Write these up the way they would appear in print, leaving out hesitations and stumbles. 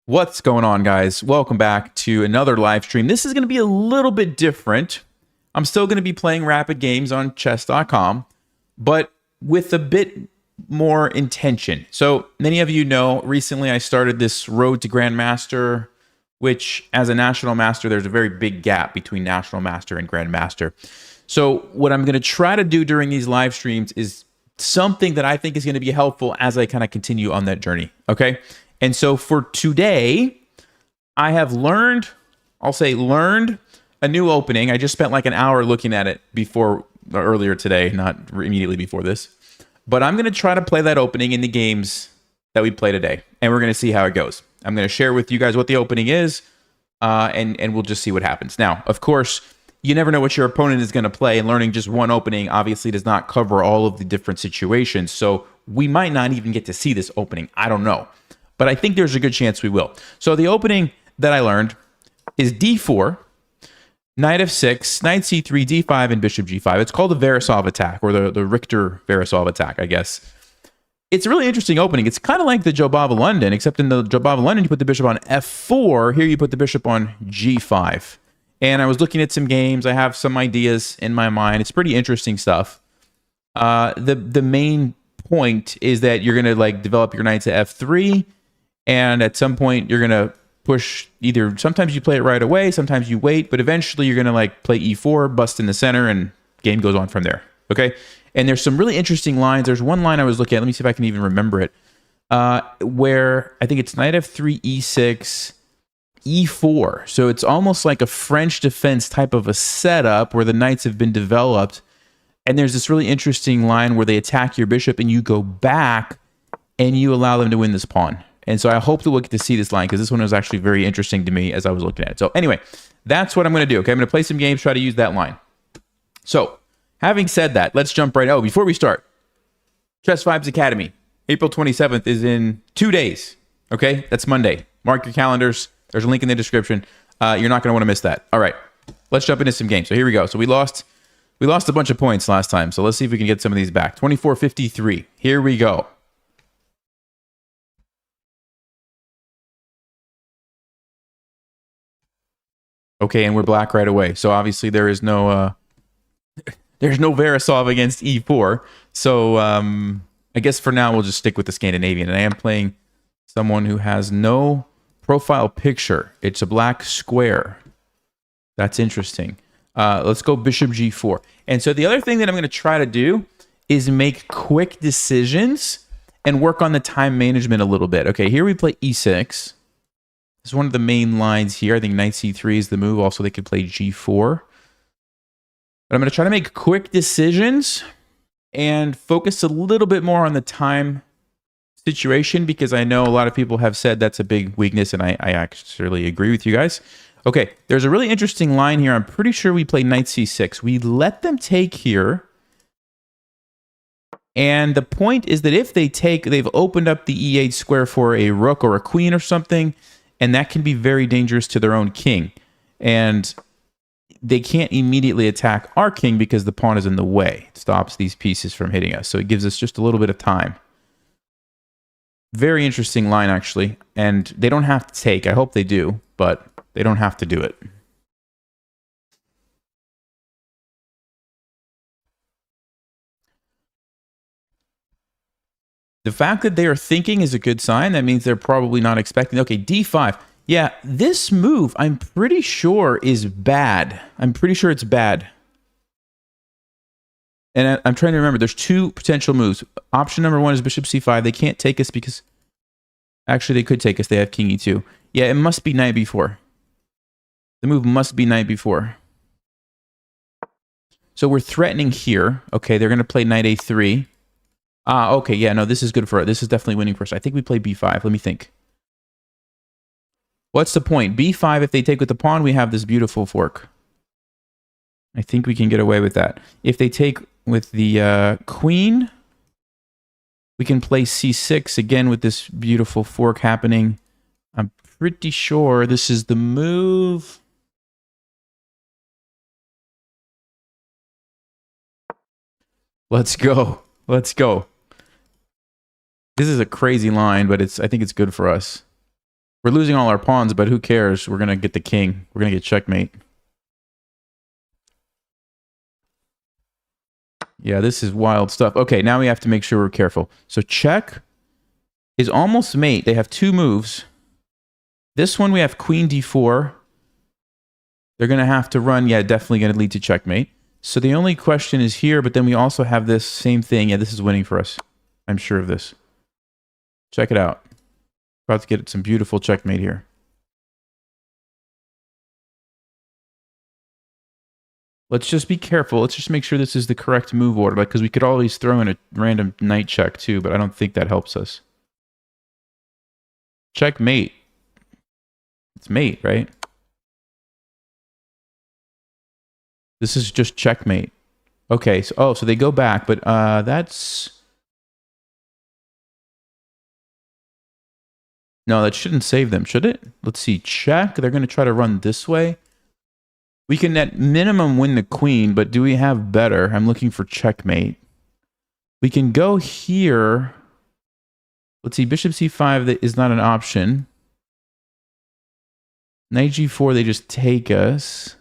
What's going on, guys? Welcome back to another live stream. This is going to be a little bit different. I'm still going to be playing rapid games on chess.com, but with a bit more intention. So many of you know, recently I started this road to Grandmaster, which as a national master, there's a very big gap between national master and Grandmaster. So what I'm going to try to do during these live streams is something that I think is going to be helpful as I kind of continue on that journey. Okay. And so for today, I have learned a new opening. I just spent like an hour looking at it earlier today, not immediately before this. But I'm going to try to play that opening in the games that we play today. And we're going to see how it goes. I'm going to share with you guys what the opening is, and we'll just see what happens. Now, of course, you never know what your opponent is going to play, and learning just one opening obviously does not cover all of the different situations. So we might not even get to see this opening. I don't know. But I think there's a good chance we will. So the opening that I learned is d4, knight f6, knight c3, d5, and bishop g5. It's called the Verasov attack, or the Richter-Verasov attack, I guess. It's a really interesting opening. It's kind of like the Jobava London, except in the Jobava London, you put the bishop on f4. Here you put the bishop on g5. And I was looking at some games. I have some ideas in my mind. It's pretty interesting stuff. The main point is that you're going to like develop your knight to f3. And at some point, you're going to push either, sometimes you play it right away, sometimes you wait, but eventually you're going to like play e4, bust in the center, and game goes on from there. Okay? And there's some really interesting lines. There's one line I was looking at. Let me see if I can even remember it. Where I think it's knight f3, e6, e4. So it's almost like a French defense type of a setup where the knights have been developed. And there's this really interesting line where they attack your bishop and you go back and you allow them to win this pawn. And so I hope that we'll get to see this line because this one was actually very interesting to me as I was looking at it. So anyway, that's what I'm going to do. Okay, I'm going to play some games, try to use that line. So having said that, let's jump right. Oh, before we start, Chess Vibes Academy, April 27th is in 2 days. Okay, that's Monday. Mark your calendars. There's a link in the description. You're not going to want to miss that. All right, let's jump into some games. So here we go. So we lost a bunch of points last time. So let's see if we can get some of these back. 24-53. Here we go. Okay, and we're black right away. So obviously there is no there's no Verasov against e4. So I guess for now we'll just stick with the Scandinavian. And I am playing someone who has no profile picture. It's a black square. That's interesting. Let's go bishop g4. And so the other thing that I'm going to try to do is make quick decisions and work on the time management a little bit. Okay, here we play e6. This is one of the main lines here. I think knight c3 is the move. Also, they could play g4. But I'm going to try to make quick decisions and focus a little bit more on the time situation because I know a lot of people have said that's a big weakness, and I actually agree with you guys. Okay, there's a really interesting line here. I'm pretty sure we play knight c6. We let them take here. And the point is that if they take, they've opened up the e8 square for a rook or a queen or something, and that can be very dangerous to their own king. And they can't immediately attack our king because the pawn is in the way. It stops these pieces from hitting us. So it gives us just a little bit of time. Very interesting line, actually. And they don't have to take. I hope they do, but they don't have to do it. The fact that they are thinking is a good sign. That means they're probably not expecting. Okay, d5. Yeah, this move, I'm pretty sure, is bad. I'm pretty sure it's bad. And I'm trying to remember. There's two potential moves. Option number one is bishop c5. They can't take us because... Actually, they could take us. They have king e2. Yeah, it must be knight b4. The move must be knight b4. So we're threatening here. Okay, they're going to play knight a3. Ah, okay, yeah, no, this is good for us. This is definitely winning for us. I think we play b5. Let me think. What's the point? b5, if they take with the pawn, we have this beautiful fork. I think we can get away with that. If they take with the queen, we can play c6 again with this beautiful fork happening. I'm pretty sure this is the move. Let's go. Let's go. This is a crazy line, but I think it's good for us. We're losing all our pawns, but who cares? We're going to get the king. We're going to get checkmate. Yeah, this is wild stuff. Okay, now we have to make sure we're careful. So check is almost mate. They have 2 moves. This one we have queen d4. They're going to have to run. Yeah, definitely going to lead to checkmate. So the only question is here, but then we also have this same thing. Yeah, this is winning for us. I'm sure of this. Check it out. About to get some beautiful checkmate here. Let's just be careful. Let's just make sure this is the correct move order, because we could always throw in a random knight check too, but I don't think that helps us. Checkmate. It's mate, right? This is just checkmate. Okay, so so they go back, but that's... No, that shouldn't save them, should it? Let's see. Check. They're going to try to run this way. We can at minimum win the queen, but do we have better? I'm looking for checkmate. We can go here. Let's see. Bishop c5 that is not an option. Knight g4, they just take us.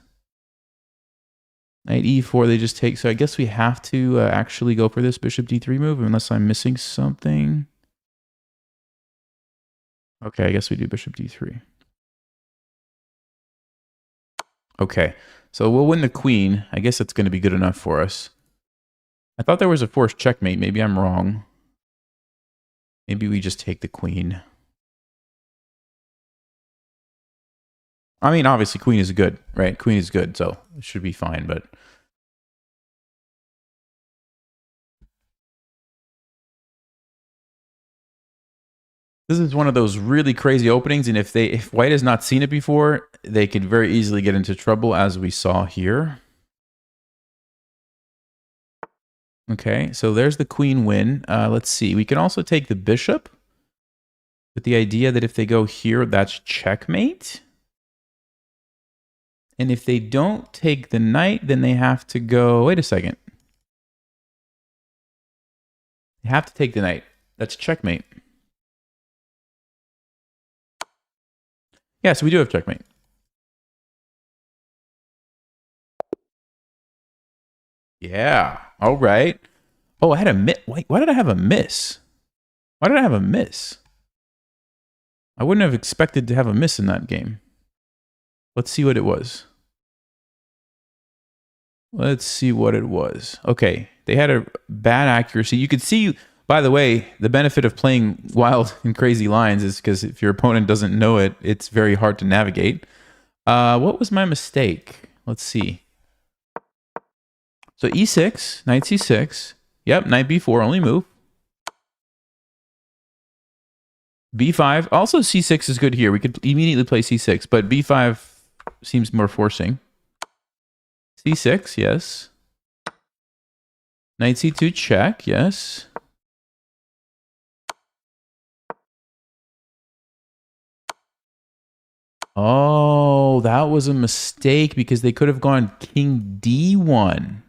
Knight e4, they just take. So I guess we have to actually go for this bishop d3 move, unless I'm missing something. Okay, I guess we do bishop d3. Okay, so we'll win the queen. I guess that's going to be good enough for us. I thought there was a forced checkmate. Maybe I'm wrong. Maybe we just take the queen. I mean, obviously, queen is good, right? Queen is good, so it should be fine, but... This is one of those really crazy openings, and if white has not seen it before, they could very easily get into trouble, as we saw here. Okay, so there's the queen win. Let's see. We can also take the bishop, with the idea that if they go here, that's checkmate. And if they don't take the knight, then they have to go... Wait a second. They have to take the knight. That's checkmate. Yeah, so we do have checkmate. Yeah. All right. Oh, I had a miss. Wait, why did I have a miss? Why did I have a miss? I wouldn't have expected to have a miss in that game. Let's see what it was. Let's see what it was. Okay. They had a bad accuracy. You could see, by the way, the benefit of playing wild and crazy lines is because if your opponent doesn't know it, it's very hard to navigate. What was my mistake? Let's see. So e6, knight c6. Yep, knight b4, only move. b5. Also, c6 is good here. We could immediately play c6, but b5 seems more forcing. c6, yes. Knight c2, check, yes. Oh, that was a mistake because they could have gone king d1.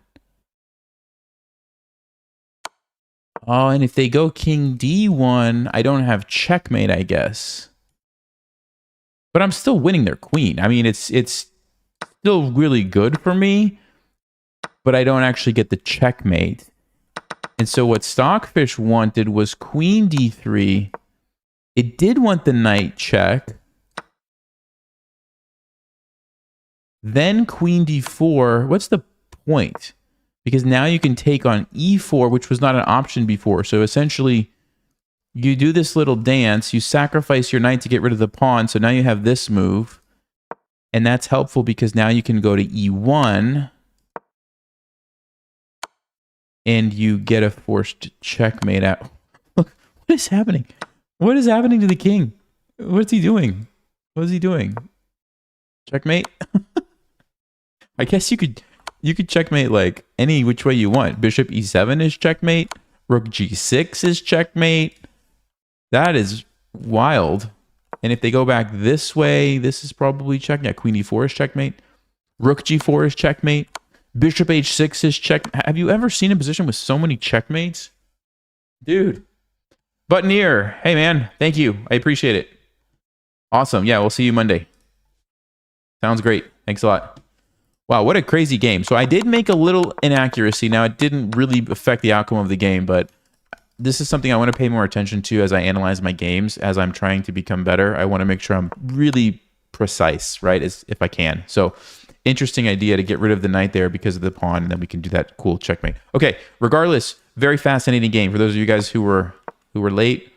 Oh, and if they go king d1, I don't have checkmate, I guess. But I'm still winning their queen. I mean, it's still really good for me, but I don't actually get the checkmate. And so what Stockfish wanted was queen d3. It did want the knight check. Then queen d4. What's the point? Because now you can take on e4, which was not an option before. So essentially, you do this little dance. You sacrifice your knight to get rid of the pawn. So now you have this move. And that's helpful because now you can go to e1. And you get a forced checkmate out. Look, what is happening? What is happening to the king? What's he doing? What is he doing? Checkmate? I guess you could checkmate like any which way you want. Bishop e7 is checkmate. Rook g6 is checkmate. That is wild. And if they go back this way, this is probably check. Yeah, queen e4 is checkmate. Rook g4 is checkmate. Bishop h6 is check. Have you ever seen a position with so many checkmates? Dude. Buttoneer. Hey, man. Thank you. I appreciate it. Awesome. Yeah, we'll see you Monday. Sounds great. Thanks a lot. Wow, what a crazy game. So I did make a little inaccuracy. Now, it didn't really affect the outcome of the game, but this is something I want to pay more attention to as I analyze my games, as I'm trying to become better. I want to make sure I'm really precise, right, if I can. So interesting idea to get rid of the knight there because of the pawn, and then we can do that cool checkmate. Okay, regardless, very fascinating game. For those of you guys who were late,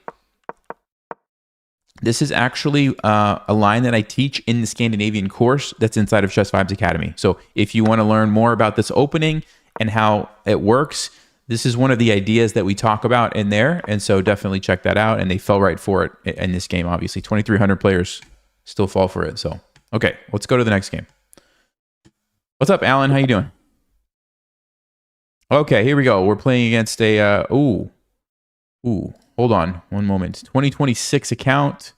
this is actually a line that I teach in the Scandinavian course that's inside of Chess Vibes Academy. So if you want to learn more about this opening and how it works, this is one of the ideas that we talk about in there. And so definitely check that out. And they fell right for it in this game, obviously. 2,300 players still fall for it. So, okay, let's go to the next game. What's up, Alan? How you doing? Okay, here we go. We're playing against a... Ooh, hold on one moment. 2026 account.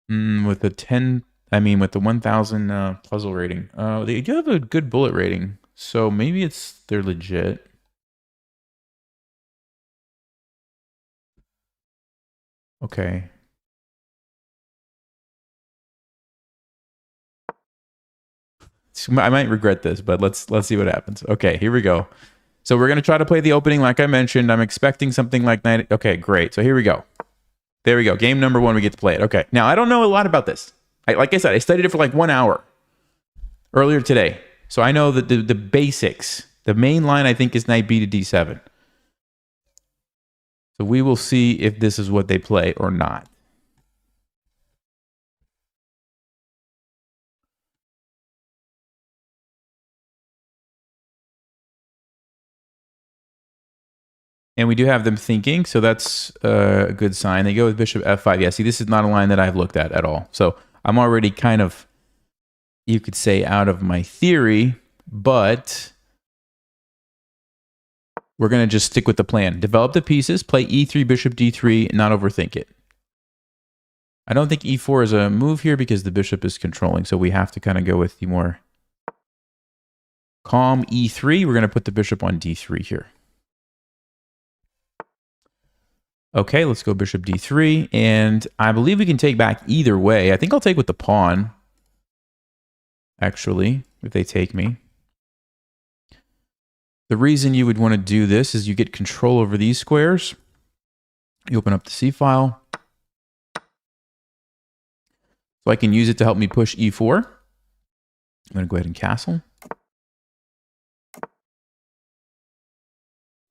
With the 10... with the 1,000 puzzle rating. They do have a good bullet rating, so maybe they're legit. Okay. I might regret this, but let's see what happens. Okay, here we go. So we're gonna try to play the opening, like I mentioned. I'm expecting something like 90. Okay, great. So here we go. There we go. Game number 1. We get to play it. Okay. Now I don't know a lot about this. Like I said, I studied it for like 1 hour earlier today. So I know that the basics. The main line, I think, is knight b to d7. So we will see if this is what they play or not. And we do have them thinking, so that's a good sign. They go with bishop f5. Yeah, see, this is not a line that I've looked at all. So I'm already kind of, you could say, out of my theory, but we're going to just stick with the plan. Develop the pieces, play e3, bishop d3, not overthink it. I don't think e4 is a move here because the bishop is controlling, so we have to kind of go with the more calm e3. We're going to put the bishop on d3 here. Okay, let's go bishop d3, and I believe we can take back either way. I think I'll take with the pawn, actually, if they take me. The reason you would want to do this is you get control over these squares. You open up the C file. So I can use it to help me push e4. I'm going to go ahead and castle.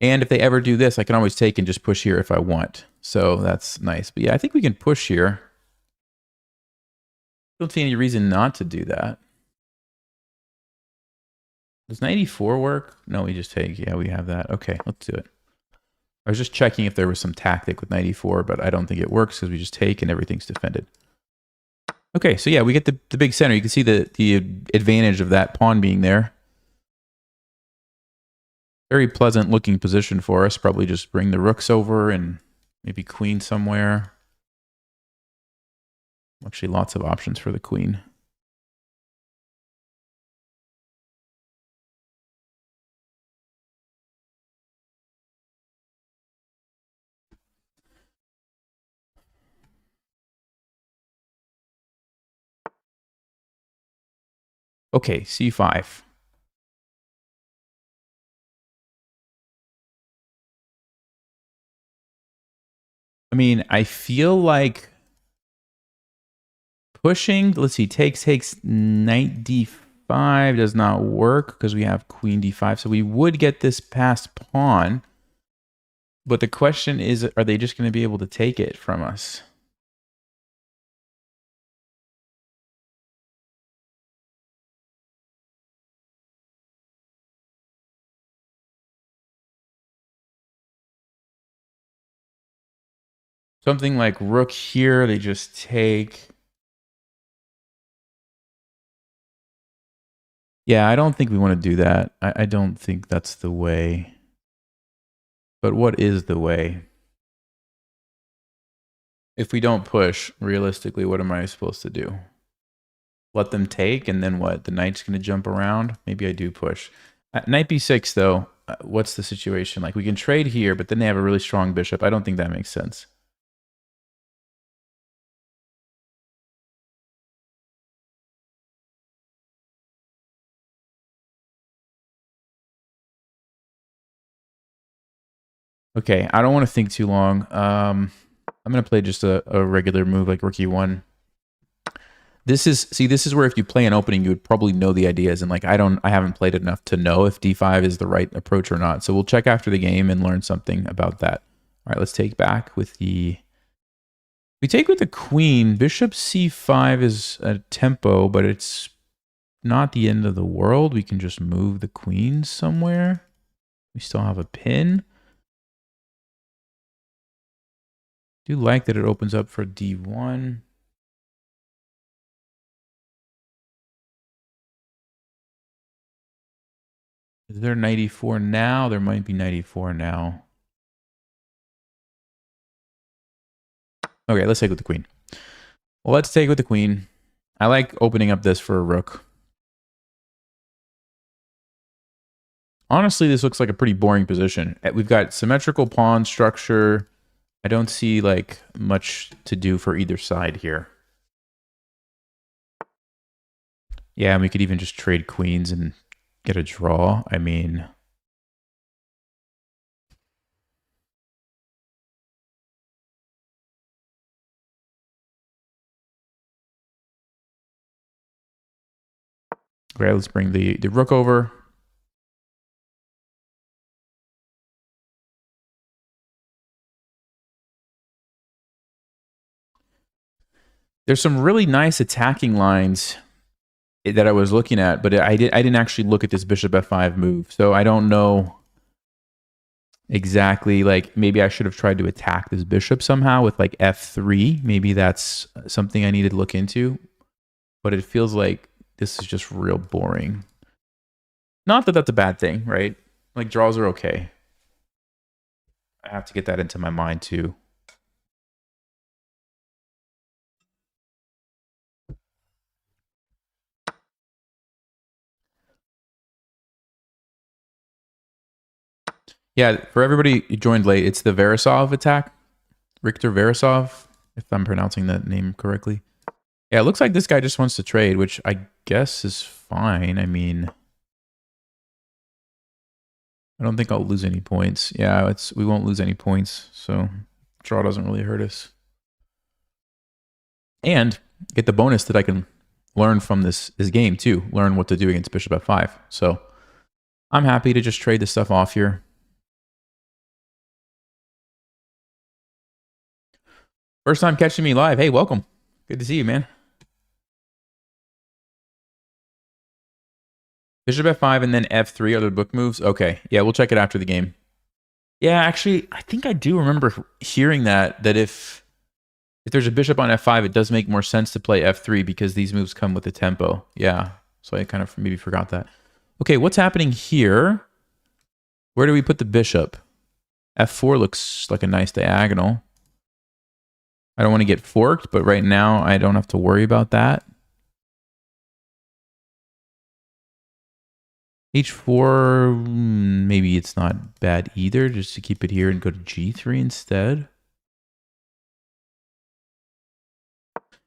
And if they ever do this, I can always take and just push here if I want. So that's nice. But yeah, I think we can push here. Don't see any reason not to do that. Does 94 work? No, we just take. Yeah, we have that. Okay, let's do it. I was just checking if there was some tactic with 94, but I don't think it works because we just take and everything's defended. Okay, so yeah, we get the big center. You can see the advantage of that pawn being there. Very pleasant looking position for us. Probably just bring the rooks over and maybe queen somewhere. Actually, lots of options for the queen. Okay, c5. I mean, I feel like pushing, let's see, takes knight d5 does not work because we have queen d5. So we would get this past pawn. But the question is, are they just going to be able to take it from us? Something like rook here, they just take. Yeah, I don't think we want to do that. I don't think that's the way. But what is the way? If we don't push, realistically, what am I supposed to do? Let them take, and then what? The knight's going to jump around? Maybe I do push. Knight b6, though, what's the situation? Like we can trade here, but then they have a really strong bishop. I don't think that makes sense. Okay, I don't want to think too long. I'm gonna play just a regular move like rook e1. This is where if you play an opening, you would probably know the ideas, and like I haven't played enough to know if d5 is the right approach or not. So we'll check after the game and learn something about that. All right, let's take back with the. We take with the queen. Bishop c5 is a tempo, but it's not the end of the world. We can just move the queen somewhere. We still have a pin. Do like that it opens up for d1. Is there 94 now? There might be 94 now. Okay, let's take with the queen. Well, let's take with the queen. I like opening up this for a rook. Honestly, this looks like a pretty boring position. We've got symmetrical pawn structure. I don't see like much to do for either side here. Yeah, and we could even just trade queens and get a draw. I mean, okay, let's bring the rook over. There's some really nice attacking lines that I was looking at, but I didn't actually look at this bishop f5 move, so I don't know exactly. Like maybe I should have tried to attack this bishop somehow with like f3. Maybe that's something I needed to look into, but it feels like this is just real boring. Not that that's a bad thing, right? Like draws are okay. I have to get that into my mind too. Yeah, for everybody who joined late, it's the Verasov attack. Richter Verasov, if I'm pronouncing that name correctly. Yeah, it looks like this guy just wants to trade, which I guess is fine. I mean, I don't think I'll lose any points. Yeah, we won't lose any points, so draw doesn't really hurt us. And get the bonus that I can learn from this game too. Learn what to do against bishop f5. So I'm happy to just trade this stuff off here. First time catching me live. Hey, welcome. Good to see you, man. Bishop f5 and then f3 are the book moves. Okay, yeah, we'll check it after the game. Yeah, actually, I think I do remember hearing that if there's a bishop on f5, it does make more sense to play f3 because these moves come with the tempo. Yeah, so I kind of maybe forgot that. Okay, what's happening here? Where do we put the bishop? f4 looks like a nice diagonal. I don't want to get forked, but right now I don't have to worry about that. h4, maybe it's not bad either, just to keep it here and go to g3 instead.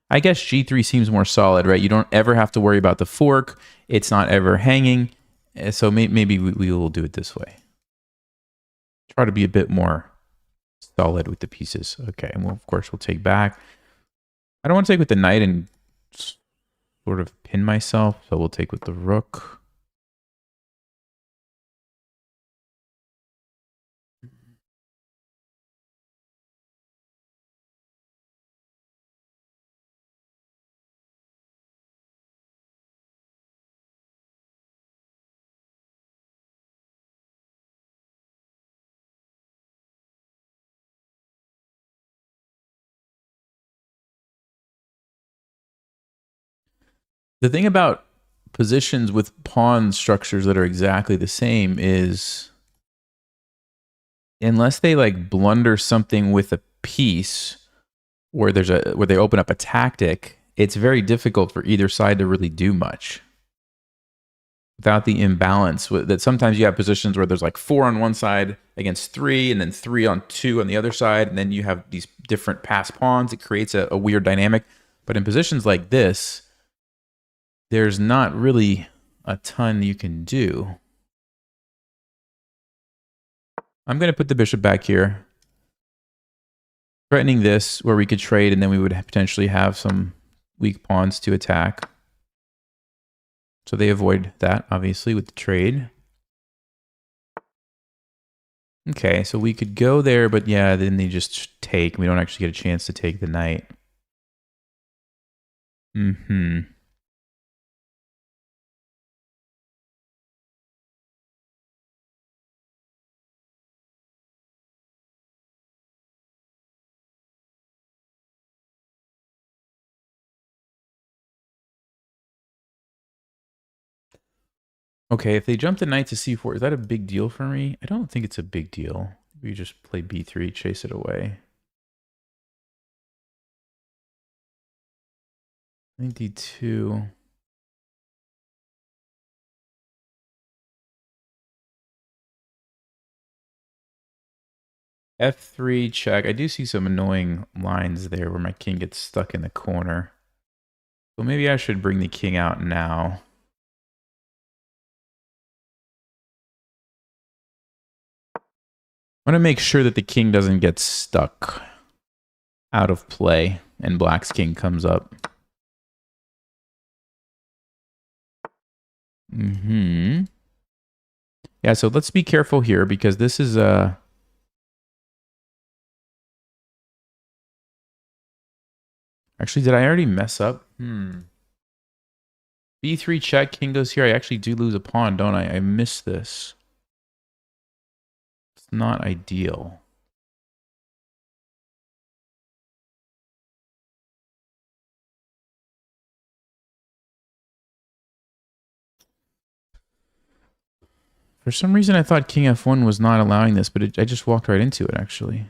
I guess g3 seems more solid, right? You don't ever have to worry about the fork. It's not ever hanging. So maybe we will do it this way. Try to be a bit more solid with the pieces. Okay, and of course we'll take back. I don't want to take with the knight and sort of pin myself, so we'll take with the rook. The thing about positions with pawn structures that are exactly the same is unless they like blunder something with a piece where they open up a tactic, it's very difficult for either side to really do much. without the imbalance. That sometimes you have positions where there's like 4 on one side against 3, and then 3 on 2 on the other side, and then you have these different pass pawns. It creates a weird dynamic. But in positions like this, there's not really a ton you can do. I'm going to put the bishop back here, threatening this where we could trade, and then we would potentially have some weak pawns to attack. So they avoid that, obviously, with the trade. Okay, so we could go there, but yeah, then they just take. We don't actually get a chance to take the knight. Okay, if they jump the knight to c4, is that a big deal for me? I don't think it's a big deal. We just play b3, chase it away. Knight d2. f3 check. I do see some annoying lines there where my king gets stuck in the corner. So maybe I should bring the king out now. I want to make sure that the king doesn't get stuck out of play and black's king comes up. Yeah, so let's be careful here because this is actually, did I already mess up? b3 check, king goes here. I actually do lose a pawn, don't I? I miss this. It's not ideal. For some reason, I thought king f1 was not allowing this, but I just walked right into it, actually.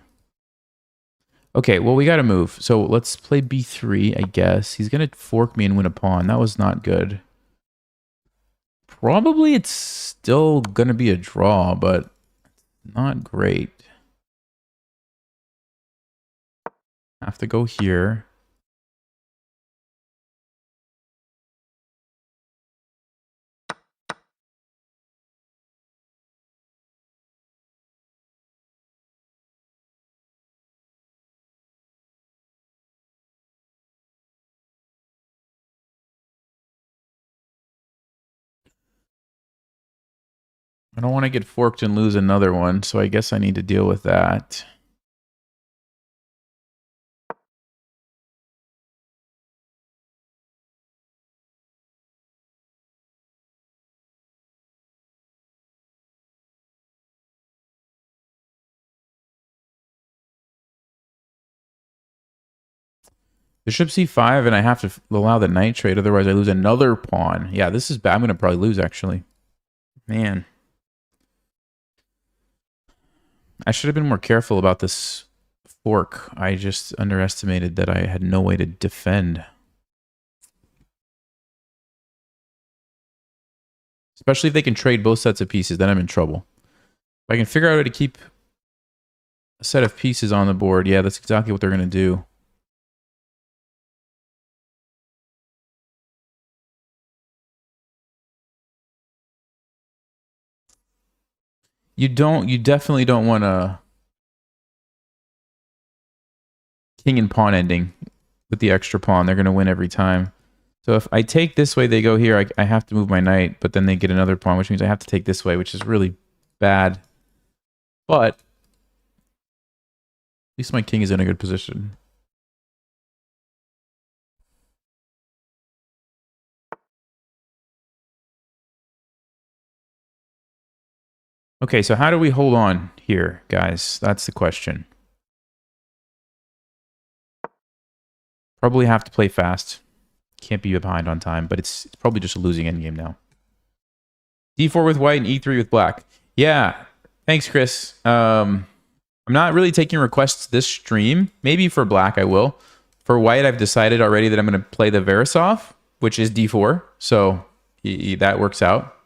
Okay, well, we got to move. So let's play b3, I guess. He's going to fork me and win a pawn. That was not good. Probably it's still going to be a draw, but not great. Have to go here. I don't want to get forked and lose another one, so I guess I need to deal with that. Bishop c5, and I have to allow the knight trade, otherwise I lose another pawn. Yeah, this is bad. I'm going to probably lose, actually. Man. I should have been more careful about this fork. I just underestimated that I had no way to defend. Especially if they can trade both sets of pieces, then I'm in trouble. If I can figure out how to keep a set of pieces on the board, yeah, that's exactly what they're going to do. You definitely don't want a king and pawn ending with the extra pawn. They're going to win every time. So if I take this way, they go here. I have to move my knight, but then they get another pawn, which means I have to take this way, which is really bad. But at least my king is in a good position. Okay, so how do we hold on here, guys? That's the question. Probably have to play fast. Can't be behind on time, but it's probably just a losing endgame now. D4 with white and E3 with black. Yeah, thanks, Chris. I'm not really taking requests this stream. Maybe for black I will. For white, I've decided already that I'm going to play the Verasov, which is D4. So that works out.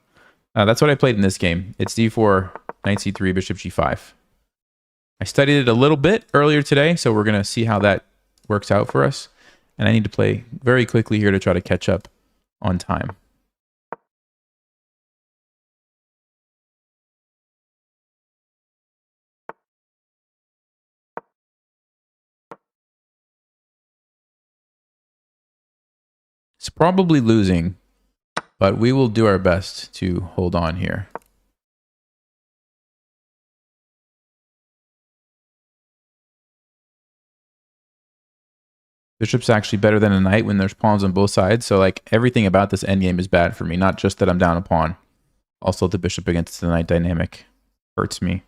That's what I played in this game. It's d4, knight c3, bishop g5. I studied it a little bit earlier today, so we're going to see how that works out for us. And I need to play very quickly here to try to catch up on time. It's probably losing, but we will do our best to hold on here. Bishop's actually better than a knight when there's pawns on both sides. So like everything about this endgame is bad for me. Not just that I'm down a pawn. Also the bishop against the knight dynamic hurts me.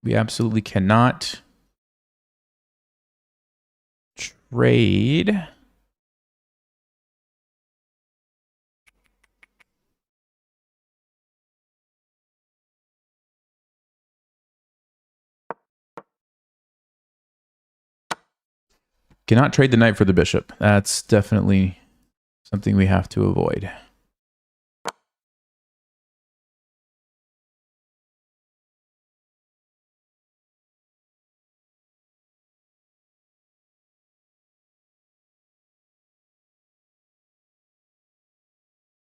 We absolutely cannot trade. Cannot trade the knight for the bishop. That's definitely something we have to avoid.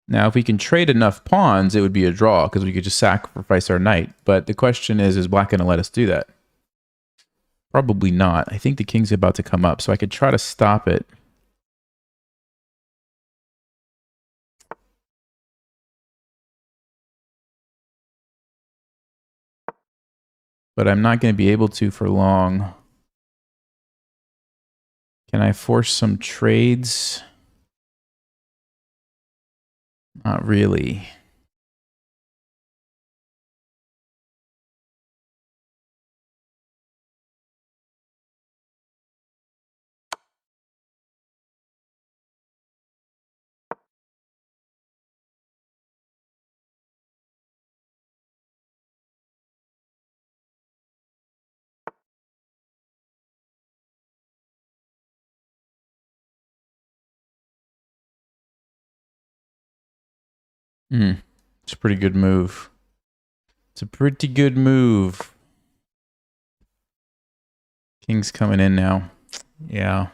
Now, if we can trade enough pawns, it would be a draw because we could just sacrifice our knight. But the question is black going to let us do that? Probably not. I think the king's about to come up, so I could try to stop it. But I'm not going to be able to for long. Can I force some trades? Not really. It's a pretty good move. It's a pretty good move. King's coming in now. Yeah.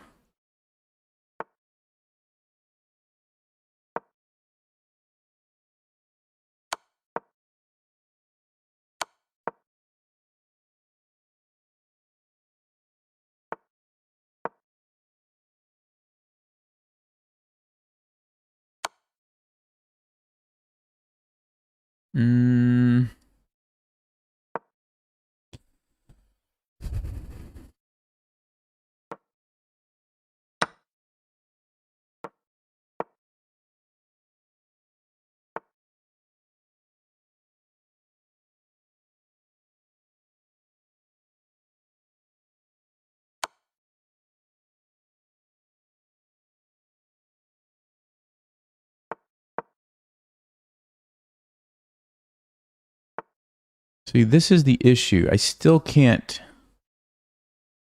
See, this is the issue. I still can't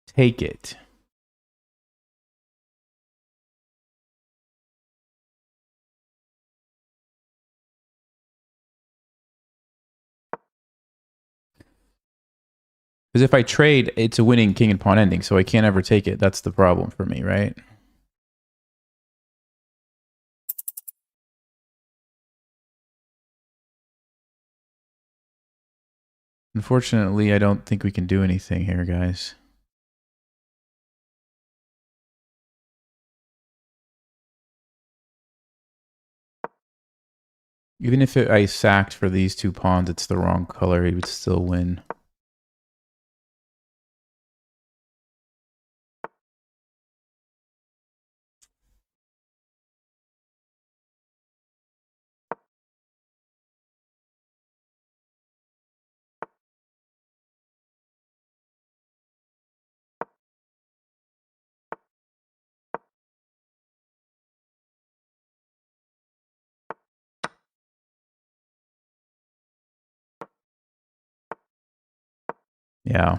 take it. Because if I trade, it's a winning king and pawn ending, so I can't ever take it. That's the problem for me, right? Unfortunately, I don't think we can do anything here, guys. Even if I sacked for these two pawns, it's the wrong color, he would still win. Yeah.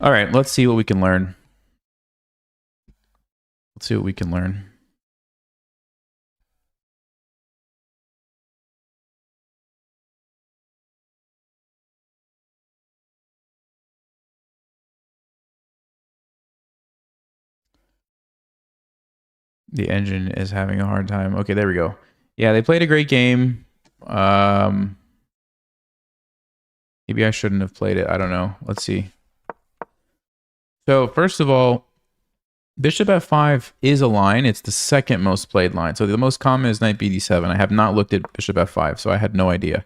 All right, let's see what we can learn. Let's see what we can learn. The engine is having a hard time. Okay, there we go. Yeah, they played a great game. Maybe I shouldn't have played it. I don't know. Let's see. So first of all, Bishop f5 is a line. It's the second most played line. So the most common is knight bd7. I have not looked at Bishop f5, so I had no idea.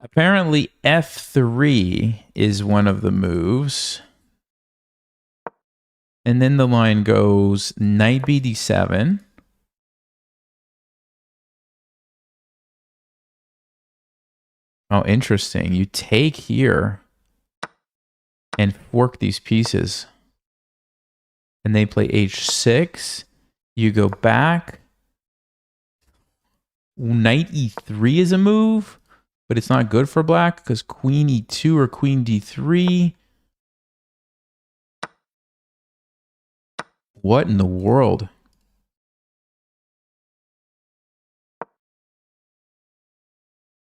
Apparently f3 is one of the moves. And then the line goes knight bd7. Oh, interesting. You take here and fork these pieces. And they play h6. You go back. Knight e3 is a move, but it's not good for black because queen e2 or queen d3. What in the world?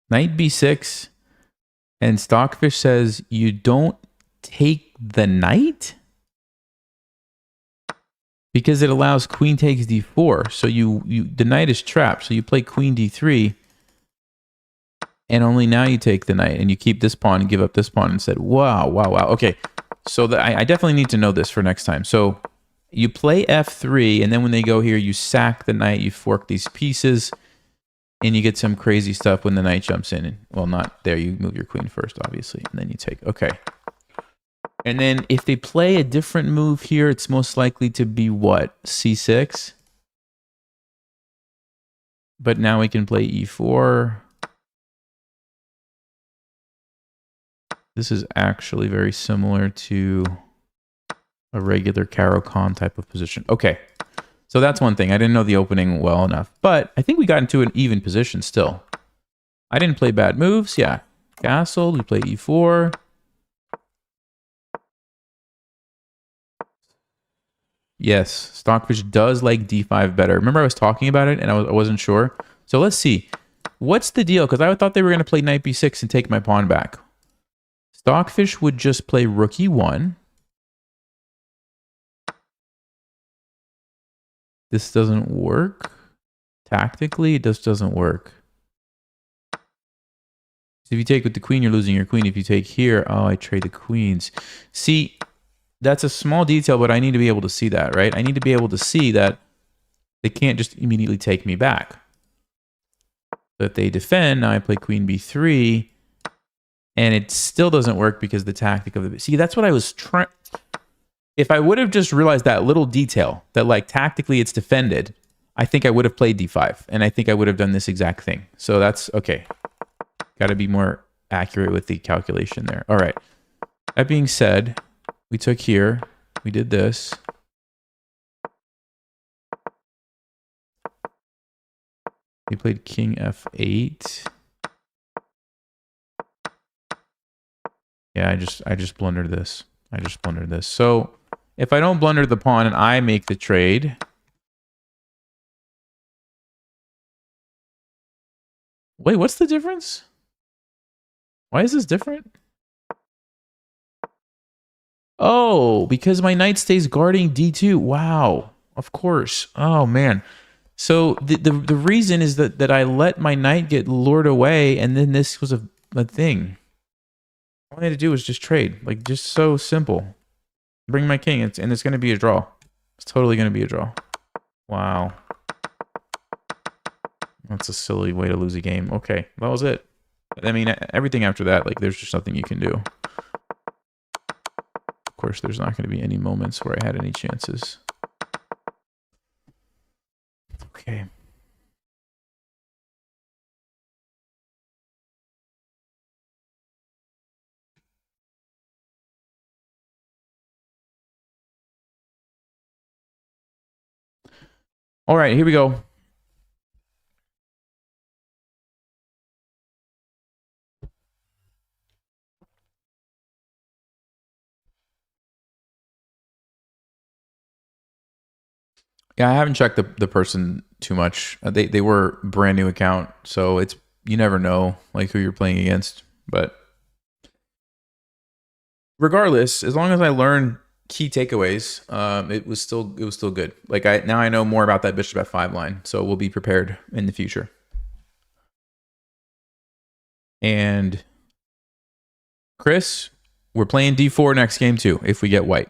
Knight b6, and Stockfish says you don't take the knight because it allows queen takes d4. So the knight is trapped. So you play queen d3, and only now you take the knight, and you keep this pawn and give up this pawn instead. Wow, wow, wow. Okay, so I definitely need to know this for next time. So you play f3, and then when they go here, you sack the knight, you fork these pieces, and you get some crazy stuff when the knight jumps in. Well, not there. You move your queen first, obviously, and then you take. Okay. And then if they play a different move here, it's most likely to be what? c6? But now we can play e4. This is actually very similar to a regular Caro-Kann type of position. Okay. So that's one thing. I didn't know the opening well enough. But I think we got into an even position still. I didn't play bad moves. Yeah. Castle. We play e4. Yes. Stockfish does like d5 better. Remember I was talking about it and I wasn't sure. So let's see. What's the deal? Because I thought they were going to play knight b6 and take my pawn back. Stockfish would just play rook e1. This doesn't work. Tactically, it just doesn't work. So if you take with the queen, you're losing your queen. If you take here, oh, I trade the queens. See, that's a small detail, but I need to be able to see that, right? I need to be able to see that they can't just immediately take me back. So if they defend, now I play queen b3, and it still doesn't work because the tactic of the... See, that's what I was trying... If I would have just realized that little detail, that like tactically it's defended, I think I would have played d5, and I think I would have done this exact thing. So that's okay. Got to be more accurate with the calculation there. All right. That being said, we took here. We did this. We played king f8. Yeah, I just blundered this. I just blundered this. So if I don't blunder the pawn and I make the trade... Wait, what's the difference? Why is this different? Oh, because my knight stays guarding d2. Wow. Of course. Oh, man. So the reason is that I let my knight get lured away, and then this was a thing. All I had to do was just trade. Like, just so simple. Bring my king, and it's going to be a draw. It's totally going to be a draw. Wow. That's a silly way to lose a game. Okay, that was it. I mean, everything after that, like, there's just nothing you can do. Of course, there's not going to be any moments where I had any chances. Okay. All right, here we go. Yeah, I haven't checked the person too much. They were brand new account, so it's you never know like who you're playing against. But regardless, as long as I learn key takeaways, it was still good. Like now I know more about that bishop f5 line, so we'll be prepared in the future. And Chris, we're playing d4 next game too if we get white.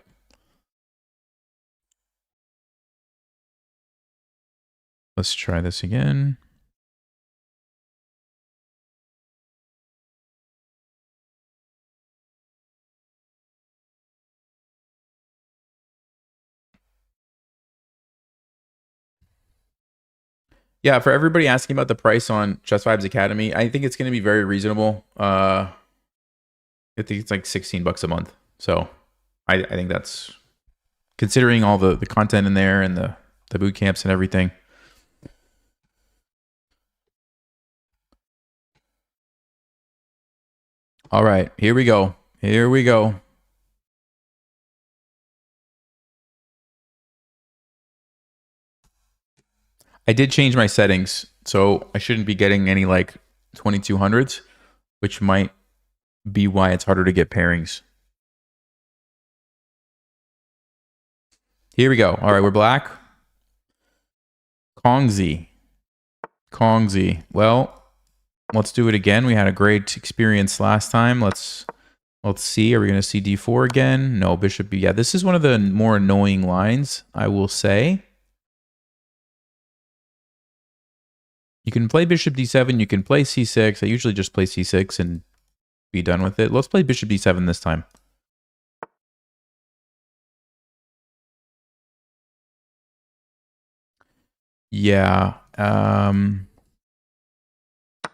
Let's try this again. Yeah, for everybody asking about the price on Chess Vibes Academy, I think it's going to be very reasonable. I think it's like $16 a month. So I think that's considering all the content in there and the boot camps and everything. All right, here we go. Here we go. I did change my settings, so I shouldn't be getting any like 2200s, which might be why it's harder to get pairings. Here we go. All right, we're black. Kongzi. Well, let's do it again. We had a great experience last time. Let's see. Are we going to see d4 again? No, bishop b. Yeah, this is one of the more annoying lines, I will say. You can play bishop d7. You can play c6. I usually just play c6 and be done with it. Let's play bishop d7 this time. Yeah.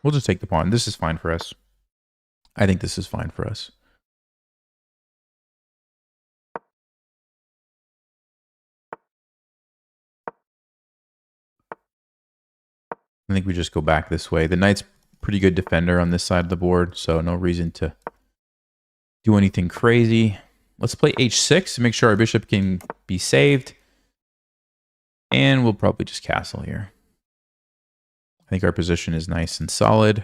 We'll just take the pawn. This is fine for us. I think this is fine for us. I think we just go back this way. The knight's pretty good defender on this side of the board, so no reason to do anything crazy. Let's play h6 to make sure our bishop can be saved. And we'll probably just castle here. I think our position is nice and solid.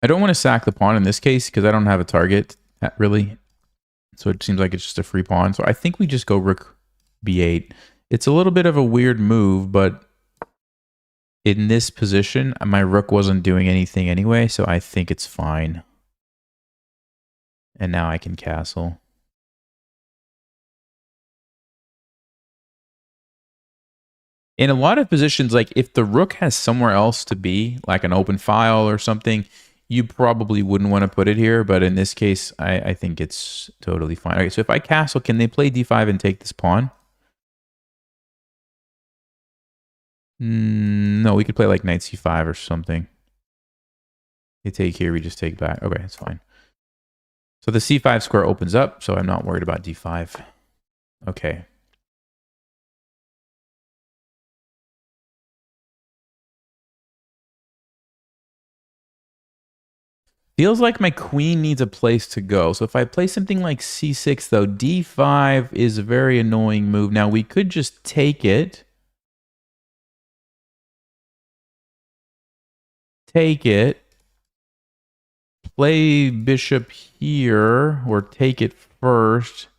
I don't want to sack the pawn in this case because I don't have a target, really. So it seems like it's just a free pawn. So I think we just go rook b8. It's a little bit of a weird move, but in this position, my rook wasn't doing anything anyway, so I think it's fine. And now I can castle. In a lot of positions, like if the rook has somewhere else to be, like an open file or something, you probably wouldn't want to put it here. But in this case, I think it's totally fine. Okay, so if I castle, can they play d5 and take this pawn? No, we could play like knight c5 or something. They take here, we just take back. Okay, it's fine. So the c5 square opens up, so I'm not worried about d5. Okay. Feels like my queen needs a place to go. So if I play something like c6, though, d5 is a very annoying move. Now, we could just take it. Take it. Play bishop here, or take it first.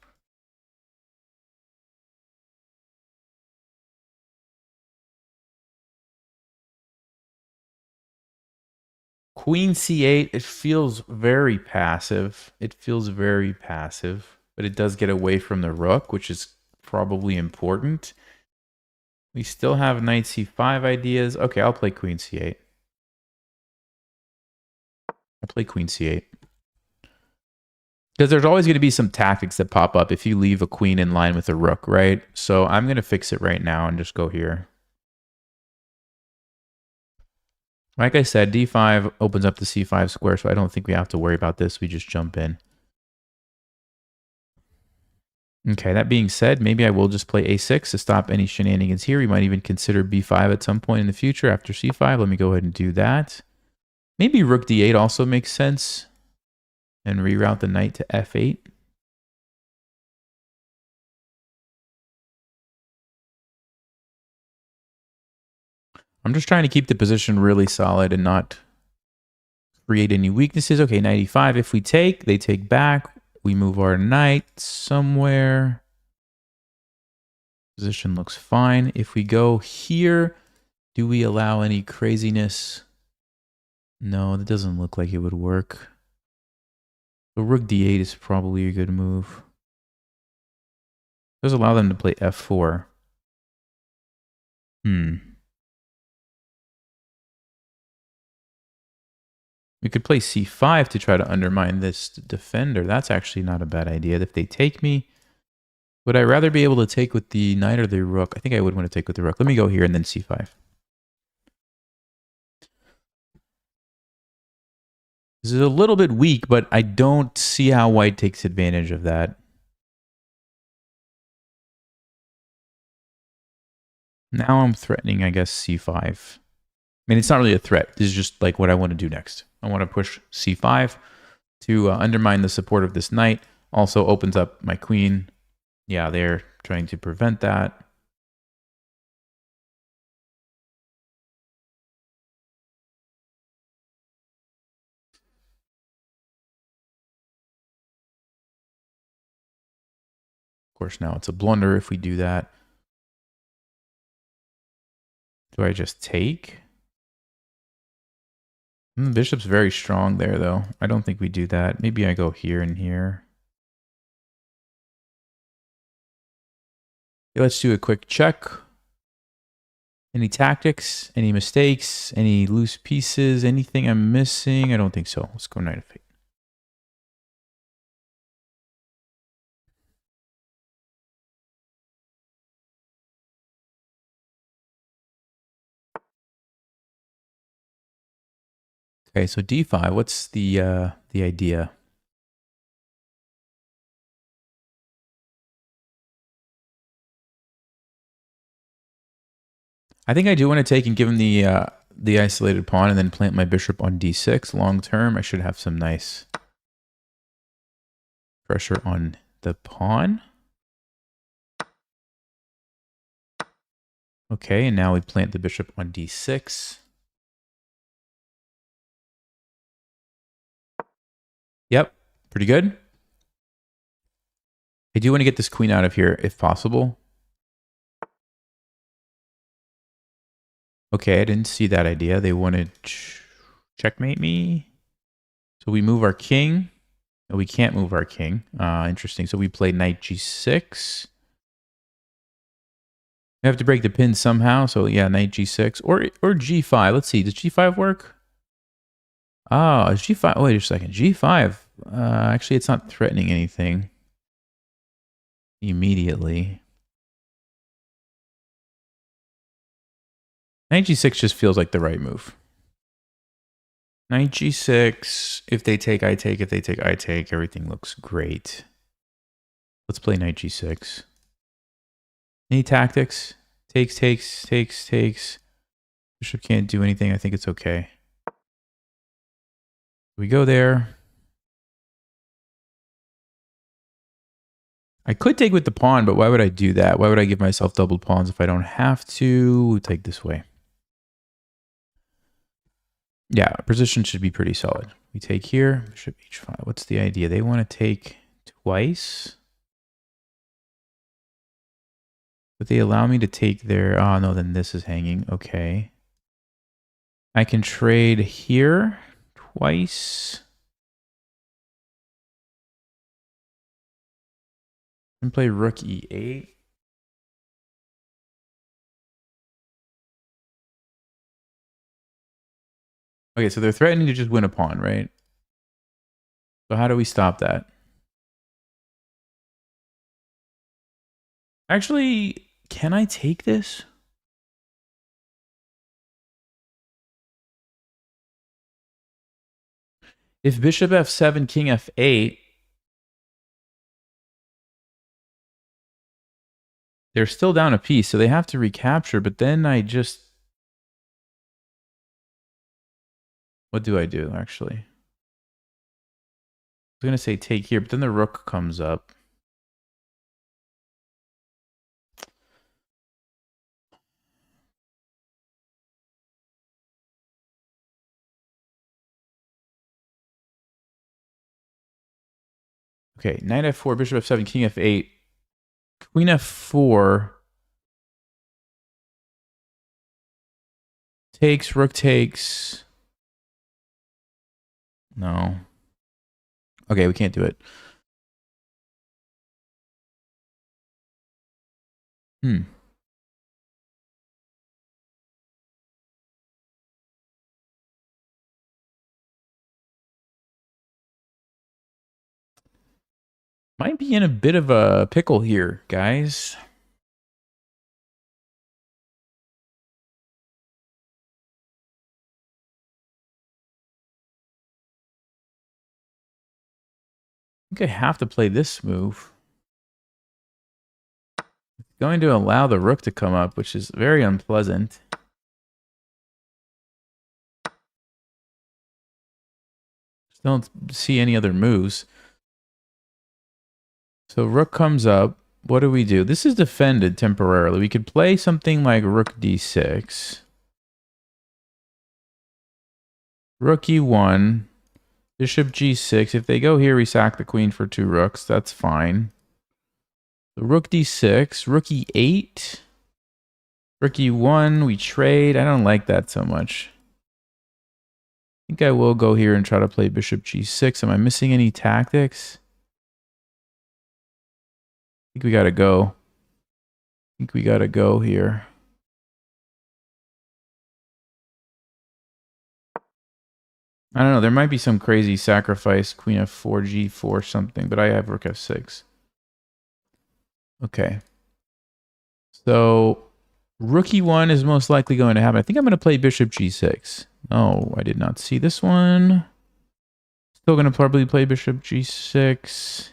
Queen c8, it feels very passive. It feels very passive, but it does get away from the rook, which is probably important. We still have knight c5 ideas. Okay, I'll play queen c8. I'll play queen c8. Because there's always going to be some tactics that pop up if you leave a queen in line with a rook, right? So I'm going to fix it right now and just go here. Like I said, d5 opens up the c5 square, so I don't think we have to worry about this. We just jump in. Okay, that being said, maybe I will just play a6 to stop any shenanigans here. We might even consider b5 at some point in the future after c5. Let me go ahead and do that. Maybe rook d8 also makes sense. And reroute the knight to f8. I'm just trying to keep the position really solid and not create any weaknesses. Okay, knight e5. If we take, they take back. We move our knight somewhere. Position looks fine. If we go here, do we allow any craziness? No, that doesn't look like it would work. So rook d8 is probably a good move. Does allow them to play f4. We could play c5 to try to undermine this defender. That's actually not a bad idea. If they take me, would I rather be able to take with the knight or the rook? I think I would want to take with the rook. Let me go here and then c5. This is a little bit weak, but I don't see how white takes advantage of that. Now I'm threatening, I guess, c5. I mean, it's not really a threat. This is just like what I want to do next. I want to push c5 to undermine the support of this knight. Also opens up my queen. Yeah, they're trying to prevent that. Of course, now it's a blunder if we do that. Do I just take? The bishop's very strong there, though. I don't think we do that. Maybe I go here and here. Okay, let's do a quick check. Any tactics? Any mistakes? Any loose pieces? Anything I'm missing? I don't think so. Let's go knight of 8. Okay, so d5. What's the idea? I think I do want to take and give him the isolated pawn and then plant my bishop on d6 long term. I should have some nice pressure on the pawn. Okay, and now we plant the bishop on d6. Yep, pretty good. I do want to get this queen out of here if possible. Okay, I didn't see that idea. They wanted checkmate me. So we move our king. No, we can't move our king. Interesting. So we play knight g6. We have to break the pin somehow. So yeah, knight g6 or g5. Let's see. Does g5 work? Oh, is g5. Wait a second. G5. Actually, it's not threatening anything immediately. Knight g6 just feels like the right move. Knight g6. If they take, I take. If they take, I take. Everything looks great. Let's play knight g6. Any tactics? Takes, takes, takes, takes. Bishop can't do anything. I think it's okay. We go there. I could take with the pawn, but why would I do that? Why would I give myself double pawns if I don't have to? We'll take this way. Yeah, position should be pretty solid. We take here, bishop h5. What's the idea? They want to take twice. But they allow me to take their... Oh, no, then this is hanging. Okay. I can trade here twice. And play rook e8. Okay, so they're threatening to just win a pawn, right? So how do we stop that? Actually, can I take this? If bishop f7, king f8, they're still down a piece, so they have to recapture, but then I just... What do I do, actually? I was going to say take here, but then the rook comes up. Okay, knight f4, bishop f7, king f8, queen f4, takes, rook takes. No. Okay, we can't do it. Might be in a bit of a pickle here, guys. I think I have to play this move. It's going to allow the rook to come up, which is very unpleasant. Just don't see any other moves. So rook comes up. What do we do? This is defended temporarily. We could play something like rook d6. Rook e1. Bishop g6. If they go here, we sack the queen for 2 rooks. That's fine. So rook d6. Rook e8. Rook e1. We trade. I don't like that so much. I think I will go here and try to play bishop g6. Am I missing any tactics? I think we gotta go. I think we gotta go here. I don't know. There might be some crazy sacrifice. Queen f4, g4, something. But I have rook f6. Okay. So rook e1 is most likely going to happen. I think I'm going to play bishop g6. No, I did not see this one. Still going to probably play bishop g6.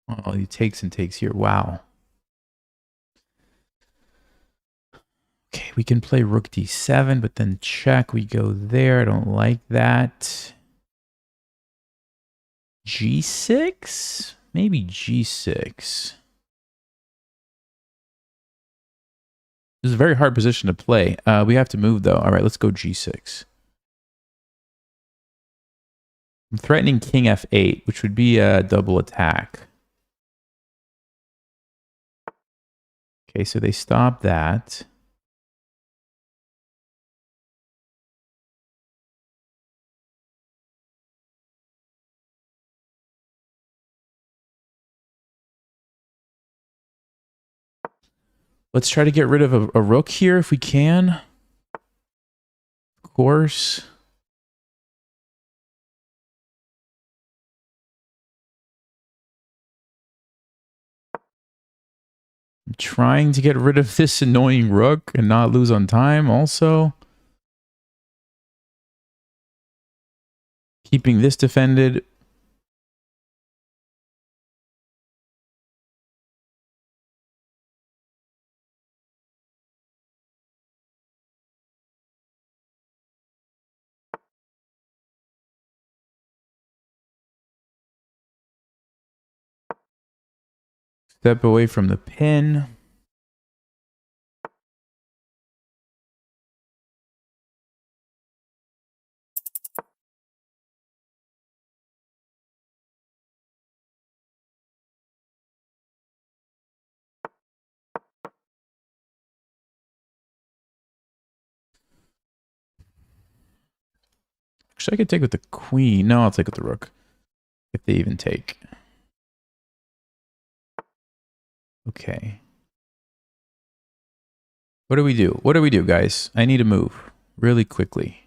Oh, he takes and takes here. Wow. Okay, we can play rook d7, but then check. We go there. I don't like that. g6? Maybe g6. This is a very hard position to play. We have to move, though. All right, let's go g6. I'm threatening king f8, which would be a double attack. Okay, so they stop that. Let's try to get rid of a rook here if we can. Of course. I'm trying to get rid of this annoying rook and not lose on time also. Keeping this defended. Step away from the pin. Actually, I could take with the queen. No, I'll take with the rook. If they even take. Okay. What do we do? What do we do, guys? I need to move really quickly.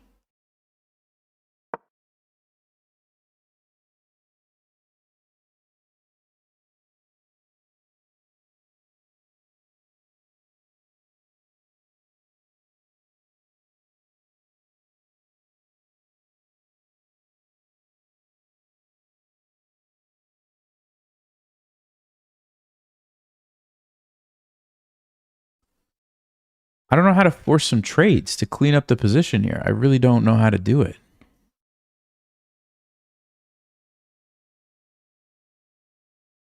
I don't know how to force some trades to clean up the position here. I really don't know how to do it.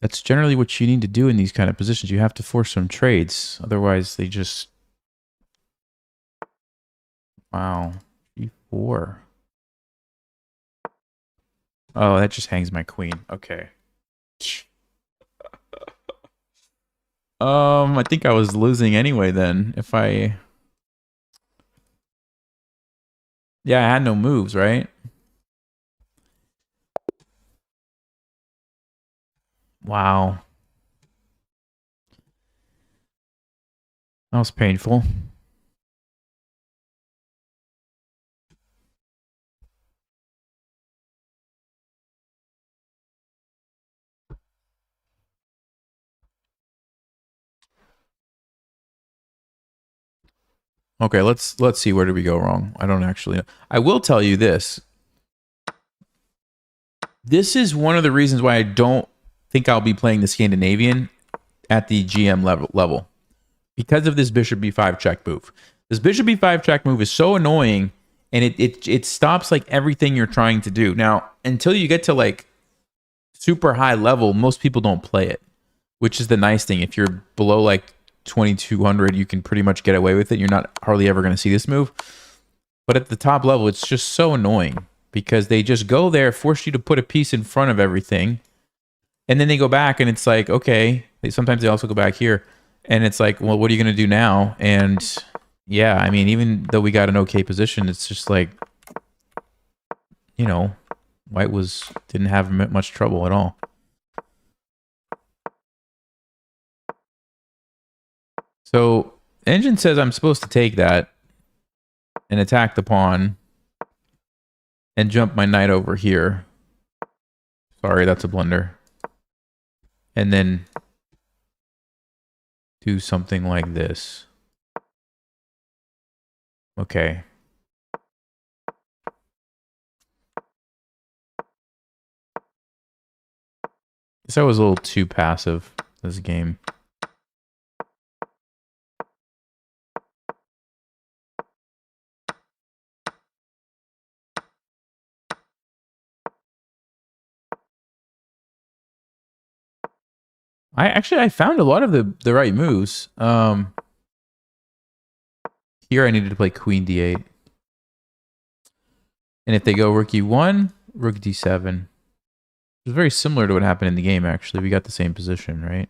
That's generally what you need to do in these kind of positions. You have to force some trades. Otherwise, they just... Wow. G4. Oh, that just hangs my queen. Okay. I think I was losing anyway then. If I... Yeah, I had no moves, right? Wow. That was painful. Okay, let's see, where did we go wrong? I don't actually know. I will tell you this. This is one of the reasons why I don't think I'll be playing the Scandinavian at the GM level. Because of this bishop b5 check move. This bishop b5 check move is so annoying, and it stops like everything you're trying to do. Now, until you get to like super high level, most people don't play it, which is the nice thing. If you're below like 2200, you can pretty much get away with it. You're not hardly ever going to see this move. But at the top level, it's just so annoying because they just go there, force you to put a piece in front of everything, and then they go back and it's like, okay, sometimes they also go back here and it's like, well, what are you going to do now? And yeah, I mean, even though we got an okay position, it's just like, you know, white didn't have much trouble at all. So engine says I'm supposed to take that and attack the pawn and jump my knight over here. Sorry, that's a blunder. And then do something like this. Okay. Guess I was a little too passive this game. I found a lot of the right moves. Here I needed to play queen d8. And if they go rook e1, rook d7. It's very similar to what happened in the game, actually. We got the same position, right?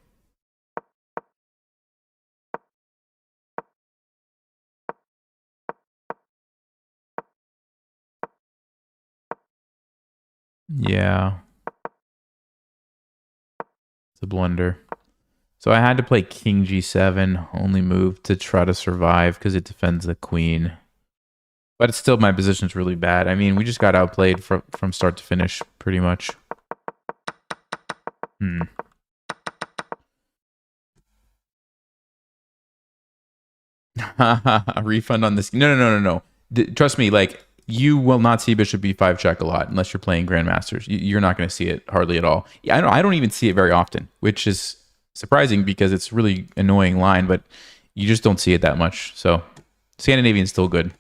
Yeah. It's a blunder. So I had to play king g7, only move to try to survive because it defends the queen. But it's still, my position's really bad. I mean, we just got outplayed from start to finish, pretty much. A refund on this. No. Trust me, like, you will not see bishop b5 check a lot unless you're playing grandmasters. You're not going to see it hardly at all. Yeah, I don't even see it very often, which is surprising because it's really annoying line, but you just don't see it that much. So Scandinavian's still good.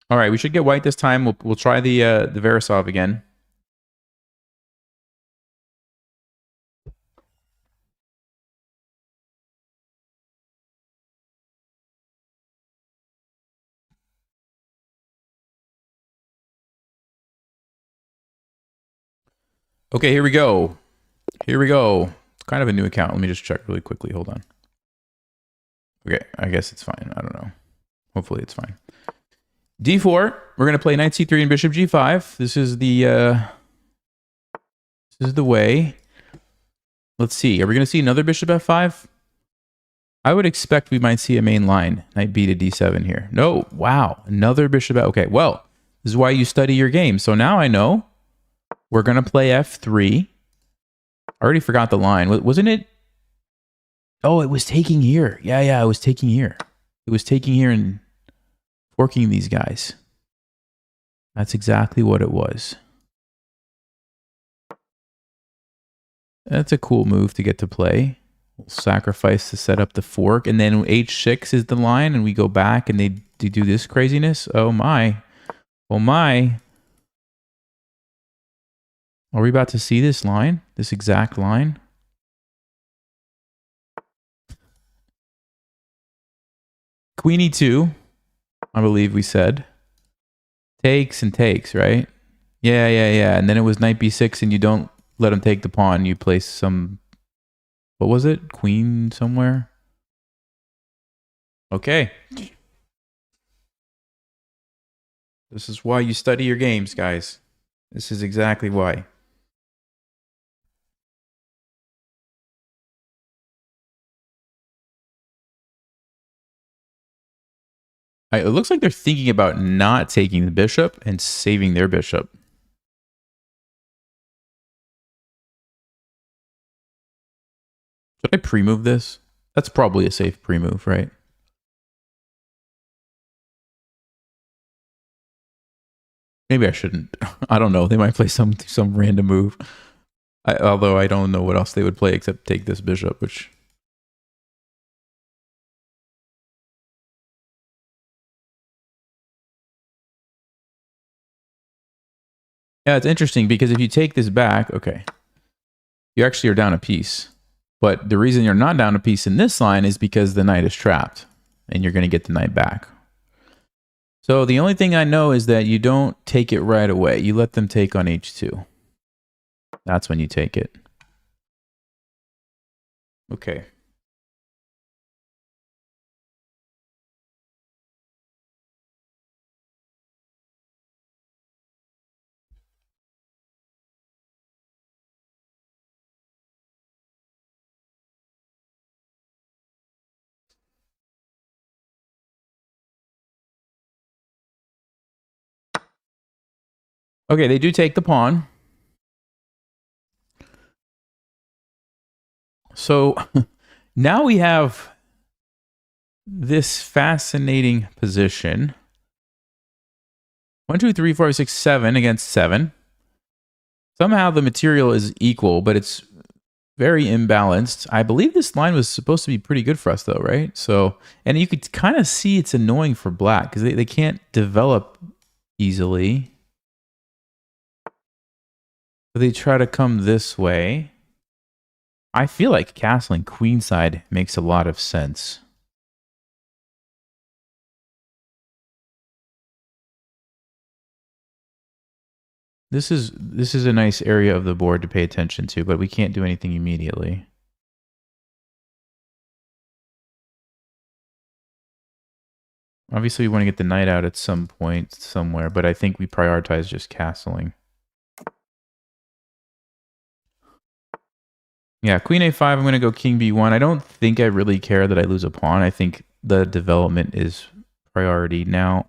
All right, we should get white this time. We'll try the Verasov again. Okay, here we go. Here we go. It's kind of a new account. Let me just check really quickly. Hold on. Okay, I guess it's fine. I don't know. Hopefully it's fine. D4. We're going to play knight c3 and bishop g5. This is the way. Let's see. Are we going to see another bishop f5? I would expect we might see a main line. Knight b to d7 here. No. Wow. Another bishop. Okay. Well, this is why you study your game. So now I know we're going to play f3. I already forgot the line. Wasn't it? Oh, it was taking here. Yeah, it was taking here. It was taking here and forking these guys. That's exactly what it was. That's a cool move to get to play. We'll sacrifice to set up the fork, and then h6 is the line, and we go back, and they do this craziness. Oh my. Oh my. Are we about to see this line? This exact line? Queen e2, I believe we said. Takes and takes, right? Yeah. And then it was knight b6, and you don't let him take the pawn. You place some... What was it? Queen somewhere? Okay. This is why you study your games, guys. This is exactly why. It looks like they're thinking about not taking the bishop and saving their bishop. Should I pre-move this? That's probably a safe pre-move, right? Maybe I shouldn't. I don't know. They might play some random move. Although I don't know what else they would play except take this bishop, which... Yeah, it's interesting because if you take this back, okay, you actually are down a piece. But the reason you're not down a piece in this line is because the knight is trapped and you're going to get the knight back. So the only thing I know is that you don't take it right away. You let them take on h2. That's when you take it. Okay. Okay, they do take the pawn. So now we have this fascinating position. 1, 2, 3, 4, 6, 7 against 7. Somehow the material is equal, but it's very imbalanced. I believe this line was supposed to be pretty good for us though, right? So, and you could kind of see it's annoying for black because they can't develop easily. So they try to come this way. I feel like castling queenside makes a lot of sense. This is a nice area of the board to pay attention to, but we can't do anything immediately. Obviously, we want to get the knight out at some point somewhere, but I think we prioritize just castling. Yeah, queen a5, I'm going to go king b1. I don't think I really care that I lose a pawn. I think the development is priority now.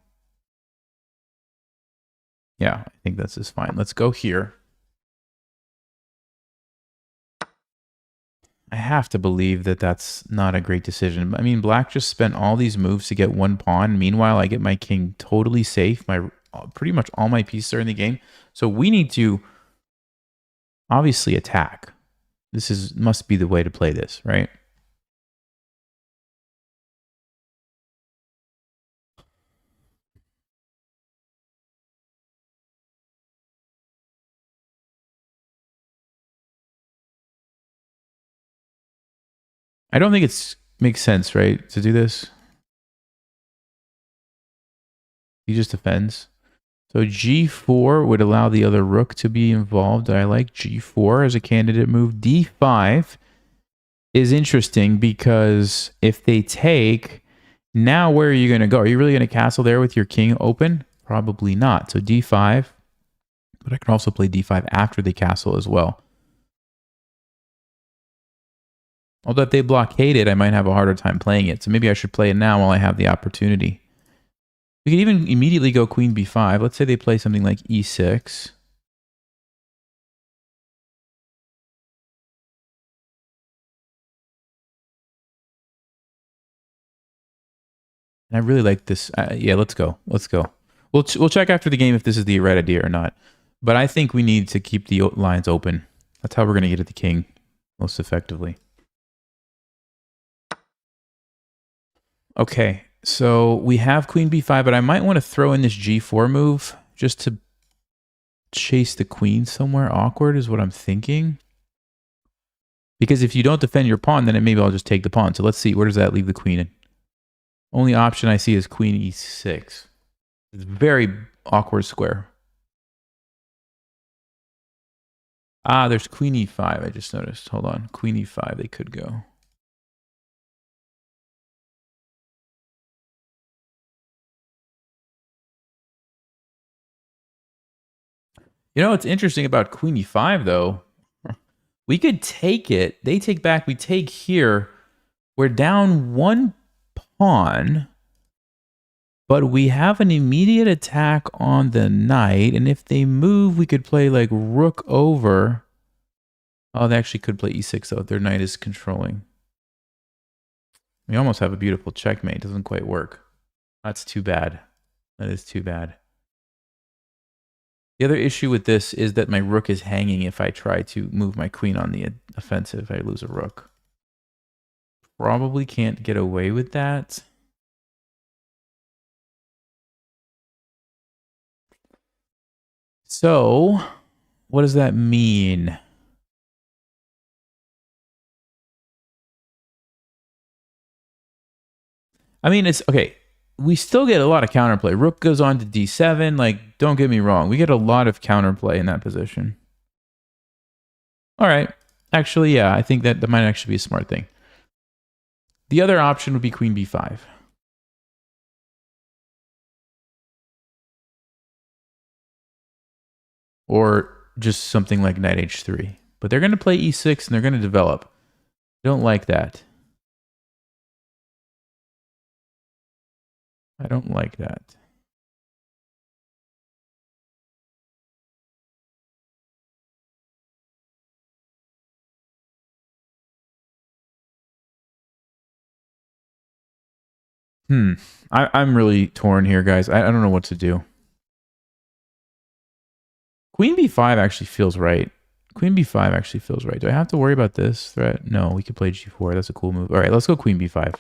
Yeah, I think this is fine. Let's go here. I have to believe that that's not a great decision. I mean, black just spent all these moves to get one pawn. Meanwhile, I get my king totally safe. Pretty much all my pieces are in the game. So we need to obviously attack. This must be the way to play this, right? I don't think it makes sense, right, to do this. He just defends. So g4 would allow the other rook to be involved. I like g4 as a candidate move. d5 is interesting because if they take, now where are you going to go? Are you really going to castle there with your king open? Probably not. So d5, but I can also play d5 after they castle as well. Although if they blockade it, I might have a harder time playing it. So maybe I should play it now while I have the opportunity. We could even immediately go queen b5. Let's say they play something like e6. And I really like this. Yeah, let's go. Let's go. We'll check after the game if this is the right idea or not. But I think we need to keep the lines open. That's how we're going to get at the king most effectively. Okay, so we have queen b5, but I might want to throw in this g4 move just to chase the queen somewhere awkward is what I'm thinking. Because if you don't defend your pawn, then maybe I'll just take the pawn. So let's see, where does that leave the queen in? Only option I see is queen e6. It's a very awkward square. Ah, there's queen e5, I just noticed. Hold on, queen e5, they could go. You know what's interesting about queen e5, though? We could take it. They take back. We take here. We're down one pawn, but we have an immediate attack on the knight. And if they move, we could play like rook over. Oh, they actually could play e6, though. Their knight is controlling. We almost have a beautiful checkmate. Doesn't quite work. That's too bad. That is too bad. The other issue with this is that my rook is hanging if I try to move my queen on the offensive. I lose a rook. Probably can't get away with that. So, what does that mean? I mean, it's okay. We still get a lot of counterplay. Rook goes on to d7. Like, don't get me wrong. We get a lot of counterplay in that position. All right. Actually, yeah, I think that might actually be a smart thing. The other option would be queen b5. Or just something like knight h3. But they're going to play e6 and they're going to develop. I don't like that. I don't like that. I'm really torn here, guys. I don't know what to do. Queen b5 actually feels right. Queen b5 actually feels right. Do I have to worry about this threat? No, we could play g4. That's a cool move. All right, let's go queen b5.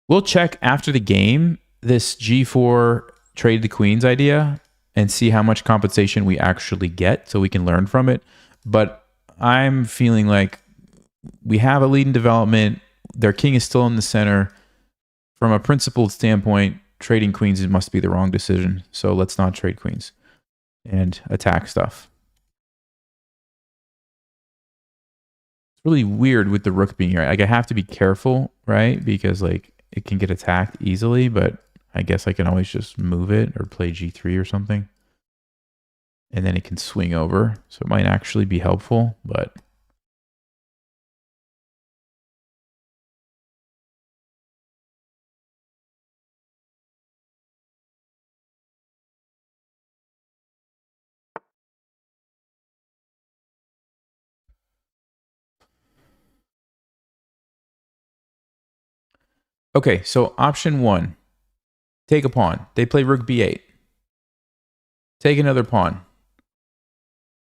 We'll check after the game this g4 trade the queens idea and see how much compensation we actually get so we can learn from it. But I'm feeling like we have a lead in development. Their king is still in the center. From a principled standpoint, trading queens must be the wrong decision. So let's not trade queens and attack stuff. It's really weird with the rook being here. Like, I have to be careful, right? Because like it can get attacked easily, but I guess I can always just move it or play g3 or something. And then it can swing over. So it might actually be helpful, but okay, so option one, take a pawn. They play rook b8. Take another pawn.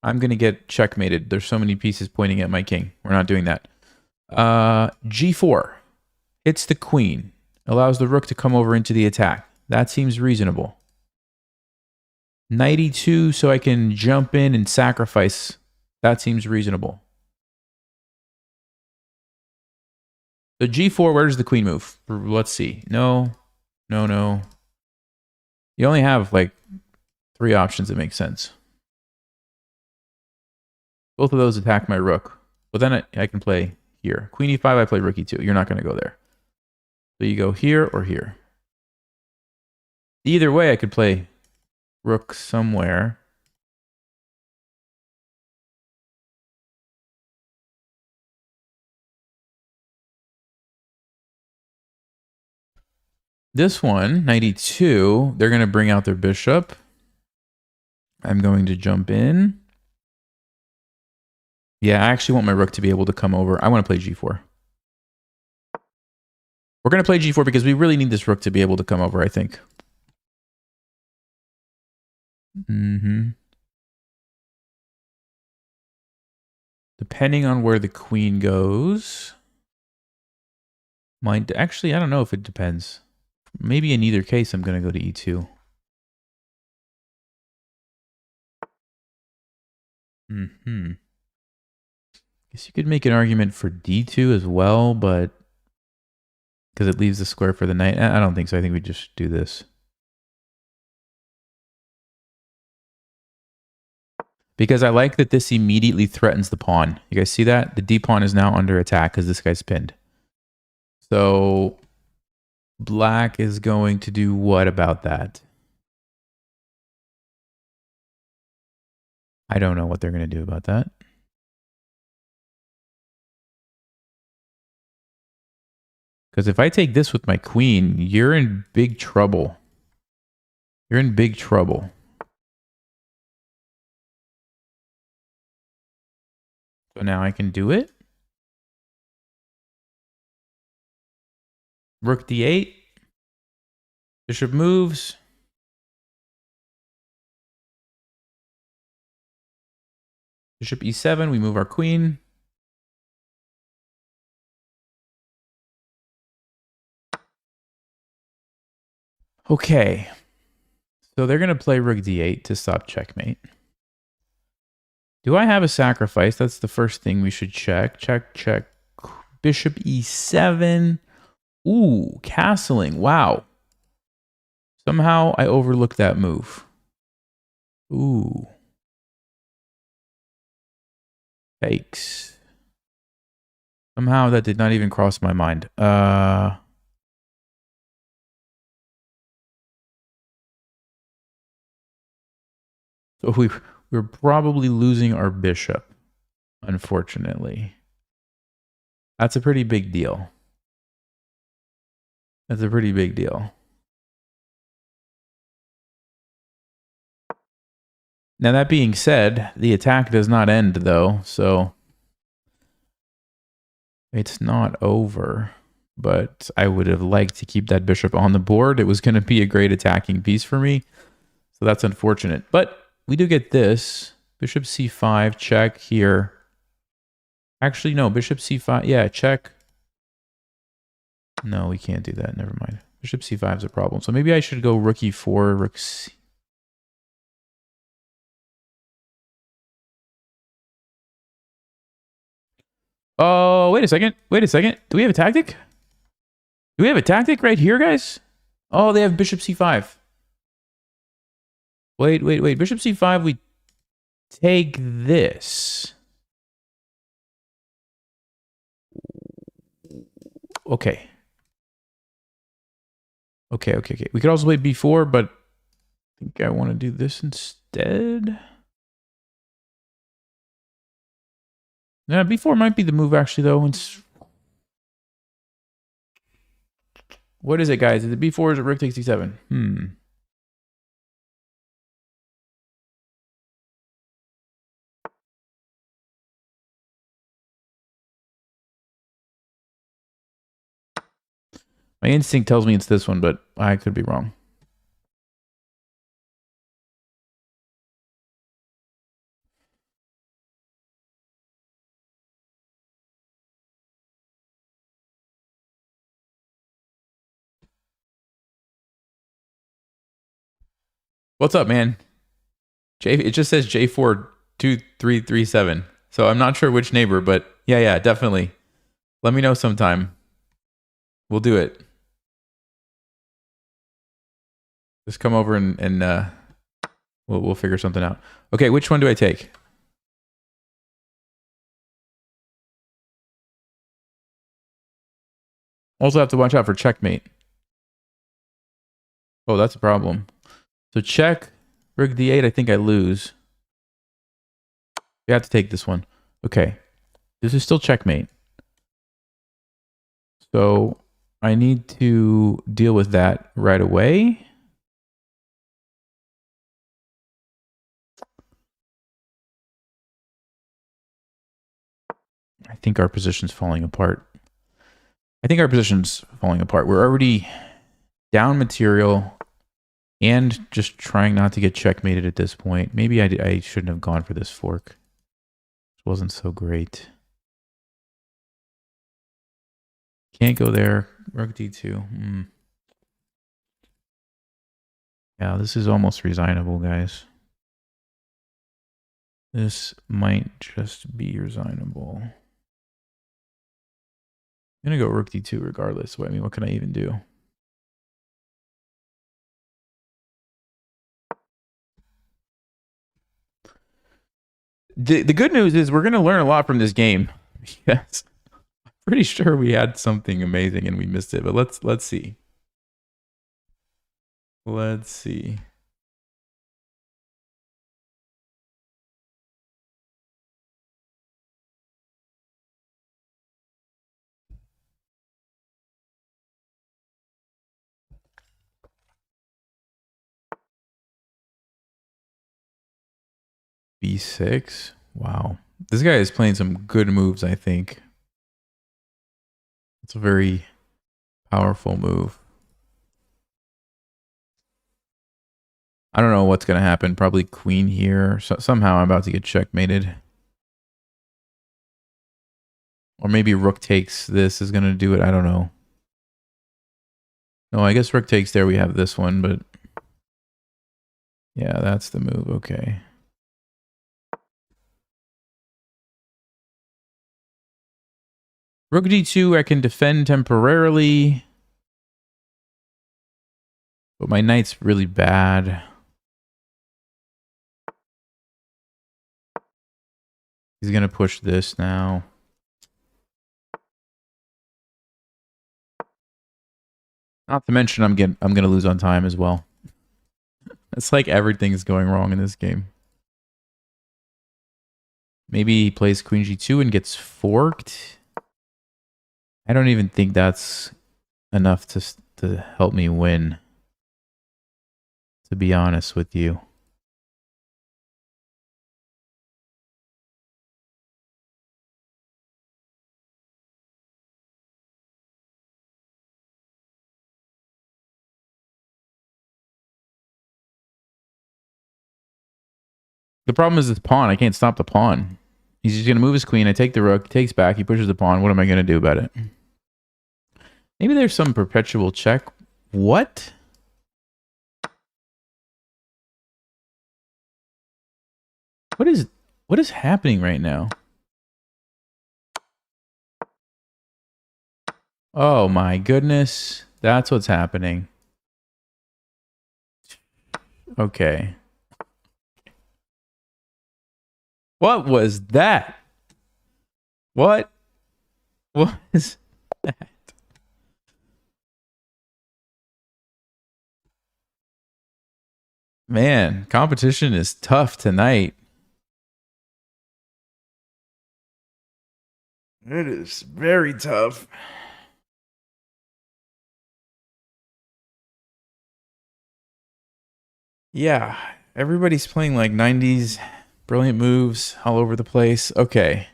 I'm going to get checkmated. There's so many pieces pointing at my king. We're not doing that. G4 hits the queen. Allows the rook to come over into the attack. That seems reasonable. Knight e2 so I can jump in and sacrifice. That seems reasonable. So g4, where does the queen move? Let's see. No. You only have like 3 options that make sense. Both of those attack my rook. But then I can play here. Queen e5, I play rook e2. You're not going to go there. So you go here or here. Either way, I could play rook somewhere. This one, knight e2, they're going to bring out their bishop. I'm going to jump in. Yeah, I actually want my rook to be able to come over. I want to play g4. We're going to play g4 because we really need this rook to be able to come over, I think. Depending on where the queen goes. Actually, I don't know if it depends. Maybe in either case, I'm going to go to e2. Guess you could make an argument for d2 as well, but because it leaves the square for the knight. I don't think so. I think we just do this. Because I like that this immediately threatens the pawn. You guys see that? The d pawn is now under attack because this guy's pinned. So black is going to do what about that? I don't know what they're going to do about that. Because if I take this with my queen, you're in big trouble. You're in big trouble. So now I can do it. Rook d8. Bishop moves. Bishop e7. We move our queen. Okay. So they're going to play rook d8 to stop checkmate. Do I have a sacrifice? That's the first thing we should check. Check, check. Bishop e7. Ooh, castling. Wow. Somehow I overlooked that move. Ooh. Fakes. Somehow that did not even cross my mind. So we're probably losing our bishop, unfortunately. That's a pretty big deal. That's a pretty big deal. Now, that being said, the attack does not end, though, so it's not over. But I would have liked to keep that bishop on the board. It was going to be a great attacking piece for me, so that's unfortunate. But we do get this. Bishop c5, check here. Actually, no, bishop c5, yeah, check. No, we can't do that, never mind. Bishop c5 is a problem, so maybe I should go rook e4, rook c. Oh, wait a second. Wait a second. Do we have a tactic? Do we have a tactic right here, guys? Oh, they have bishop c5. Wait. Bishop c5, we take this. Okay. Okay. We could also play b4, but I think I want to do this instead. Yeah, b4 might be the move, actually, though. What is it, guys? Is it b4 or is it rook takes d7? My instinct tells me it's this one, but I could be wrong. What's up, man? It just says J42337. So I'm not sure which neighbor, but yeah, definitely. Let me know sometime. We'll do it. Just come over and we'll figure something out. Okay, which one do I take? Also have to watch out for checkmate. Oh, that's a problem. So check, rook d8, I think I lose. You have to take this one. Okay. This is still checkmate. So I need to deal with that right away. I think our position's falling apart. We're already down material And just trying not to get checkmated at this point. Maybe I shouldn't have gone for this fork. It wasn't so great. Can't go there. Rook d2. Yeah, this is almost resignable, guys. This might just be resignable. I'm going to go rook d2 regardless. I mean, what can I even do? The good news is we're going to learn a lot from this game. Yes. I'm pretty sure we had something amazing and we missed it, but let's see. Let's see. B6. Wow. This guy is playing some good moves, I think. It's a very powerful move. I don't know what's going to happen. Probably queen here. Somehow I'm about to get checkmated. Or maybe rook takes this is going to do it. I don't know. No, I guess rook takes there. We have this one, but... yeah, that's the move. Okay. Rook d2, I can defend temporarily. But my knight's really bad. He's going to push this now. Not to mention I'm going to lose on time as well. It's like everything's going wrong in this game. Maybe he plays queen g2 and gets forked. I don't even think that's enough to help me win, to be honest with you. The problem is this pawn. I can't stop the pawn. He's just going to move his queen. I take the rook. He takes back. He pushes the pawn. What am I going to do about it? Maybe there's some perpetual check. What? What is happening right now? Oh my goodness. That's what's happening. Okay. What was that? What was that? Man, competition is tough tonight. It is very tough. Yeah, everybody's playing like 90s brilliant moves all over the place. Okay.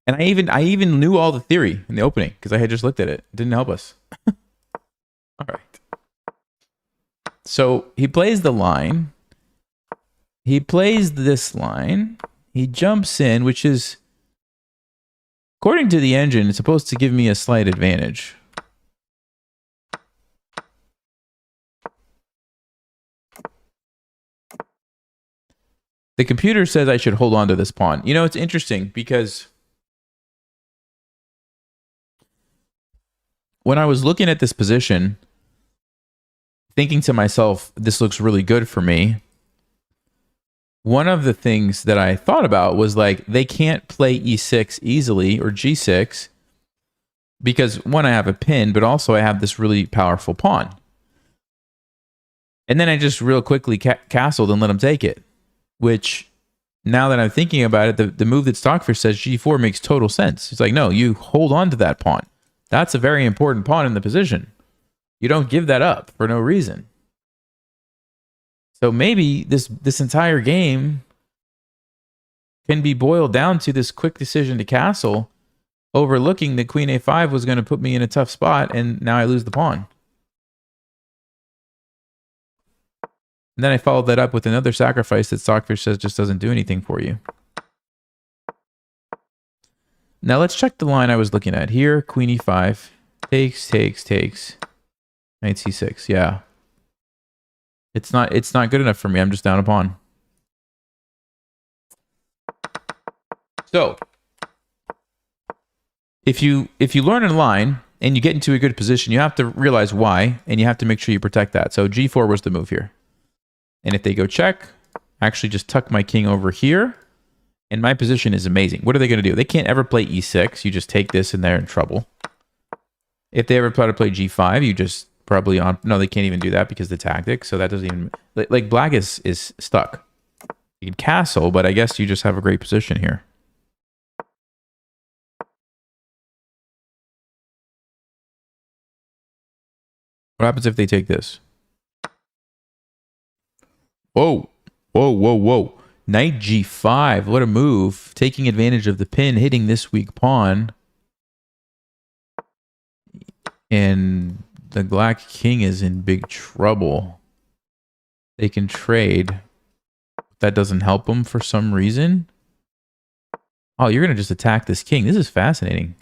And I even knew all the theory in the opening because I had just looked at it. It didn't help us. All right. So he plays the line. He plays this line. He jumps in, which is, according to the engine, it's supposed to give me a slight advantage. The computer says I should hold on to this pawn. You know, it's interesting because when I was looking at this position, thinking to myself, this looks really good for me, one of the things that I thought about was like, they can't play e6 easily or g6 because one, I have a pin, but also I have this really powerful pawn. And then I just real quickly castled and let him take it, which now that I'm thinking about it, the move that Stockfish says g4 makes total sense. It's like, no, you hold on to that pawn. That's a very important pawn in the position. You don't give that up for no reason. So maybe this entire game can be boiled down to this quick decision to castle, overlooking that queen a5 was going to put me in a tough spot, and now I lose the pawn. And then I followed that up with another sacrifice that Stockfish says just doesn't do anything for you. Now let's check the line I was looking at here. Queen e5. Takes. Knight c6. Yeah. It's not good enough for me. I'm just down a pawn. So if you learn a line and you get into a good position, you have to realize why, and you have to make sure you protect that. So g4 was the move here. And if they go check, actually just tuck my king over here. And my position is amazing. What are they going to do? They can't ever play e6. You just take this and they're in trouble. If they ever try to play g5, you just probably on... No, they can't even do that because of the tactic. So that doesn't even... Like, black is stuck. You can castle, but I guess you just have a great position here. What happens if they take this? Whoa. Knight g5. What a move. Taking advantage of the pin, hitting this weak pawn. And the black king is in big trouble. They can trade. That doesn't help them for some reason. Oh, you're going to just attack this king. This is fascinating.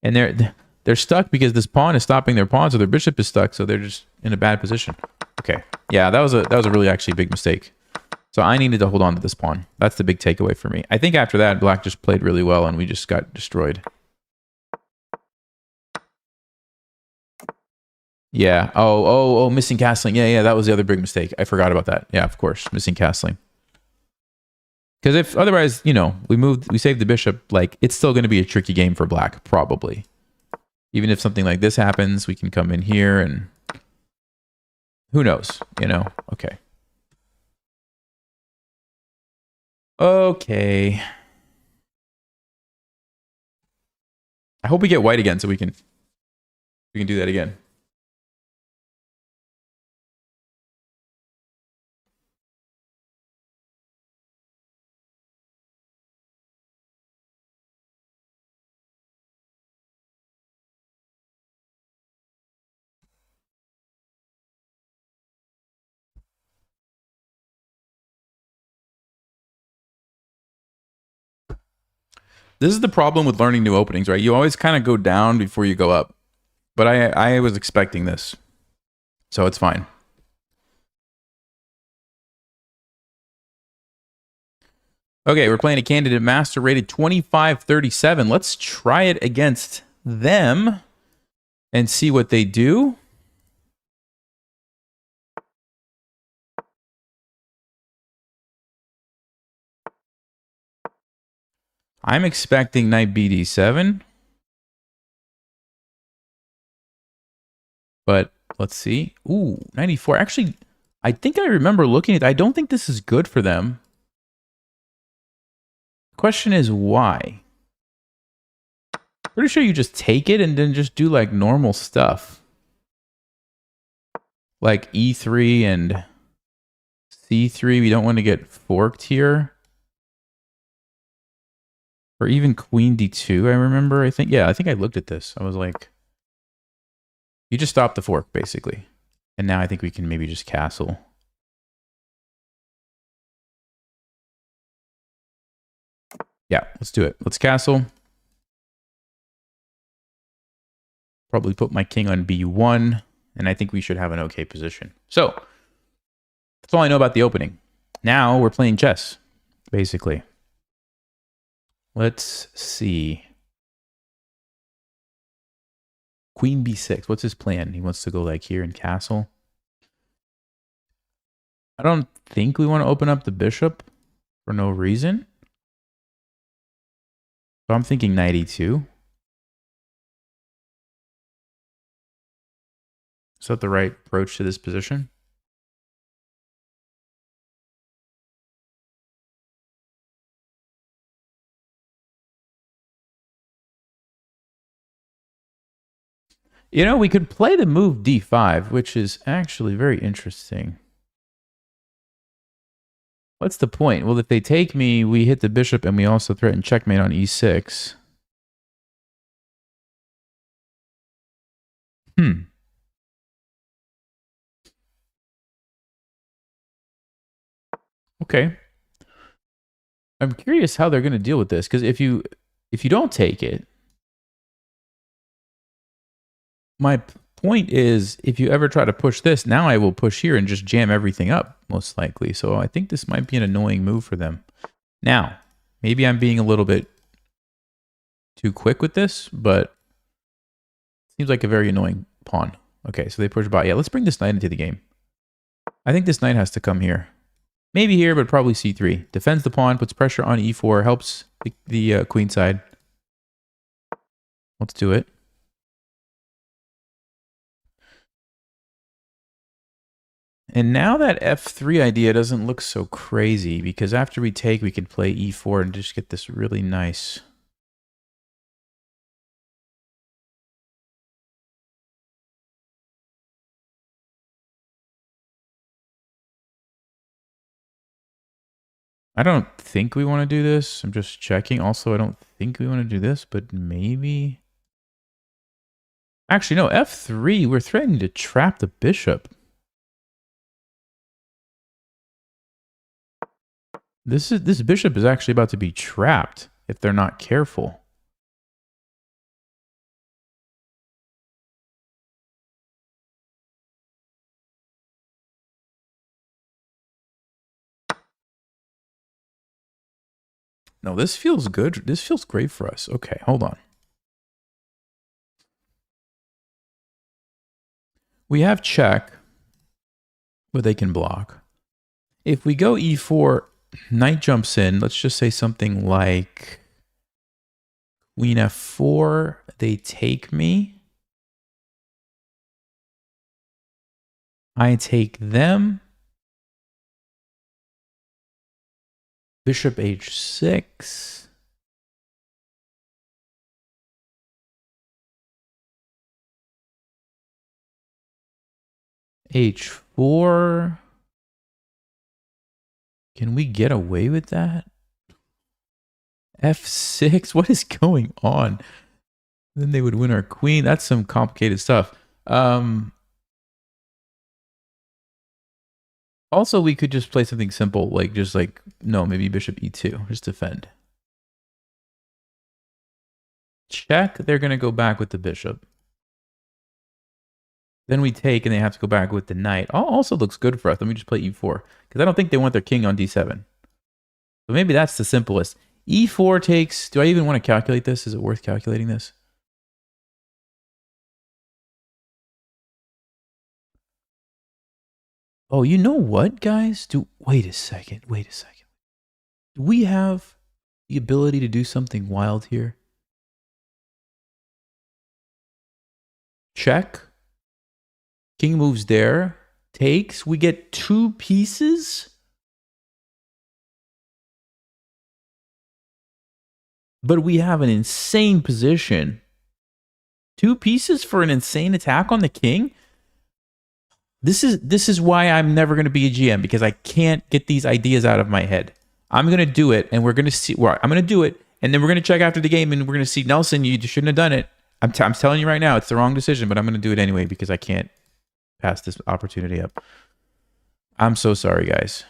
And they're stuck because this pawn is stopping their pawn, so their bishop is stuck, so they're just in a bad position. Okay. Yeah, that was a really actually big mistake. So I needed to hold on to this pawn. That's the big takeaway for me. I think after that, black just played really well and we just got destroyed. Yeah. Oh, missing castling. Yeah, that was the other big mistake. I forgot about that. Yeah, of course, missing castling. Because if otherwise, you know, we saved the bishop, like it's still going to be a tricky game for black, probably. Even if something like this happens, we can come in here and who knows, you know? Okay. Okay. I hope we get white again so we can do that again. This is the problem with learning new openings, right? You always kind of go down before you go up. But I was expecting this. So it's fine. Okay, we're playing a candidate master rated 2537. Let's try it against them and see what they do. I'm expecting knight bd7. But let's see. Ooh, 94. Actually, I think I remember looking at it. I don't think this is good for them. Question is why? Pretty sure you just take it and then just do like normal stuff. Like e3 and c3. We don't want to get forked here. Or even queen d2, I remember. I think I looked at this. I was like, you just stop the fork, basically. And now I think we can maybe just castle. Yeah, let's do it. Let's castle. Probably put my king on b1. And I think we should have an okay position. So, that's all I know about the opening. Now we're playing chess, basically. Let's see. Queen b6. What's his plan? He wants to go like here and castle. I don't think we want to open up the bishop for no reason. So I'm thinking knight e2. Is that the right approach to this position? You know, we could play the move d5, which is actually very interesting. What's the point? Well, if they take me, we hit the bishop and we also threaten checkmate on e6. Okay. I'm curious how they're going to deal with this, because if you don't take it, my point is, if you ever try to push this, now I will push here and just jam everything up, most likely. So I think this might be an annoying move for them. Now, maybe I'm being a little bit too quick with this, but seems like a very annoying pawn. Okay, so they push by. Yeah, let's bring this knight into the game. I think this knight has to come here. Maybe here, but probably c3. Defends the pawn, puts pressure on e4, helps the queen side. Let's do it. And now that f3 idea doesn't look so crazy, because after we take, we could play e4 and just get this really nice. I don't think we want to do this. I'm just checking. Also, I don't think we want to do this, but maybe... Actually, no, f3, we're threatening to trap the bishop. This bishop is actually about to be trapped if they're not careful. No, this feels good. This feels great for us. Okay, hold on. We have check, but they can block. If we go e4, knight jumps in. Let's just say something like queen f4. They take me. I take them. Bishop h6. h4. Can we get away with that? f6. What is going on? Then they would win our queen. That's some complicated stuff. Also, we could just play something simple, like no, maybe bishop e2, just defend. Check, they're going to go back with the bishop. Then we take, and they have to go back with the knight. Also looks good for us. Let me just play e4, because I don't think they want their king on d7. So maybe that's the simplest. e4 takes... Do I even want to calculate this? Is it worth calculating this? Oh, you know what, guys? Wait a second. Wait a second. Do we have the ability to do something wild here? Check. King moves there. Takes. We get 2 pieces. But we have an insane position. 2 pieces for an insane attack on the king? This is why I'm never going to be a GM, because I can't get these ideas out of my head. I'm going to do it, and we're going to see. I'm going to do it, and then we're going to check after the game, and we're going to see, Nelson, you shouldn't have done it. I'm telling you right now, it's the wrong decision, but I'm going to do it anyway because I can't pass this opportunity up. I'm so sorry, guys.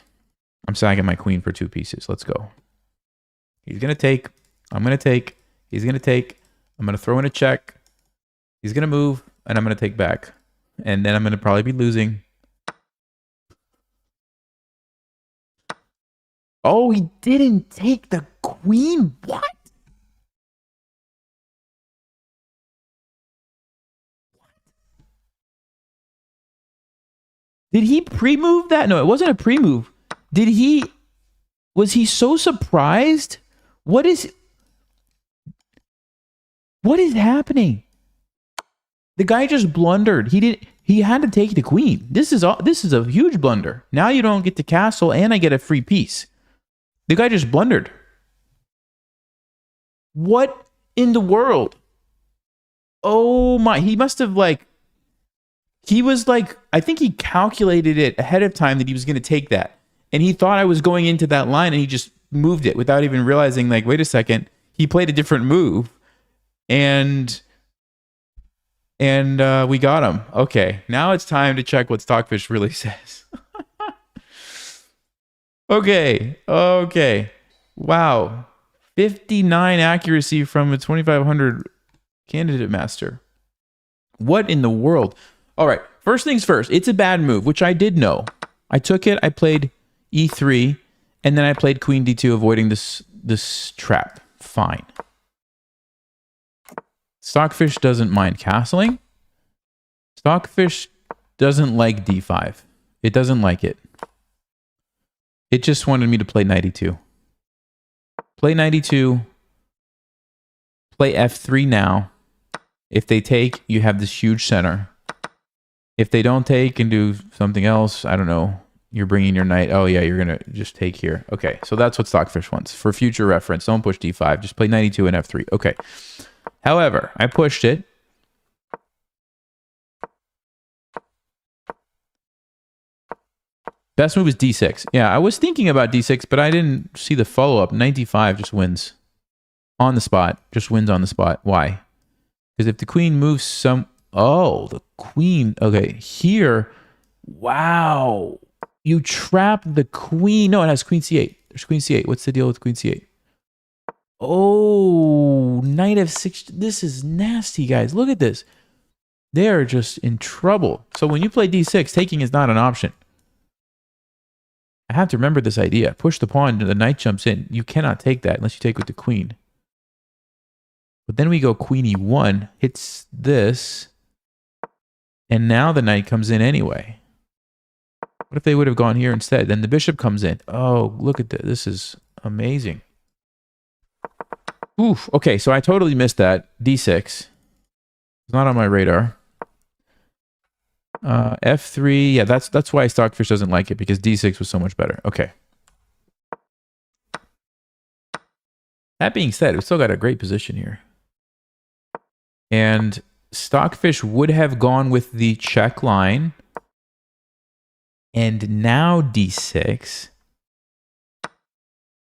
I'm sagging my queen for 2 pieces. Let's go. He's going to take. I'm going to take. He's going to take. I'm going to throw in a check. He's going to move, and I'm going to take back. And then I'm going to probably be losing. Oh, he didn't take the queen? What? Did he pre-move that? No, it wasn't a pre-move. Did he... Was he so surprised? What is happening? The guy just blundered. He had to take the queen. This is a huge blunder. Now you don't get the castle and I get a free piece. The guy just blundered. What in the world? Oh my, he must have I think he calculated it ahead of time that he was going to take that. And he thought I was going into that line and he just moved it without even realizing, wait a second, he played a different move. And we got him. Okay, now it's time to check what Stockfish really says. Okay. Okay. Wow. 59 accuracy from a 2500 candidate master. What in the world? All right. First things first. It's a bad move, which I did know. I took it. I played e3, and then I played queen d2, avoiding this trap. Fine. Stockfish doesn't mind castling. Stockfish doesn't like d5. It doesn't like it. It just wanted me to play knight e2. Play knight e2. Play f3 now. If they take, you have this huge center. If they don't take and do something else, I don't know. You're bringing your knight. Oh, yeah, you're going to just take here. Okay, so that's what Stockfish wants. For future reference, don't push d5. Just play knight e2 and f3. Okay. However, I pushed it. Best move is d6. Yeah, I was thinking about d6, but I didn't see the follow-up. Knight d5 just wins on the spot. Just wins on the spot. Why? Because if the queen moves some... Oh, the queen. Okay, here. Wow. You trap the queen. No, it has queen c8. There's queen c8. What's the deal with queen c8? Oh, knight f6. This is nasty, guys. Look at this. They are just in trouble. So when you play d6, taking is not an option. I have to remember this idea. Push the pawn, the knight jumps in. You cannot take that unless you take with the queen. But then we go queen e1, hits this, and now the knight comes in anyway. What if they would have gone here instead? Then the bishop comes in. Oh, look at this. This is amazing. Oof. Okay, so I totally missed that. d6. It's not on my radar. F3. Yeah, that's why Stockfish doesn't like it, because d6 was so much better. Okay. That being said, we've still got a great position here. And Stockfish would have gone with the check line. And now d6.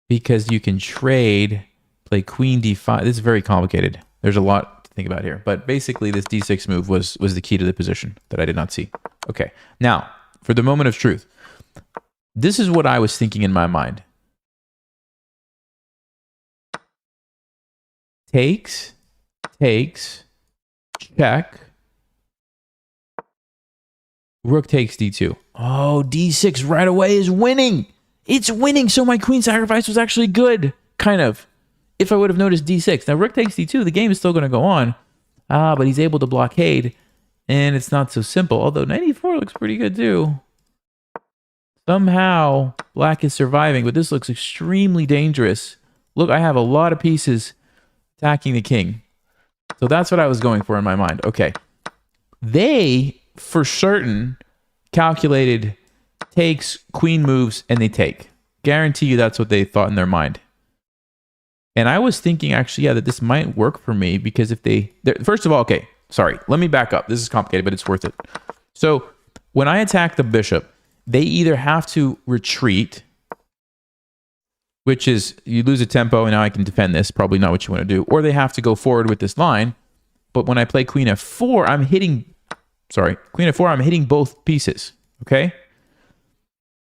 Because you can trade, play queen d5. This is very complicated. There's a lot to think about here. But basically, this d6 move was the key to the position that I did not see. Okay. Now, for the moment of truth. This is what I was thinking in my mind. Takes, check. Rook takes d2. Oh, d6 right away is winning. It's winning, so my queen sacrifice was actually good. Kind of. If I would have noticed d6. Now, rook takes d2, the game is still going to go on. But he's able to blockade, and it's not so simple. Although knight e4 looks pretty good too. Somehow, black is surviving, but this looks extremely dangerous. Look, I have a lot of pieces attacking the king. So that's what I was going for in my mind. Okay. They, for certain, calculated takes, queen moves, and they take. Guarantee you that's what they thought in their mind. And I was thinking, actually, yeah, that this might work for me, because if they... First of all, okay, sorry. Let me back up. This is complicated, but it's worth it. So when I attack the bishop, they either have to retreat, which is you lose a tempo and now I can defend this. Probably not what you want to do. Or they have to go forward with this line. But when I play queen f4, I'm hitting... Sorry, queen f4, I'm hitting both pieces. Okay?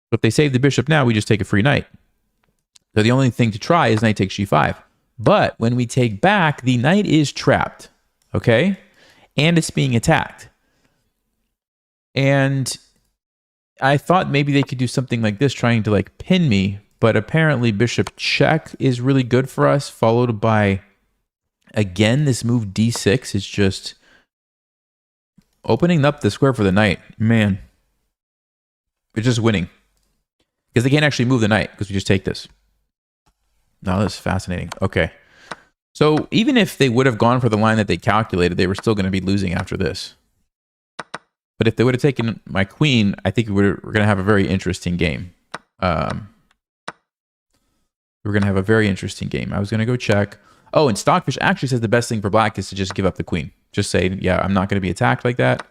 But if they save the bishop now, we just take a free knight. So the only thing to try is knight takes g5. But when we take back, the knight is trapped. Okay? And it's being attacked. And I thought maybe they could do something like this, trying to like pin me. But apparently bishop check is really good for us, followed by, again, this move d6 is just opening up the square for the knight. Man. It's just winning. Because they can't actually move the knight, because we just take this. Now this is fascinating. Okay. So even if they would have gone for the line that they calculated, they were still going to be losing after this. But if they would have taken my queen, I think we're going to have a very interesting game. We're going to have a very interesting game. I was going to go check. Oh, and Stockfish actually says the best thing for black is to just give up the queen. Just say, yeah, I'm not going to be attacked like that.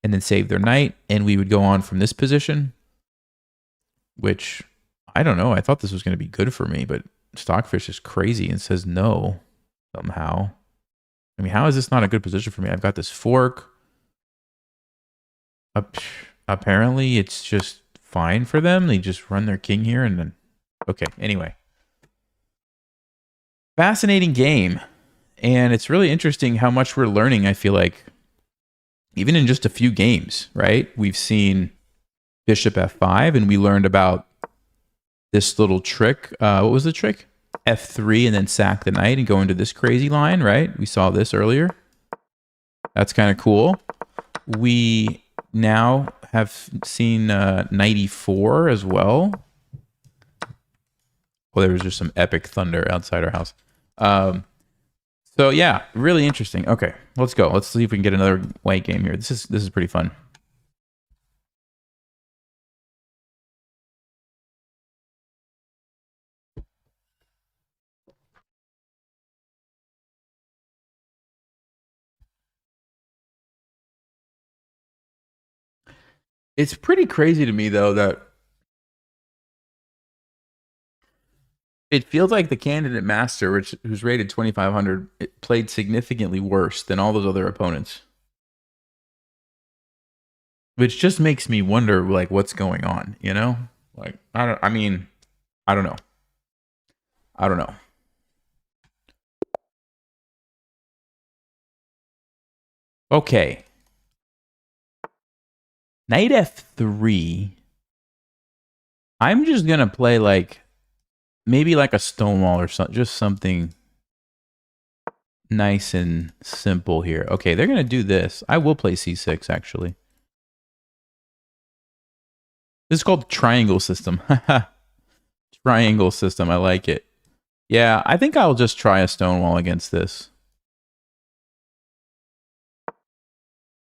And then save their knight. And we would go on from this position. Which, I don't know. I thought this was going to be good for me. But Stockfish is crazy and says no somehow. I mean, how is this not a good position for me? I've got this fork. Apparently, it's just fine for them. They just run their king here and then... Okay, anyway. Fascinating game. And it's really interesting how much we're learning, I feel like. Even in just a few games, right? We've seen bishop f5, and we learned about this little trick. What was the trick? F3 and then sack the knight and go into this crazy line, right? We saw this earlier. That's kind of cool. We now have seen knight e4 as well. Well, there was just some epic thunder outside our house. So yeah, really interesting. Okay, let's go. Let's see if we can get another white game here. This is pretty fun. It's pretty crazy to me though that it feels like the candidate master, who's rated 2,500, it played significantly worse than all those other opponents. Which just makes me wonder, like, what's going on, you know? Like, I don't know. I don't know. Okay. Knight f3. I'm just going to play, like, maybe like a stonewall or something. Just something nice and simple here. Okay, they're going to do this. I will play c6, actually. This is called triangle system. Triangle system. I like it. Yeah, I think I'll just try a stonewall against this.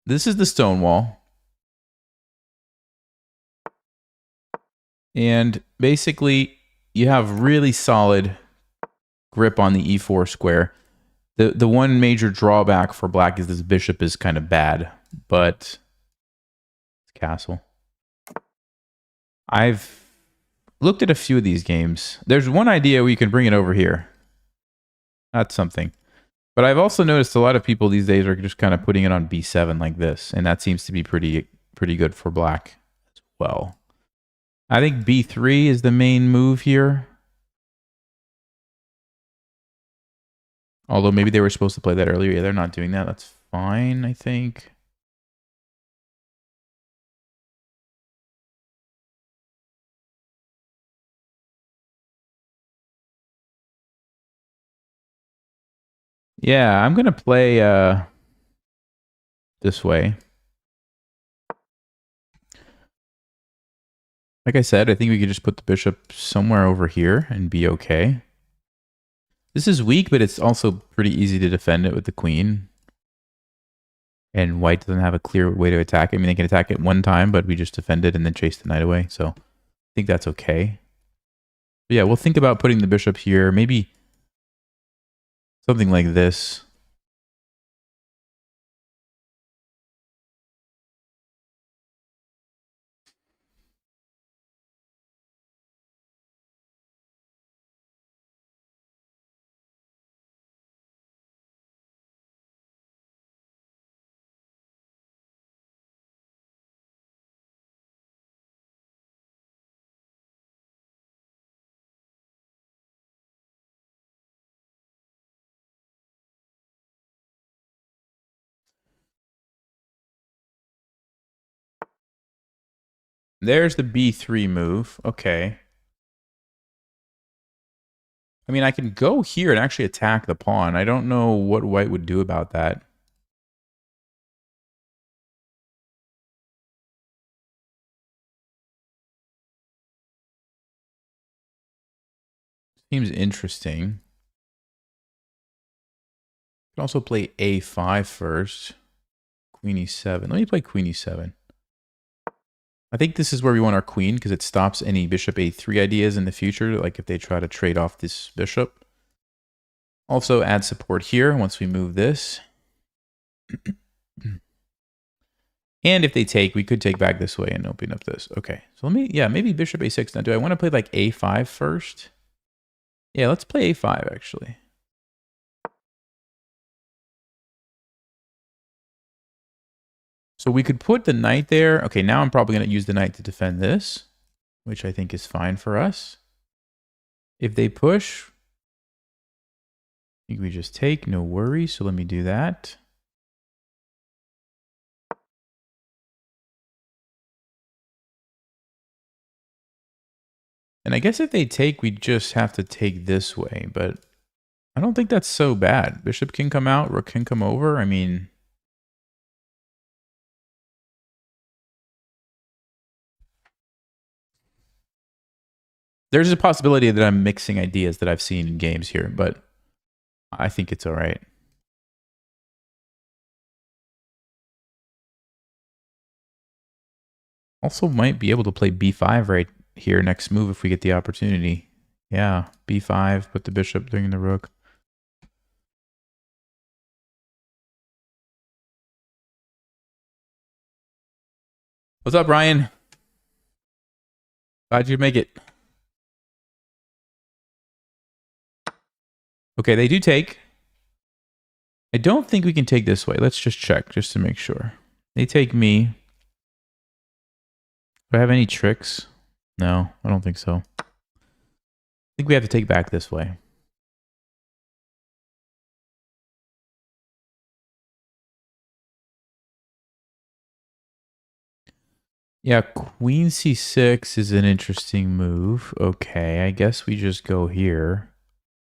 This is the stonewall. And basically, you have really solid grip on the e4 square. The one major drawback for black is this bishop is kind of bad, but it's castle. I've looked at a few of these games. There's one idea where you can bring it over here. That's something. But I've also noticed a lot of people these days are just kind of putting it on b7 like this, and that seems to be pretty good for black as well. I think b3 is the main move here. Although maybe they were supposed to play that earlier. Yeah, they're not doing that. That's fine, I think. Yeah, I'm going to play this way. Like I said, I think we could just put the bishop somewhere over here and be okay. This is weak, but it's also pretty easy to defend it with the queen. And white doesn't have a clear way to attack it. I mean, they can attack it one time, but we just defend it and then chase the knight away. So I think that's okay. But yeah, we'll think about putting the bishop here. Maybe something like this. There's the b3 move. Okay. I mean, I can go here and actually attack the pawn. I don't know what white would do about that. Seems interesting. Can also play a5 first. Queen e7. Let me play queen e7. I think this is where we want our queen because it stops any bishop a3 ideas in the future, like if they try to trade off this bishop. Also add support here once we move this. And if they take, we could take back this way and open up this. Okay, so let me, yeah, maybe bishop a6 now. Do I want to play like a5 first? Yeah, let's play a5 actually. So we could put the knight there. Okay, now I'm probably going to use the knight to defend this. which I think is fine for us. If they push, I think we just take, no worries. So let me do that. And I guess if they take, we just have to take this way, but I don't think that's so bad. Bishop can come out, rook can come over. I mean, there's a possibility that I'm mixing ideas that I've seen in games here, but I think it's all right. Also might be able to play b5 right here next move if we get the opportunity. Yeah, b5, put the bishop during the rook. What's up, Ryan? Glad you make it. Okay, they do take. I don't think we can take this way. Let's just check, just to make sure. They take me. Do I have any tricks? No, I don't think so. I think we have to take back this way. Yeah, queen c6 is an interesting move. Okay, I guess we just go here,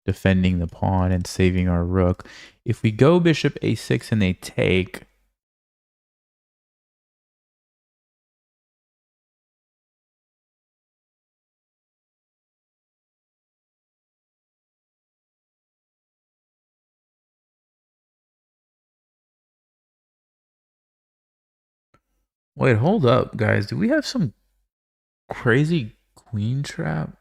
defending the pawn and saving our rook. If we go bishop a6 and they take... Wait, hold up, guys. Do we have some crazy queen trap?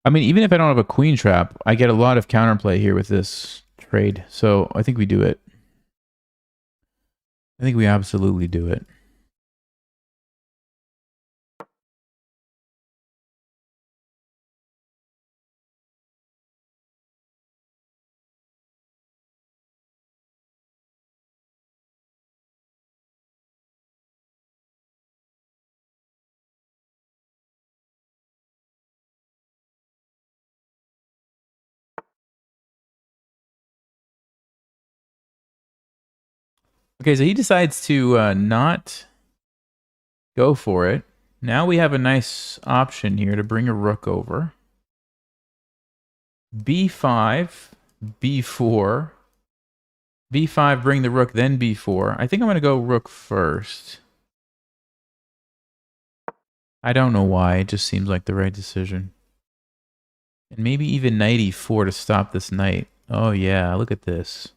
I mean, even if I don't have a queen trap, I get a lot of counterplay here with this trade. So I think we do it. I think we absolutely do it. Okay, so he decides to not go for it. Now we have a nice option here to bring a rook over. b5, b4, b5, bring the rook, then b4. I think I'm going to go rook first. I don't know why. It just seems like the right decision. And maybe even knight e4 to stop this knight. Oh yeah, look at this.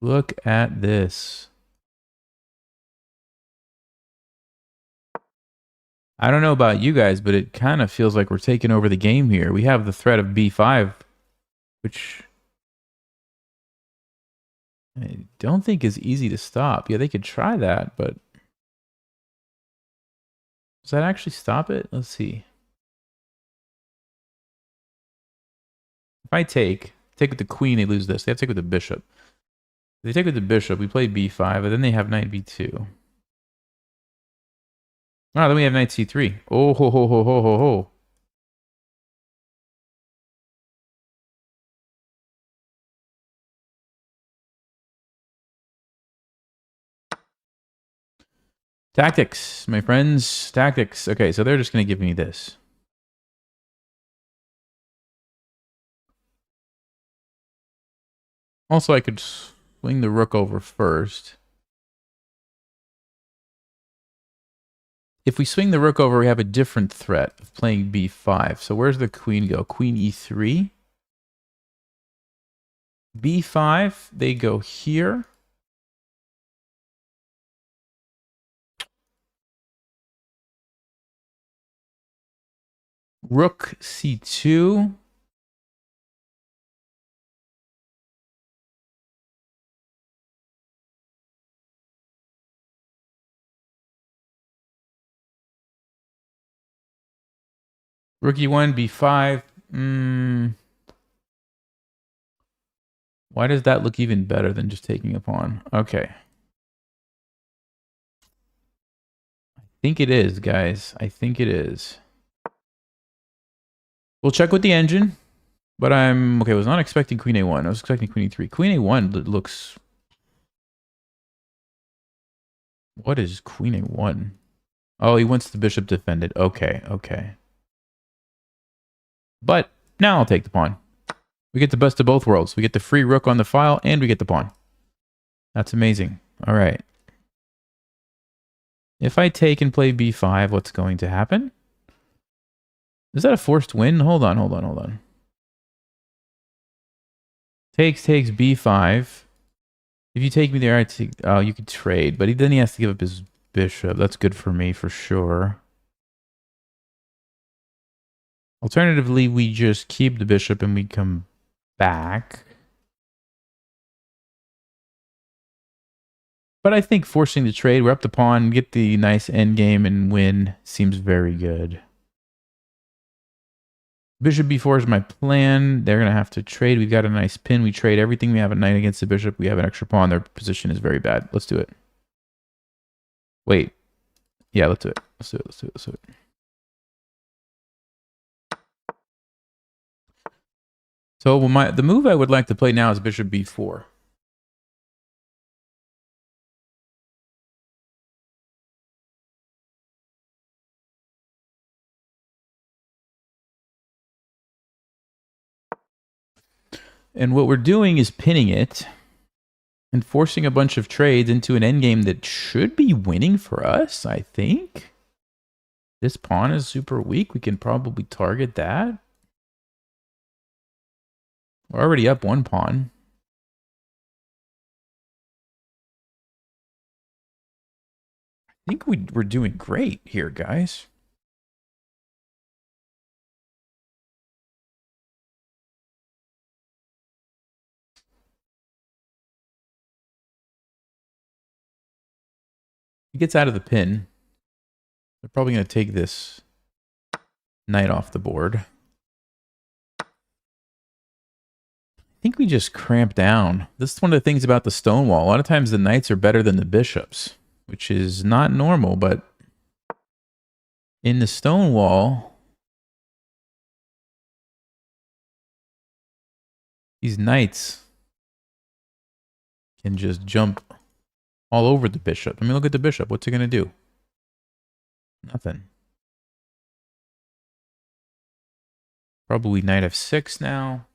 Look at this. I don't know about you guys, but it kind of feels like we're taking over the game here. We have the threat of b5, which I don't think is easy to stop. Yeah, they could try that, but does that actually stop it? Let's see. If I take with the queen, they lose this. They have to take with the bishop. If they take with the bishop, we play b5, and then they have knight b2. Oh, then we have knight c3. Oh, ho, ho, ho, ho, ho, ho. Tactics, my friends. Tactics. Okay, so they're just going to give me this. Also, I could swing the rook over first. If we swing the rook over, we have a different threat of playing b5. So where's the queen go? Queen e3. b5, they go here. Rook c2. Rook e1, b5. Why does that look even better than just taking a pawn? Okay. I think it is, guys. I think it is. We'll check with the engine. But I'm... Okay, I was not expecting queen a1. I was expecting queen e3. Queen a1 looks... What is queen a1? Oh, he wants the bishop defended. Okay, okay. But now I'll take the pawn. We get the best of both worlds. We get the free rook on the file, and we get the pawn. That's amazing. All right. If I take and play b5, what's going to happen? Is that a forced win? Hold on, hold on, hold on. Takes b5. If you take me there, I take... Oh, you could trade, but then he has to give up his bishop. That's good for me, for sure. Alternatively, we just keep the bishop and we come back. But I think forcing the trade, we're up the pawn, get the nice endgame and win seems very good. Bishop b4 is my plan. They're going to have to trade. We've got a nice pin. We trade everything. We have a knight against the bishop. We have an extra pawn. Their position is very bad. Let's do it. Wait. Yeah, let's do it. Let's do it. Let's do it. Let's do it. So the move I would like to play now is bishop b4. And what we're doing is pinning it and forcing a bunch of trades into an endgame that should be winning for us, I think. This pawn is super weak. We can probably target that. We're already up one pawn. I think we're doing great here, guys. He gets out of the pin. They're probably going to take this knight off the board. I think we just cramp down. This is one of the things about the stone wall. A lot of times the knights are better than the bishops, which is not normal, but in the stone wall, these knights can just jump all over the bishop. I mean, look at the bishop. What's he going to do? Nothing. Probably knight f6 now.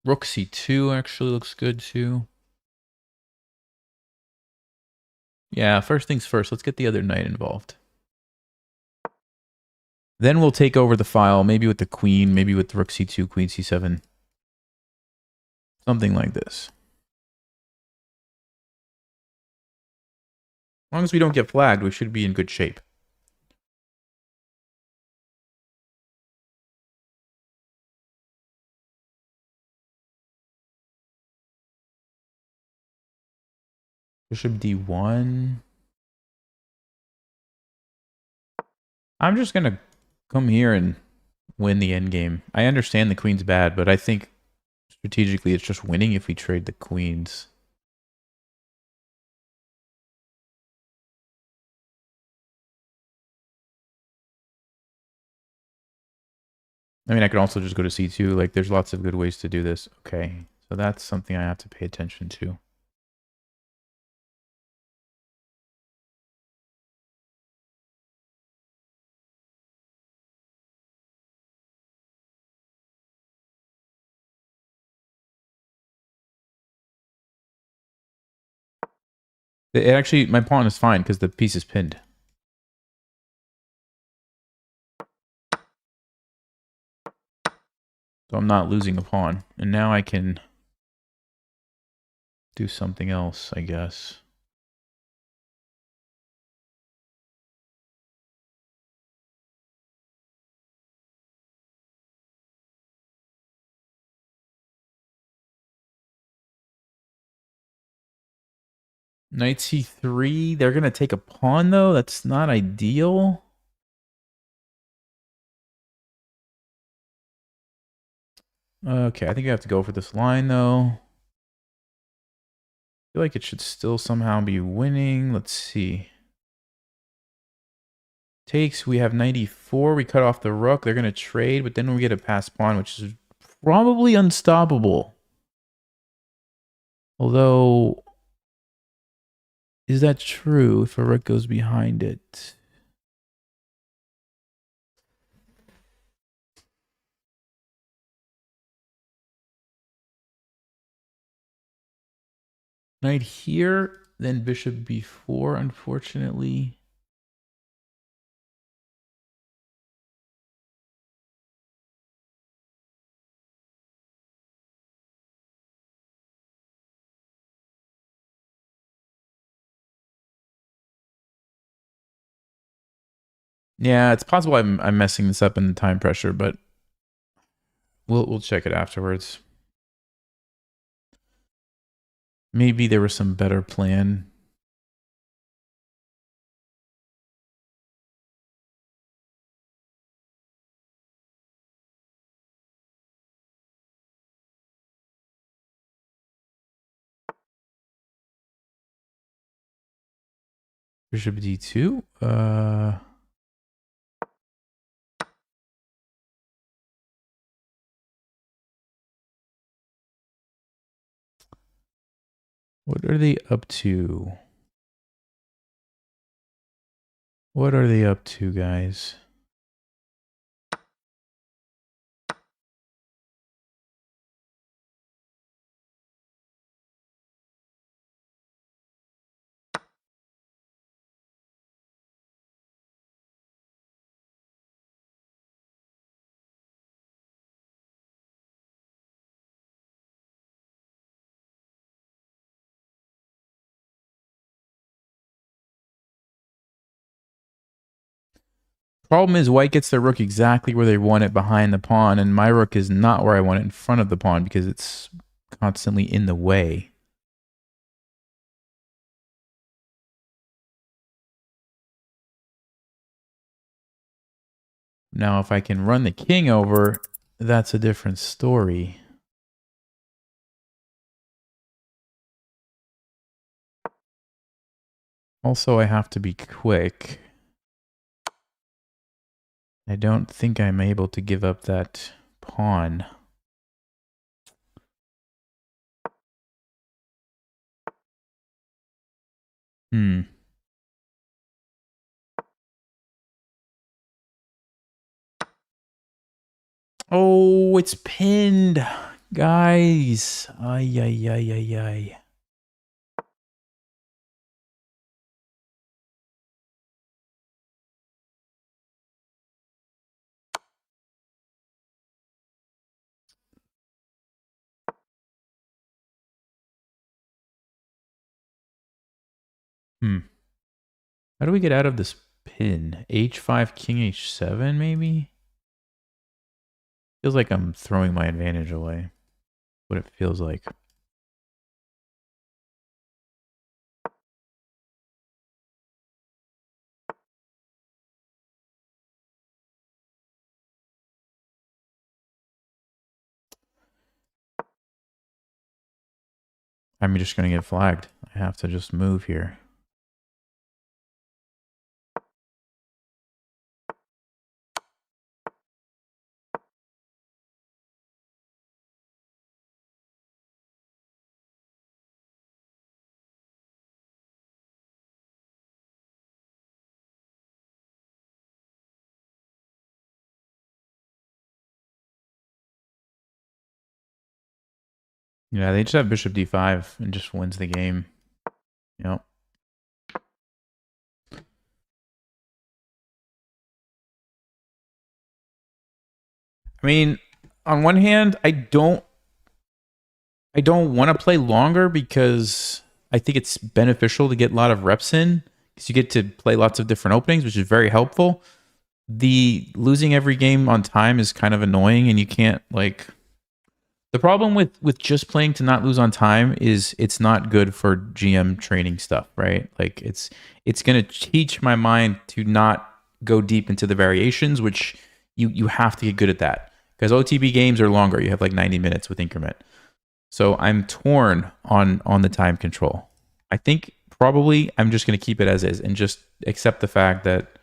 Rook c2 actually looks good too. Yeah, first things first. Let's get the other knight involved. Then we'll take over the file, maybe with the queen, maybe with rook c2, queen c7. Something like this. As long as we don't get flagged, we should be in good shape. Bishop d1. I'm just going to come here and win the endgame. I understand the queen's bad, but I think strategically it's just winning if we trade the queens. I mean, I could also just go to c2. Like, there's lots of good ways to do this. Okay, so that's something I have to pay attention to. It actually, my pawn is fine because the piece is pinned. So I'm not losing a pawn. And now I can do something else, I guess. Knight c3. They're going to take a pawn, though. That's not ideal. Okay, I think I have to go for this line, though. I feel like it should still somehow be winning. Let's see. Takes, we have 94. We cut off the rook. They're going to trade, but then we get a pass pawn, which is probably unstoppable. Although, is that true if a rook goes behind it? Knight here, then bishop b4, unfortunately. Yeah, it's possible I'm messing this up in the time pressure, but we'll check it afterwards. Maybe there was some better plan. Bishop d2. What are they up to? What are they up to, guys? Problem is, white gets their rook exactly where they want it behind the pawn, and my rook is not where I want it in front of the pawn because it's constantly in the way. Now, if I can run the king over, that's a different story. Also, I have to be quick. I don't think I'm able to give up that pawn. Oh, it's pinned. Guys. Ay, ay, ay, ay, ay. How do we get out of this pin? H5, king h7, maybe? Feels like I'm throwing my advantage away. What it feels like. I'm just going to get flagged. I have to just move here. Yeah, they just have bishop d5 and just wins the game. Yep. I mean, on one hand, I don't want to play longer because I think it's beneficial to get a lot of reps in because you get to play lots of different openings, which is very helpful. The losing every game on time is kind of annoying, and you can't like The problem with just playing to not lose on time is it's not good for GM training stuff, right? Like it's going to teach my mind to not go deep into the variations, which you have to get good at that because OTB games are longer. You have like 90 minutes with increment. So I'm torn on the time control. I think probably I'm just going to keep it as is and just accept the fact that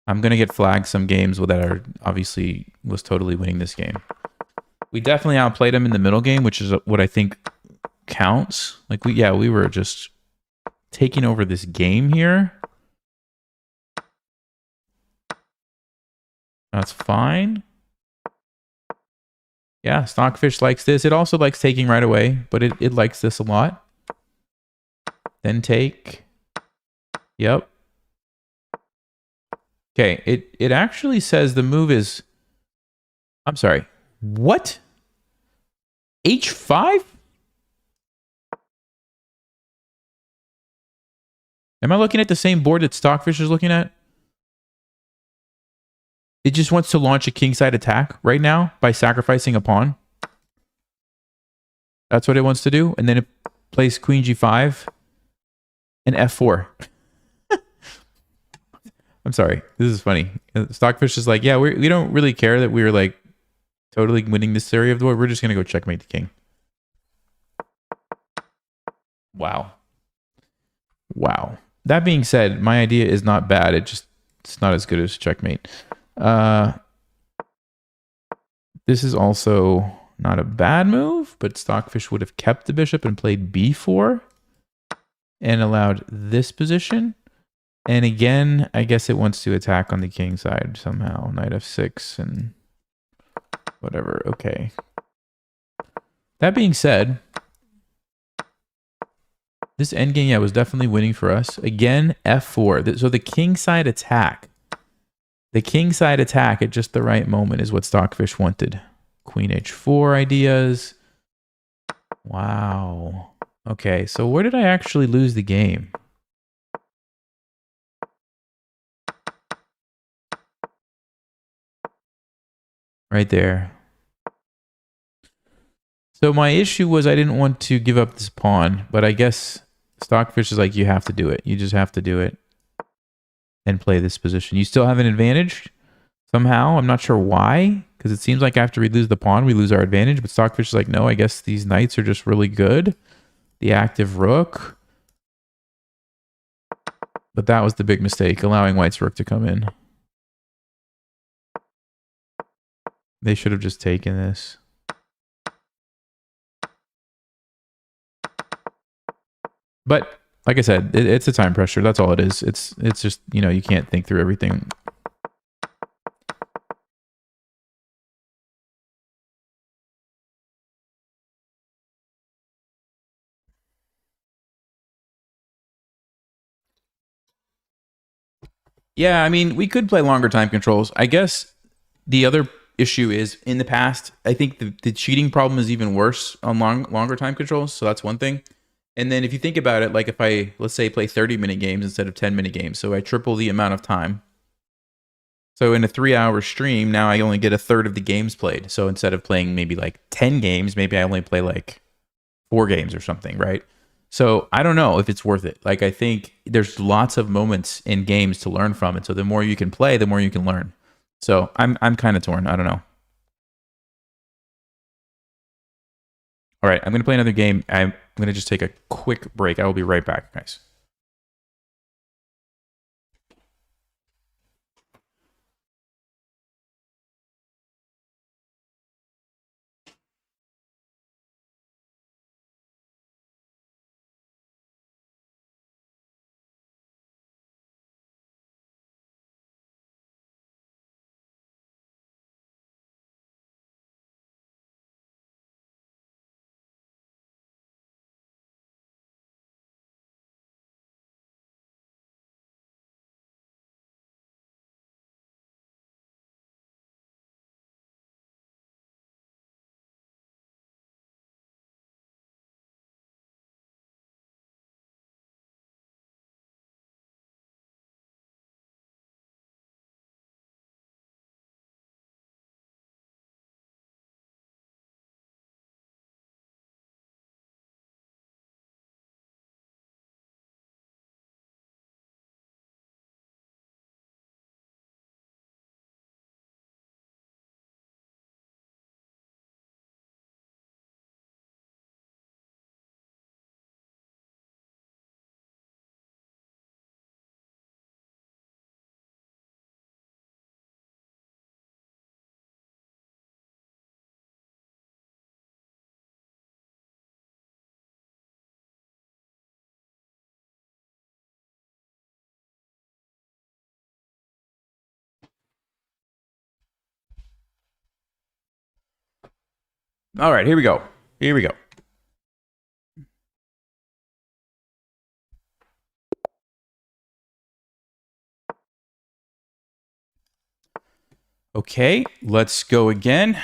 I'm going to get flagged some games that are obviously was totally winning this game. We definitely outplayed them in the middle game, which is what I think counts. Like we were just taking over this game here. That's fine. Yeah, Stockfish likes this. It also likes taking right away, but it likes this a lot. Then take. Yep. Okay, it actually says the move is... I'm sorry. What? H5? Am I looking at the same board that Stockfish is looking at? It just wants to launch a kingside attack right now by sacrificing a pawn. That's what it wants to do. And then it plays queen g5 and f4. I'm sorry. This is funny. Stockfish is like, yeah, we don't really care that we're like totally winning this area of the board. We're just going to go checkmate the king. Wow. Wow. That being said, my idea is not bad. It's not as good as checkmate. This is also not a bad move, but Stockfish would have kept the bishop and played b4 and allowed this position. And again, I guess it wants to attack on the king side somehow. Knight f6 and whatever. Okay. That being said, this endgame, yeah, was definitely winning for us. Again, f4. So the king side attack. The king side attack at just the right moment is what Stockfish wanted. Queen h4 ideas. Wow. Okay, so where did I actually lose the game? Right there. So my issue was I didn't want to give up this pawn, but I guess Stockfish is like, you have to do it. You just have to do it and play this position. You still have an advantage somehow. I'm not sure why, because it seems like after we lose the pawn, we lose our advantage. But Stockfish is like, no, I guess these knights are just really good. The active rook. But that was the big mistake, allowing White's rook to come in. They should have just taken this. But like I said, it's a time pressure. That's all it is. It's just, you know, you can't think through everything. Yeah, I mean, we could play longer time controls. I guess the other issue is in the past, I think the cheating problem is even worse on longer time controls. So that's one thing. And then if you think about it, like if I, let's say, play 30-minute games instead of 10-minute games, so I triple the amount of time. So in a 3-hour stream, now I only get a third of the games played. So instead of playing maybe like 10 games, maybe I only play like 4 games or something, right? So I don't know if it's worth it. Like I think there's lots of moments in games to learn from, and so the more you can play, the more you can learn. So I'm kind of torn. I don't know. All right, I'm gonna play another game. I'm gonna just take a quick break. I will be right back, guys. All right, here we go. Here we go. Okay, let's go again.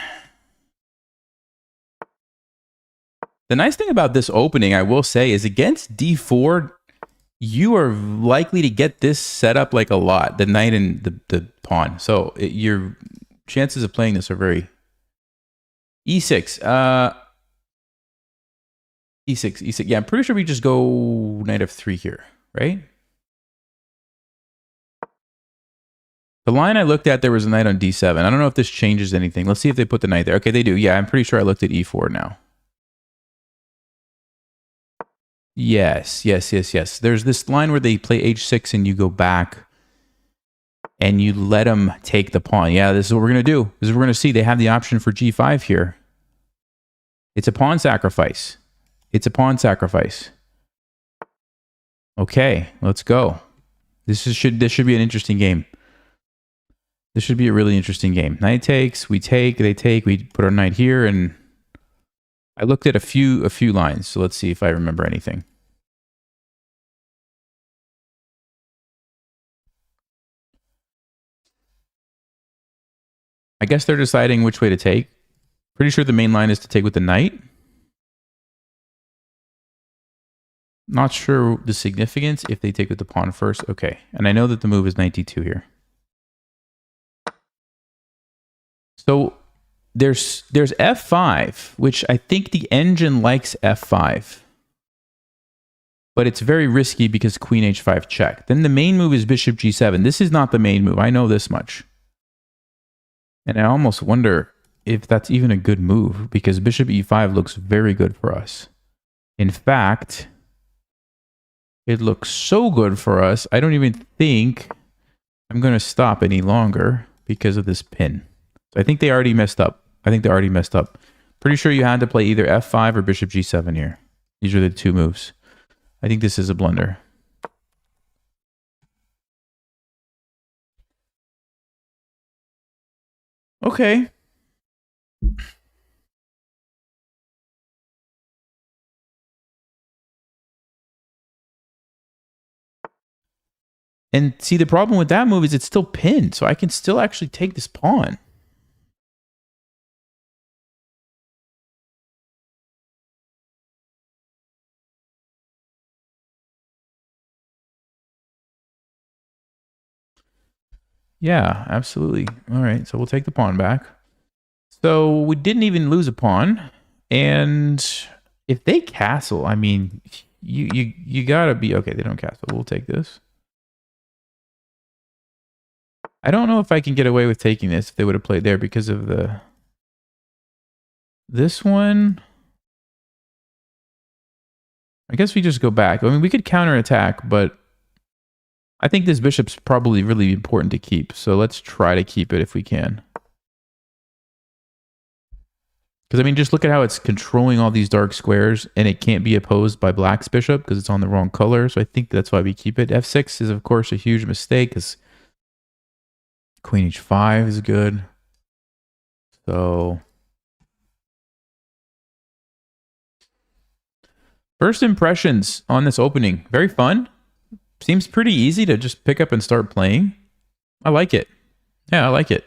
The nice thing about this opening, I will say, is against d4, you are likely to get this set up like a lot, the knight and the pawn. So your chances of playing this are very... e6. E6, E6. Yeah, I'm pretty sure we just go knight f3 here, right? The line I looked at, there was a knight on d7. I don't know if this changes anything. Let's see if they put the knight there. Okay, they do. Yeah, I'm pretty sure I looked at e4 now. Yes, yes, yes, yes. There's this line where they play h6 and you go back and you let them take the pawn. Yeah, this is what we're going to do. This is what we're going to see. They have the option for g5 here. It's a pawn sacrifice. It's a pawn sacrifice. Okay, let's go. This should be an interesting game. This should be a really interesting game. Knight takes, we take, they take, we put our knight here, and I looked at a few lines, so let's see if I remember anything. I guess they're deciding which way to take. Pretty sure the main line is to take with the knight. Not sure the significance if they take with the pawn first. Okay, and I know that the move is knight d2 here. So there's f5, which I think the engine likes f5. But it's very risky because queen h5 check. Then the main move is bishop g7. This is not the main move. I know this much. And I almost wonder if that's even a good move because bishop e5 looks very good for us. In fact, it looks so good for us, I don't even think I'm going to stop any longer because of this pin. So I think they already messed up. Pretty sure you had to play either f5 or bishop g7 here. These are the two moves. I think this is a blunder. Okay. And see, the problem with that move is it's still pinned, so I can still actually take this pawn. Yeah, absolutely. All right, so we'll take the pawn back. So we didn't even lose a pawn. And if they castle, I mean, you gotta be... Okay, they don't castle. We'll take this. I don't know if I can get away with taking this if they would have played there because of the... This one... I guess we just go back. I mean, we could counterattack, but I think this bishop's probably really important to keep. So let's try to keep it if we can. Because, I mean, just look at how it's controlling all these dark squares, and it can't be opposed by black's bishop because it's on the wrong color. So I think that's why we keep it. F6 is, of course, a huge mistake because queen h5 is good. So first impressions on this opening, very fun. Seems pretty easy to just pick up and start playing. I like it. Yeah, I like it.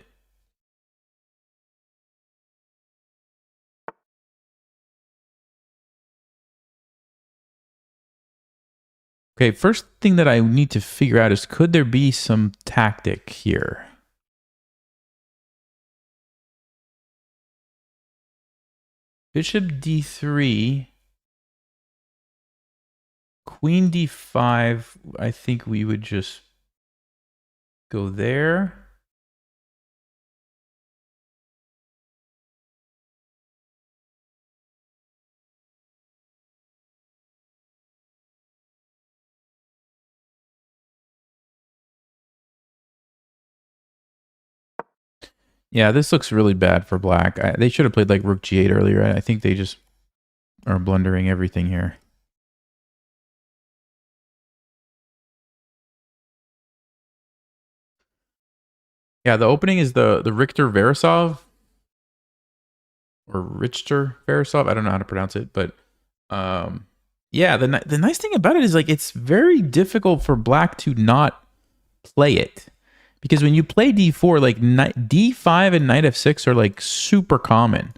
Okay, first thing that I need to figure out is could there be some tactic here? Bishop d3. Queen d5, I think we would just go there. Yeah, this looks really bad for black. They should have played like rook g8 earlier. I think they just are blundering everything here. Yeah, the opening is the Richter Verasov. or Richter Verasov. I don't know how to pronounce it, but yeah, the nice thing about it is like it's very difficult for black to not play it. Because when you play d4, like d5 and knight f6 are like super common.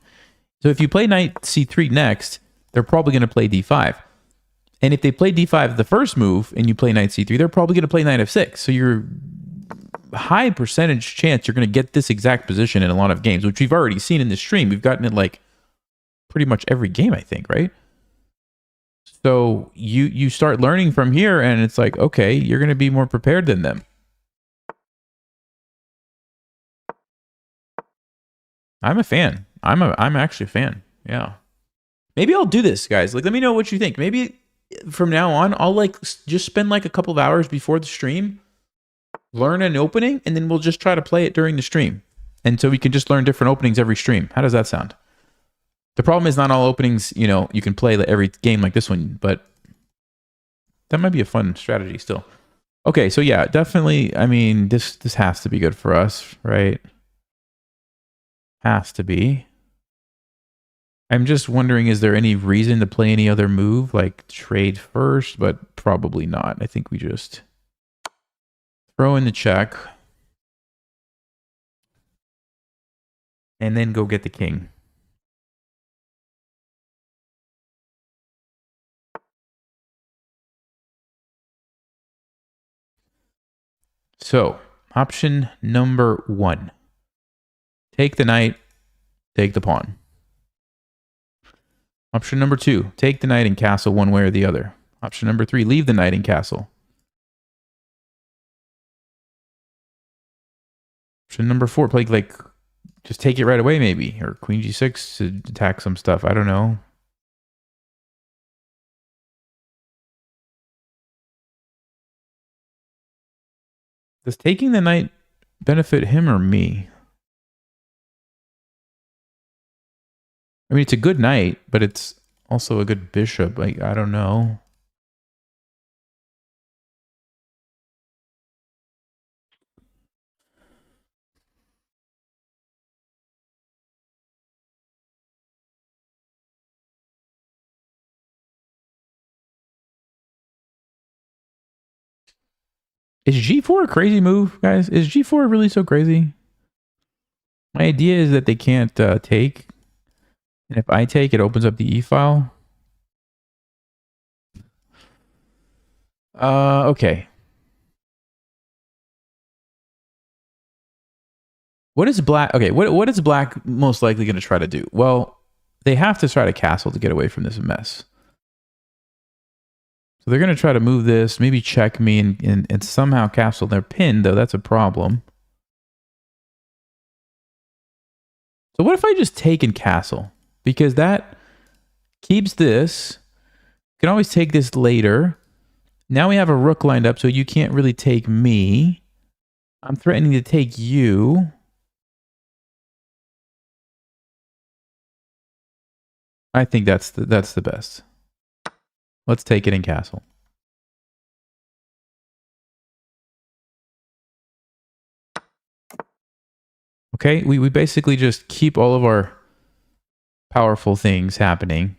So if you play knight c3 next, they're probably going to play d5. And if they play d5 the first move and you play knight c3, they're probably going to play knight f6. So you're high percentage chance you're going to get this exact position in a lot of games, which we've already seen in this stream. We've gotten it like pretty much every game, I think, right? So you start learning from here, and it's like, okay, you're going to be more prepared than them. I'm a fan. I'm actually a fan. Yeah. Maybe I'll do this, guys. Like, let me know what you think. Maybe from now on, I'll like just spend like a couple of hours before the stream, learn an opening, and then we'll just try to play it during the stream. And so we can just learn different openings every stream. How does that sound? The problem is not all openings, you know, you can play every game like this one, but that might be a fun strategy still. Okay, so yeah, definitely. I mean, this has to be good for us, right? Has to be. I'm just wondering, is there any reason to play any other move, like trade first? But probably not. I think we just throw in the check and then go get the king. So, option number 1. Take the knight, take the pawn. Option number 2, take the knight and castle one way or the other. Option number 3, leave the knight and castle. Option number 4, play like just take it right away maybe, or queen g6 to attack some stuff. I don't know. Does taking the knight benefit him or me? I mean, it's a good knight, but it's also a good bishop. Like, I don't know. Is g4 a crazy move, guys? Is g4 really so crazy? My idea is that they can't take. And if I take, it opens up the e-file. Okay. What is black? Okay, what is black most likely going to try to do? Well, they have to try to castle to get away from this mess. So they're going to try to move this, maybe check me and somehow castle. They're pinned, though. That's a problem. So what if I just take and castle? Because that keeps this. You can always take this later. Now we have a rook lined up, so you can't really take me. I'm threatening to take you. I think that's the best. Let's take it in castle. Okay, we basically just keep all of our powerful things happening.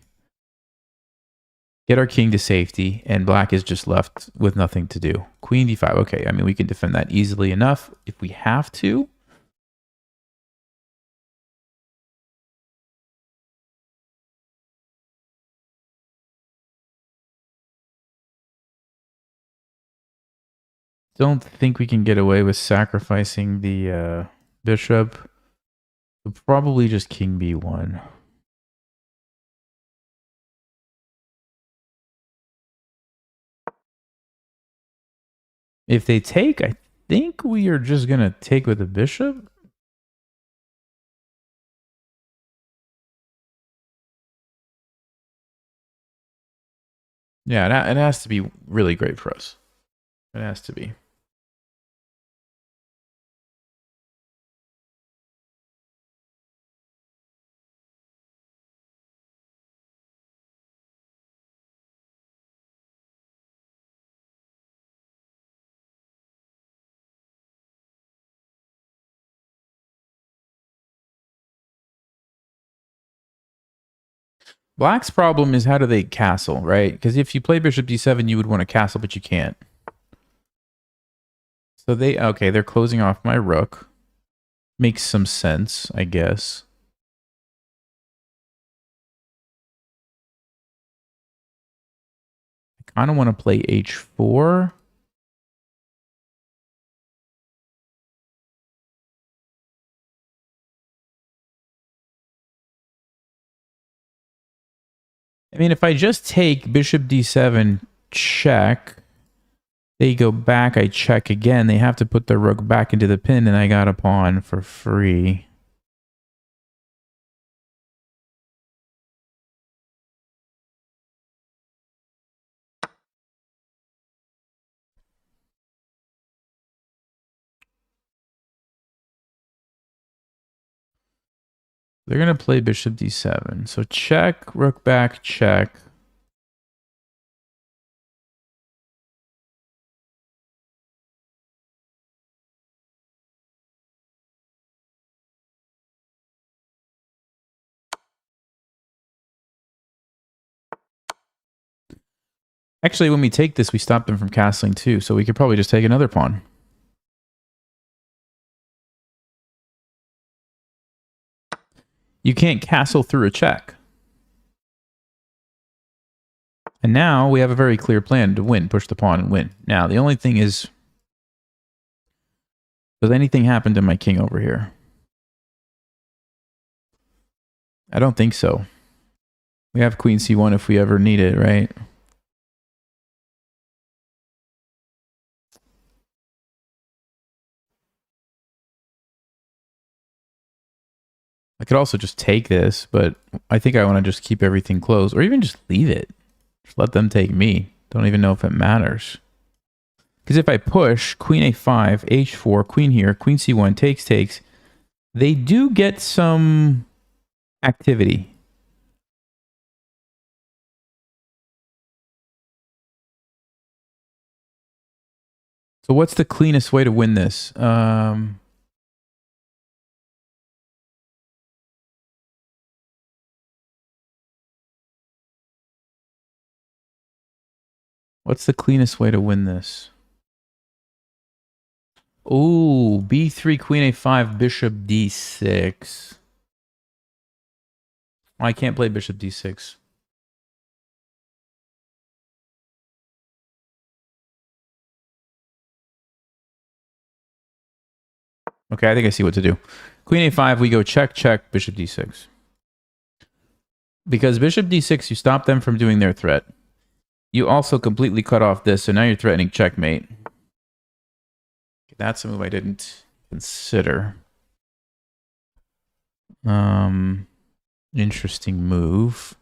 Get our king to safety, and black is just left with nothing to do. Queen d5. Okay, I mean, we can defend that easily enough if we have to. Don't think we can get away with sacrificing the bishop. We'll probably just king b1. If they take, I think we are just going to take with the bishop. Yeah, it has to be really great for us. It has to be. Black's problem is how do they castle, right? Because if you play bishop d7, you would want to castle, but you can't. So okay, they're closing off my rook. Makes some sense, I guess. I kind of want to play h4. I mean, if I just take bishop d7, check, they go back, I check again, they have to put the rook back into the pin, and I got a pawn for free. They're going to play bishop d7. So check, rook back, check. Actually, when we take this, we stop them from castling too, so we could probably just take another pawn. You can't castle through a check. And now we have a very clear plan to win, push the pawn and win. Now, the only thing is, does anything happen to my king over here? I don't think so. We have queen c1 if we ever need it, right? I could also just take this, but I think I want to just keep everything closed, or even just leave it. Just let them take me. Don't even know if it matters. Because if I push, queen a5, h4, queen here, queen c1, takes, they do get some activity. So what's the cleanest way to win this? What's the cleanest way to win this? Ooh, b3, queen a5, bishop d6. I can't play bishop d6. Okay, I think I see what to do. Queen a5, we go check, check, bishop d6. Because bishop d6, you stop them from doing their threat. You also completely cut off this, so now you're threatening checkmate. That's a move I didn't consider. Interesting move.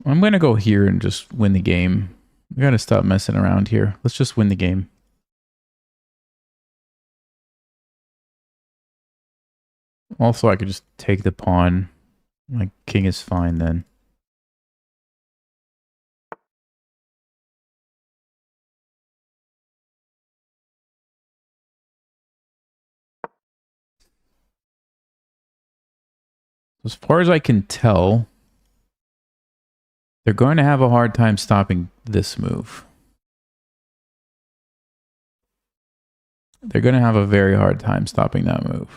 I'm going to go here and just win the game. We got to stop messing around here. Let's just win the game. Also, I could just take the pawn. My king is fine then. As far as I can tell, they're going to have a hard time stopping this move. They're going to have a very hard time stopping that move.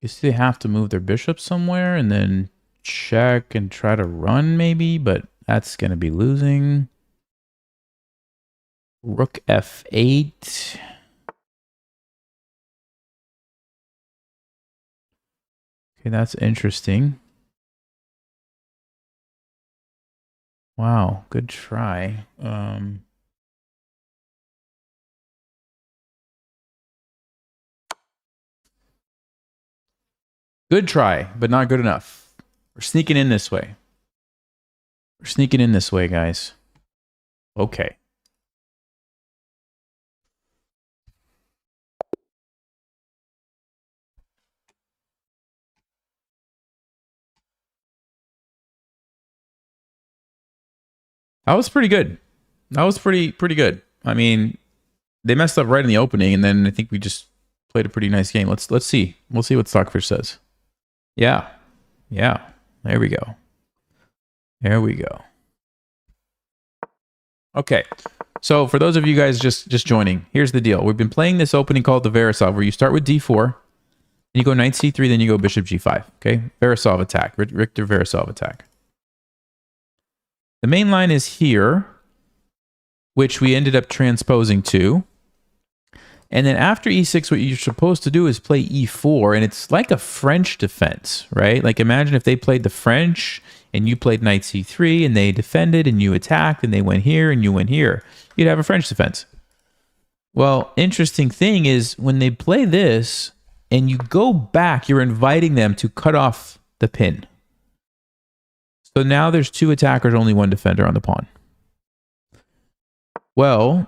Guess they have to move their bishop somewhere and then check and try to run maybe, but that's going to be losing. Rook f8. Okay, that's interesting. Wow, good try. Good try, but not good enough. We're sneaking in this way. We're sneaking in this way, guys. Okay. That was pretty good. That was pretty good. I mean, they messed up right in the opening, and then I think we just played a pretty nice game. Let's see. We'll see what Stockfish says. Yeah. Yeah. There we go. There we go. Okay. So for those of you guys just joining, here's the deal. We've been playing this opening called the Verasov, where you start with d4, then you go knight c3, then you go bishop g5. Okay? Verasov attack. Richter Verasov attack. The main line is here, which we ended up transposing to. And then after e6, what you're supposed to do is play e4, and it's like a French defense, right? Like imagine if they played the French, and you played knight c3, and they defended, and you attacked, and they went here, and you went here. You'd have a French defense. Well, interesting thing is when they play this, and you go back, you're inviting them to cut off the pin. So now there's 2 attackers, only 1 defender on the pawn. Well,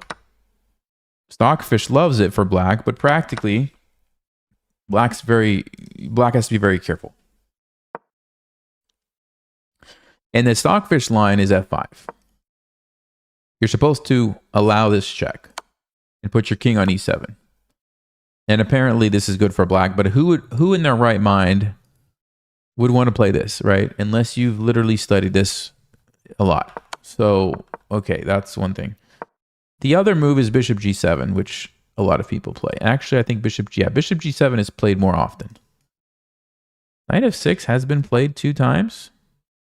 Stockfish loves it for black, but practically, black has to be very careful. And the Stockfish line is f5. You're supposed to allow this check and put your king on e7. And apparently this is good for black, but who in their right mind would want to play this, right? Unless you've literally studied this a lot. So, okay, that's one thing. The other move is bishop g7, which a lot of people play. Actually, I think bishop g7 is played more often. Knight f6 has been played 2 times,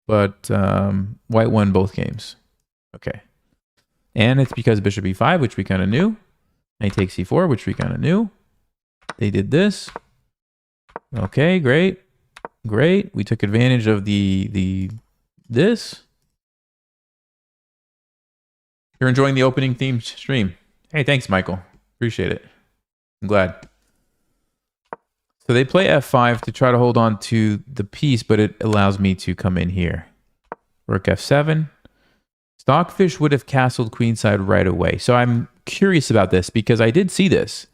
but white won both games. Okay. And it's because bishop e5, which we kind of knew. Knight takes e4, which we kind of knew. They did this. Okay, great. Great. We took advantage of this. You're enjoying the opening theme stream. Hey, thanks, Michael. Appreciate it. I'm glad. So they play f5 to try to hold on to the piece, but it allows me to come in here. Rook f7. Stockfish would have castled queenside right away. So I'm curious about this because I did see this.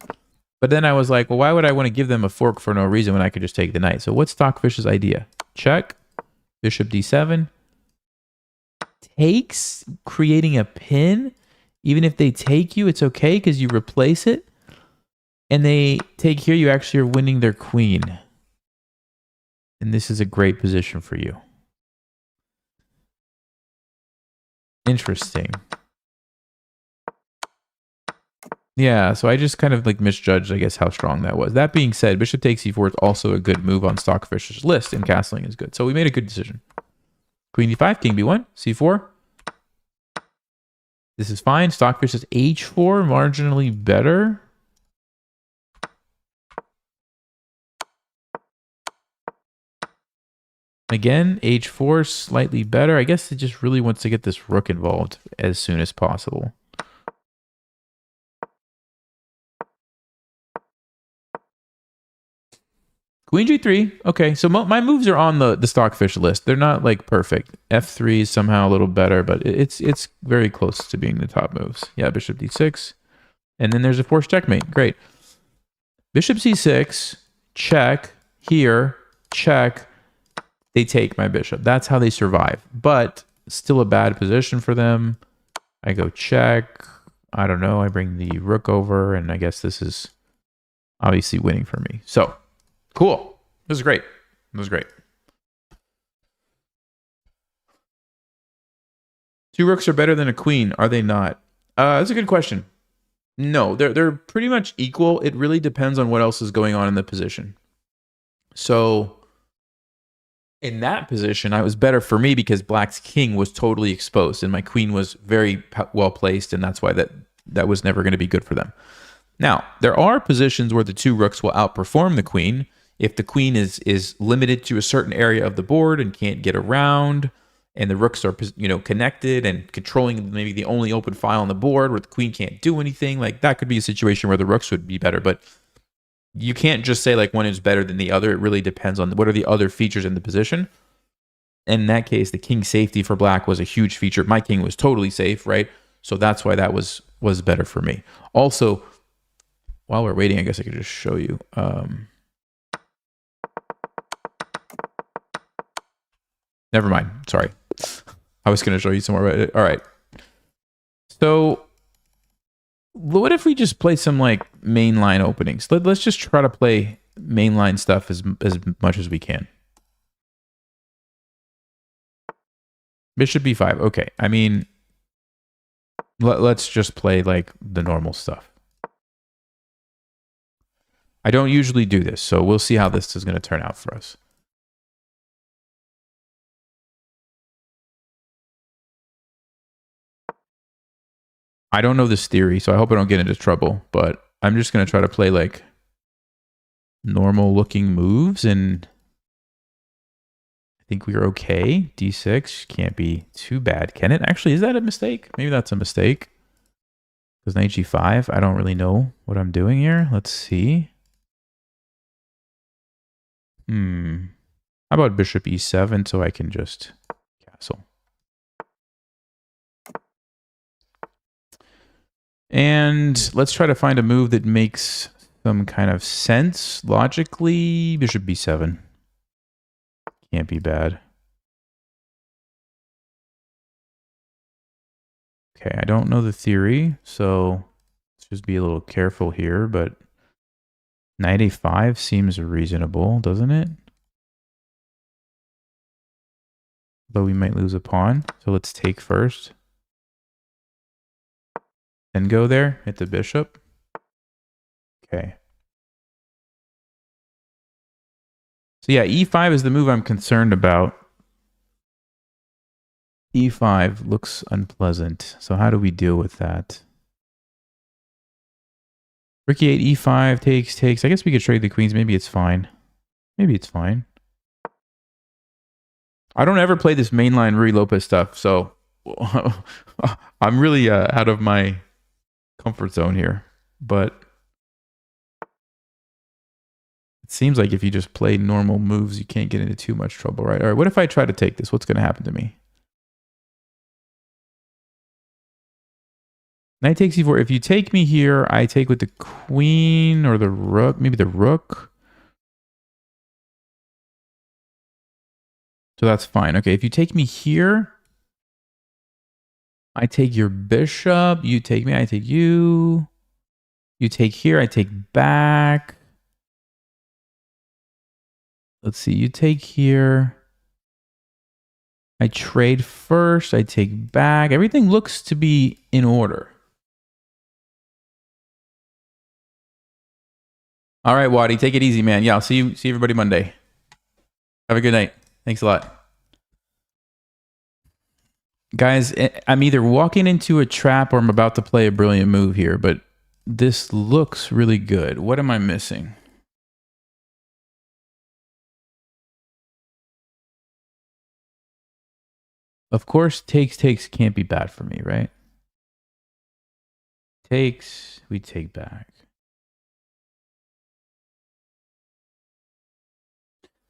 But then I was like, well, why would I want to give them a fork for no reason when I could just take the knight? So what's Stockfish's idea? Check. Bishop d7. Takes, creating a pin. Even if they take you, it's okay because you replace it. And they take here, you actually are winning their queen. And this is a great position for you. Interesting. Yeah, so I just kind of like misjudged, I guess, how strong that was. That being said, bishop takes e4 is also a good move on Stockfish's list, and castling is good. So we made a good decision. Queen d5, king b1, c4. This is fine. Stockfish is h4, marginally better. Again, h4 slightly better. I guess it just really wants to get this rook involved as soon as possible. Queen g3. Okay, so my moves are on the Stockfish list. They're not like perfect. f3 is somehow a little better, but it's very close to being the top moves. Yeah, bishop d6. And then there's a forced checkmate. Great. Bishop c6, check, here, check. They take my bishop. That's how they survive. But still a bad position for them. I go check. I don't know. I bring the rook over, and I guess this is obviously winning for me. So, cool. This is great. This was great. 2 rooks are better than a queen, are they not? That's a good question. No, they're pretty much equal. It really depends on what else is going on in the position. So in that position, it was better for me because black's king was totally exposed and my queen was very well placed, and that's why that that was never going to be good for them. Now, there are positions where the two rooks will outperform the queen. If the queen is limited to a certain area of the board and can't get around, and the rooks are connected and controlling maybe the only open file on the board where the queen can't do anything, like that could be a situation where the rooks would be better. But you can't just say like one is better than the other. It really depends on what are the other features in the position. And in that case, the king safety for black was a huge feature. My king was totally safe, right? So that's why that was better for me. Also, while we're waiting, I guess I could just show you. Never mind. Sorry. I was going to show you some more. All right. So what if we just play some like mainline openings? Let's just try to play mainline stuff as much as we can. Bishop b5. Okay. I mean, let's just play like the normal stuff. I don't usually do this, so we'll see how this is going to turn out for us. I don't know this theory, so I hope I don't get into trouble, but I'm just going to try to play like normal looking moves, and I think we're okay. D6 can't be too bad, can it? Actually, is that a mistake? Maybe that's a mistake. Because knight g5, I don't really know what I'm doing here. Let's see. How about bishop e7 so I can just castle? And let's try to find a move that makes some kind of sense logically. Bishop b7. Can't be bad. Okay, I don't know the theory, so let's just be a little careful here, but knight a5 seems reasonable, doesn't it? Though we might lose a pawn, so let's take first. Then go there, hit the bishop. Okay. So yeah, e5 is the move I'm concerned about. e5 looks unpleasant. So how do we deal with that? Rook e8, e5, takes. I guess we could trade the queens. Maybe it's fine. Maybe it's fine. I don't ever play this mainline Ruy Lopez stuff, so I'm really out of my comfort zone here. But it seems like if you just play normal moves, you can't get into too much trouble, right? All right, what if I try to take this? What's going to happen to me? Knight takes e4. If you take me here, I take with the queen or the rook. Maybe the rook. So that's fine. Okay, if you take me here, I take your bishop. You take me, I take you. You take here, I take back. Let's see, you take here. I trade first, I take back. Everything looks to be in order. All right, Waddy, take it easy, man. Yeah, I'll see everybody Monday. Have a good night. Thanks a lot. Guys, I'm either walking into a trap or I'm about to play a brilliant move here, but this looks really good. What am I missing? Of course, takes can't be bad for me, right? Takes, we take back.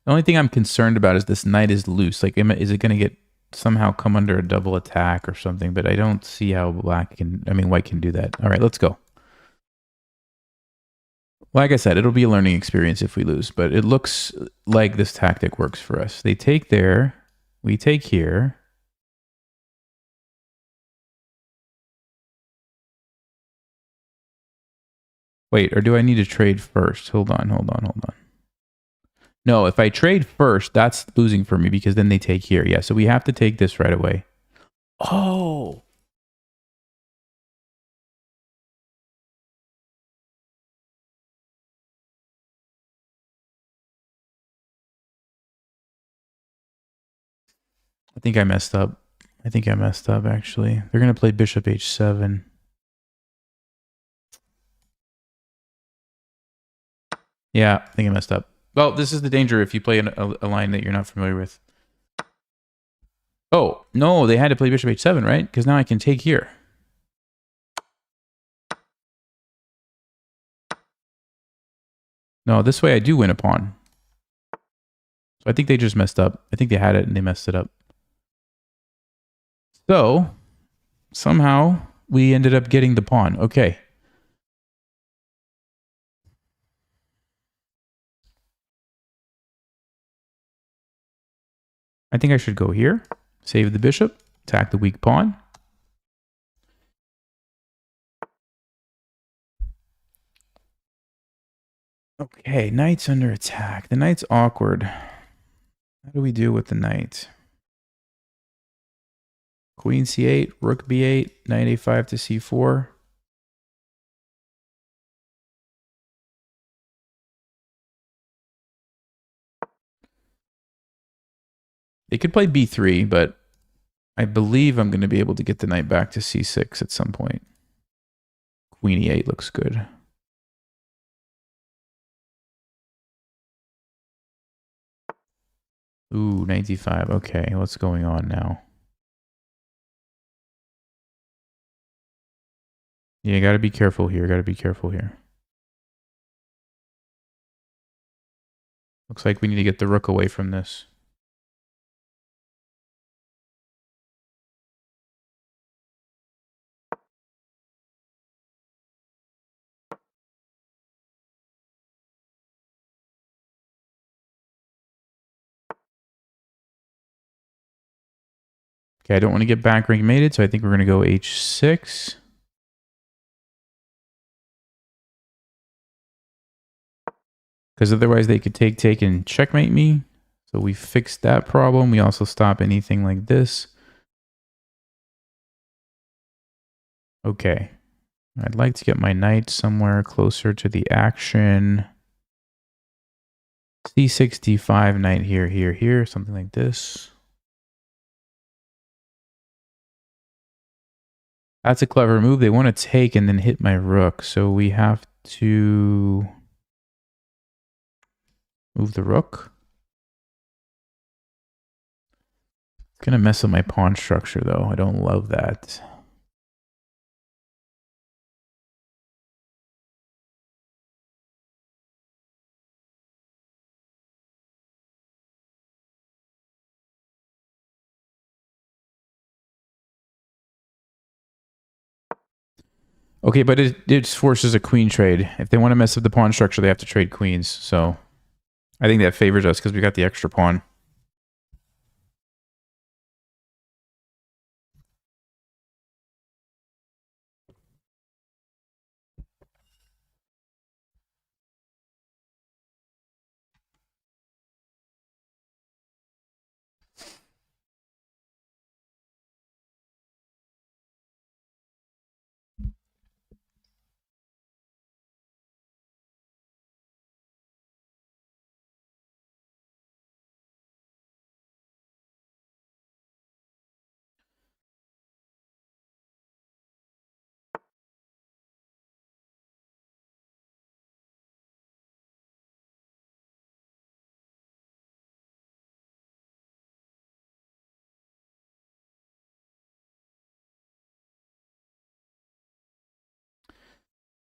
The only thing I'm concerned about is this knight is loose. Like, is it going to get somehow come under a double attack or something? But I don't see how white can do that. All right, let's go. Like I said, it'll be a learning experience if we lose, but it looks like this tactic works for us. They take there, we take here. Wait, or do I need to trade first? Hold on. No, if I trade first, that's losing for me because then they take here. Yeah, so we have to take this right away. Oh. I think I messed up. Actually. They're going to play bishop h7. Yeah, I think I messed up. Well, this is the danger if you play a line that you're not familiar with. Oh, no, they had to play bishop h7, right? Because now I can take here. No, this way I do win a pawn. So I think they just messed up. I think they had it and they messed it up. So somehow we ended up getting the pawn. Okay. I think I should go here, save the bishop, attack the weak pawn. Okay, knight's under attack. The knight's awkward. How do we do with the knight? Queen c8, rook b8, knight a5 to c4. They could play b3, but I believe I'm going to be able to get the knight back to c6 at some point. Queen e8 looks good. Ooh, knight d5. Okay, what's going on now? Yeah, got to be careful here. Got to be careful here. Looks like we need to get the rook away from this. Okay, I don't want to get back rank mated, so I think we're going to go h6. Because otherwise they could take and checkmate me. So we fixed that problem. We also stop anything like this. Okay. I'd like to get my knight somewhere closer to the action. c6, d5, knight here, here, here, something like this. That's a clever move. They want to take and then hit my rook. So we have to move the rook. It's going to mess up my pawn structure, though. I don't love that. Okay, but it forces a queen trade. If they want to mess up the pawn structure, they have to trade queens. So I think that favors us because we got the extra pawn.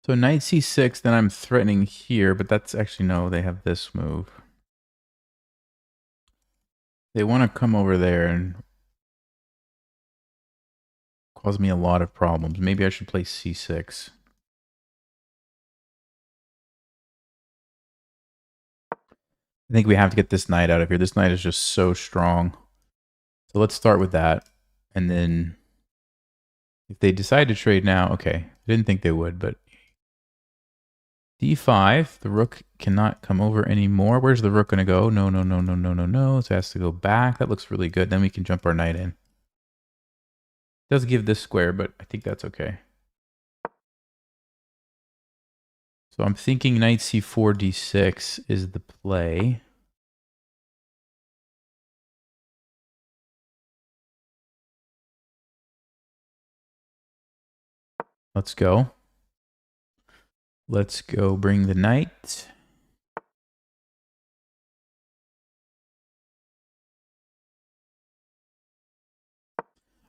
So knight c6, then I'm threatening here, but that's actually, no, they have this move. They want to come over there and cause me a lot of problems. Maybe I should play c6. I think we have to get this knight out of here. This knight is just so strong. So let's start with that. And then if they decide to trade now, okay. I didn't think they would, but d5, the rook cannot come over anymore. Where's the rook going to go? No, no, no, no, no, no, no. So it has to go back. That looks really good. Then we can jump our knight in. It does give this square, but I think that's okay. So I'm thinking knight c4, d6 is the play. Let's go. Let's go bring the knight.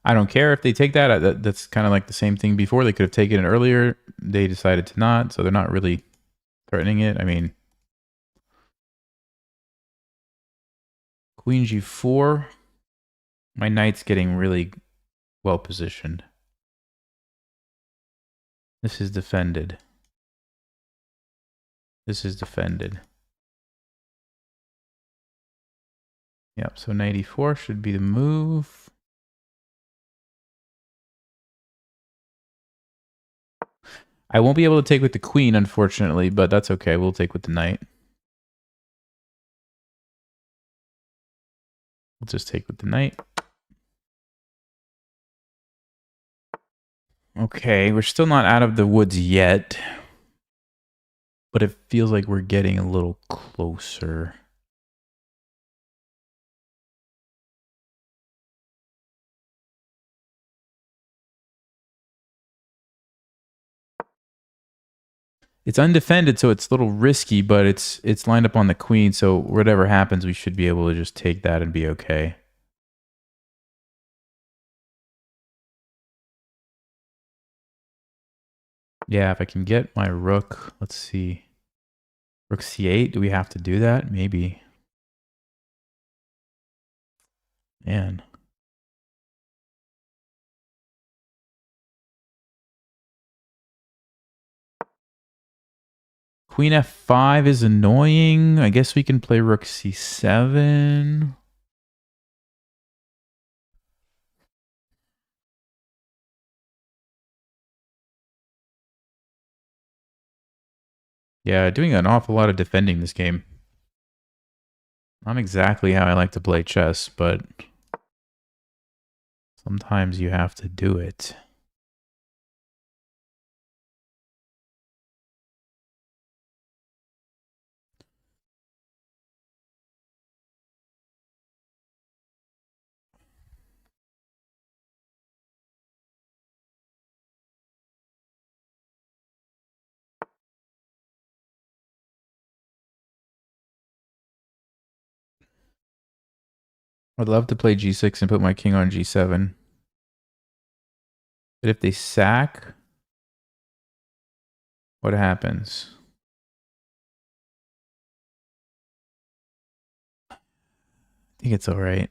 I don't care if they take that. That's kind of like the same thing before. They could have taken it earlier. They decided to not, so they're not really threatening it. I mean, Queen G4. My knight's getting really well positioned. This is defended. This is defended. Yep, so knight e4 should be the move. I won't be able to take with the queen, unfortunately, but that's okay. We'll take with the knight. We'll just take with the knight. Okay, we're still not out of the woods yet, but it feels like we're getting a little closer. It's undefended, so it's a little risky, but it's lined up on the queen, so whatever happens, we should be able to just take that and be okay. Yeah, if I can get my rook, let's see. Rook c8, do we have to do that? Maybe. Man. Queen f5 is annoying. I guess we can play rook c7. Yeah, doing an awful lot of defending this game. Not exactly how I like to play chess, but sometimes you have to do it. I'd love to play g6 and put my king on g7. But if they sack, what happens? I think it's all right.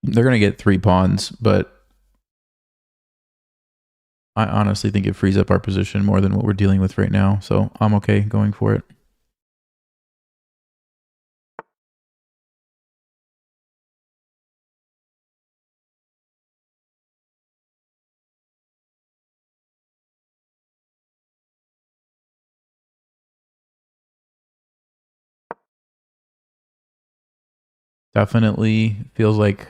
They're going to get 3 pawns, but I honestly think it frees up our position more than what we're dealing with right now. So I'm okay going for it. Definitely feels like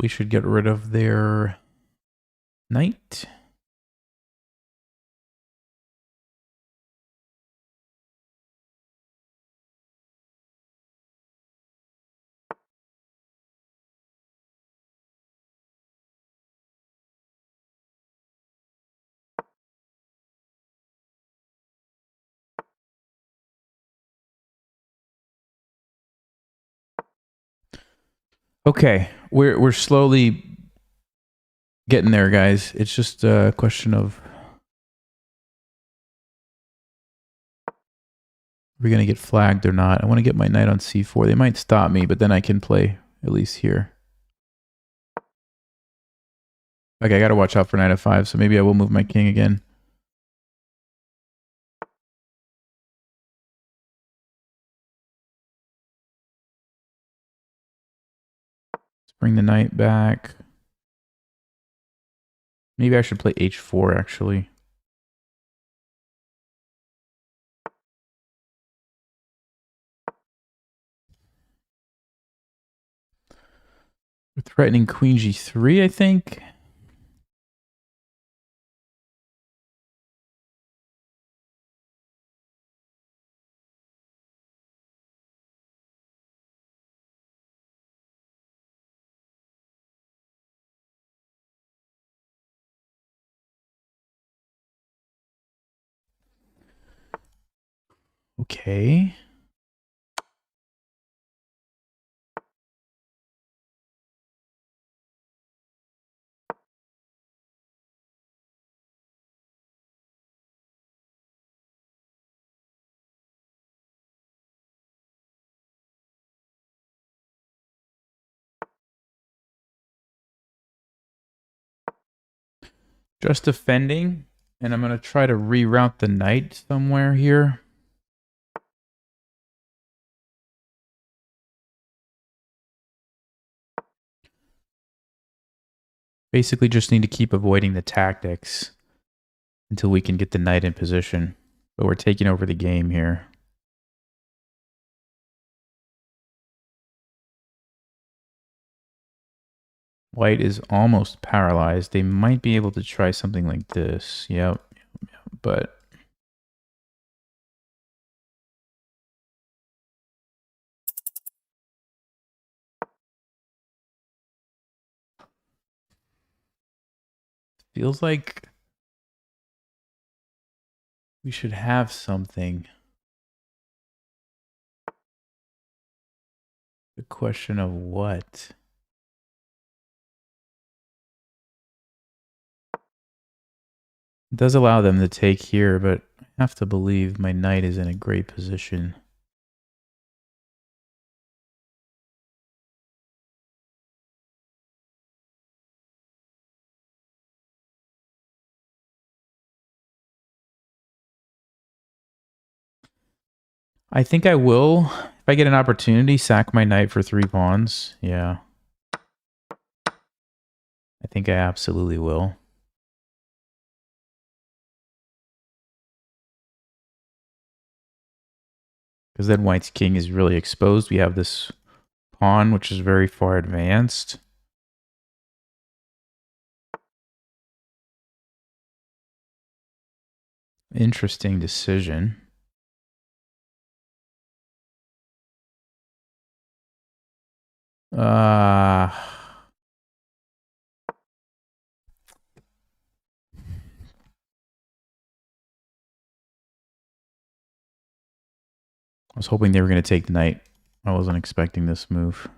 we should get rid of their knight. Okay, we're slowly getting there, guys. It's just a question of we're gonna get flagged or not. I want to get my knight on c4. They might stop me, but then I can play at least here. Okay, I gotta watch out for knight f5, so maybe I will move my king again. Let's bring the knight back. Maybe I should play h4 actually. We're threatening queen g3, I think. Okay. Just defending, and I'm going to try to reroute the knight somewhere here. Basically just need to keep avoiding the tactics until we can get the knight in position. But we're taking over the game here. White is almost paralyzed. They might be able to try something like this. Yep. But feels like we should have something. The question of what? It does allow them to take here, but I have to believe my knight is in a great position. I think I will, if I get an opportunity, sack my knight for 3 pawns. Yeah. I think I absolutely will. Because then white's king is really exposed. We have this pawn, which is very far advanced. Interesting decision. I was hoping they were going to take the knight. I wasn't expecting this move.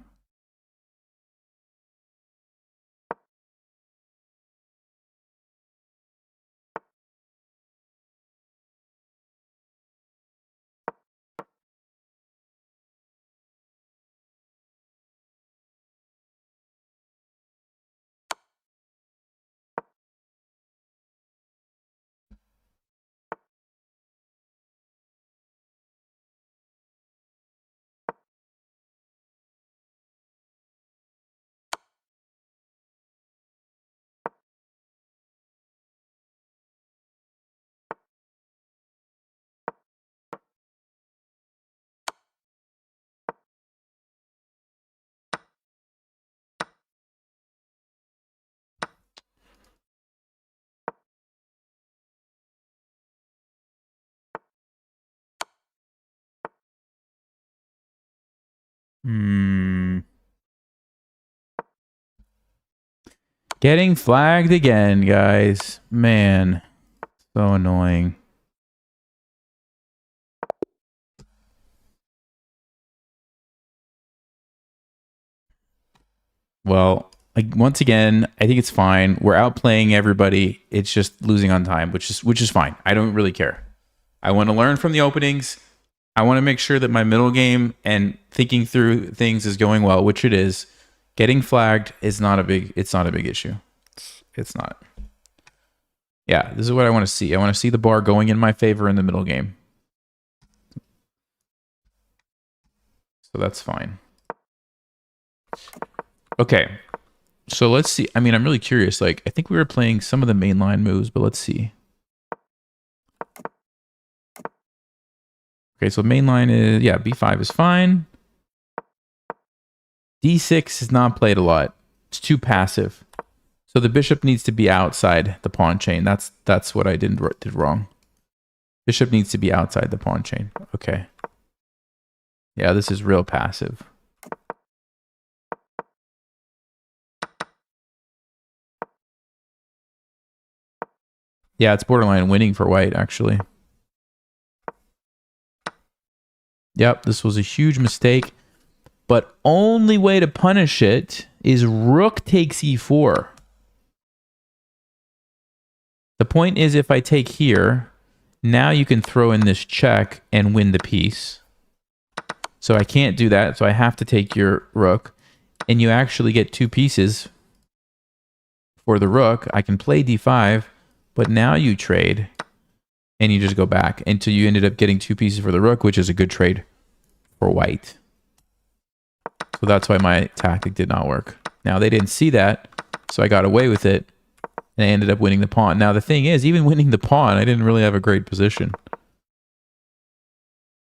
Getting flagged again, guys. Man, so annoying. Well, like once again, I think it's fine. We're outplaying everybody. It's just losing on time, which is fine. I don't really care. I want to learn from the openings. I want to make sure that my middle game and thinking through things is going well, which it is. Getting flagged is not a big issue. It's not. Yeah, this is what I want to see. I want to see the bar going in my favor in the middle game. So that's fine. Okay. So let's see. I mean, I'm really curious. Like, I think we were playing some of the mainline moves, but let's see. Okay, so mainline is, yeah, b5 is fine. d6 is not played a lot. It's too passive. So the bishop needs to be outside the pawn chain. That's what I did wrong. Bishop needs to be outside the pawn chain. Okay. Yeah, this is real passive. Yeah, it's borderline winning for white, actually. Yep, this was a huge mistake. But only way to punish it is rook takes e4. The point is, if I take here, now you can throw in this check and win the piece. So I can't do that, so I have to take your rook. And you actually get 2 pieces for the rook. I can play d5, But now you trade and you just go back until you ended up getting 2 pieces for the rook, which is a good trade for white. So that's why my tactic did not work. Now they didn't see that, so I got away with it and I ended up winning the pawn. Now the thing is, even winning the pawn, I didn't really have a great position.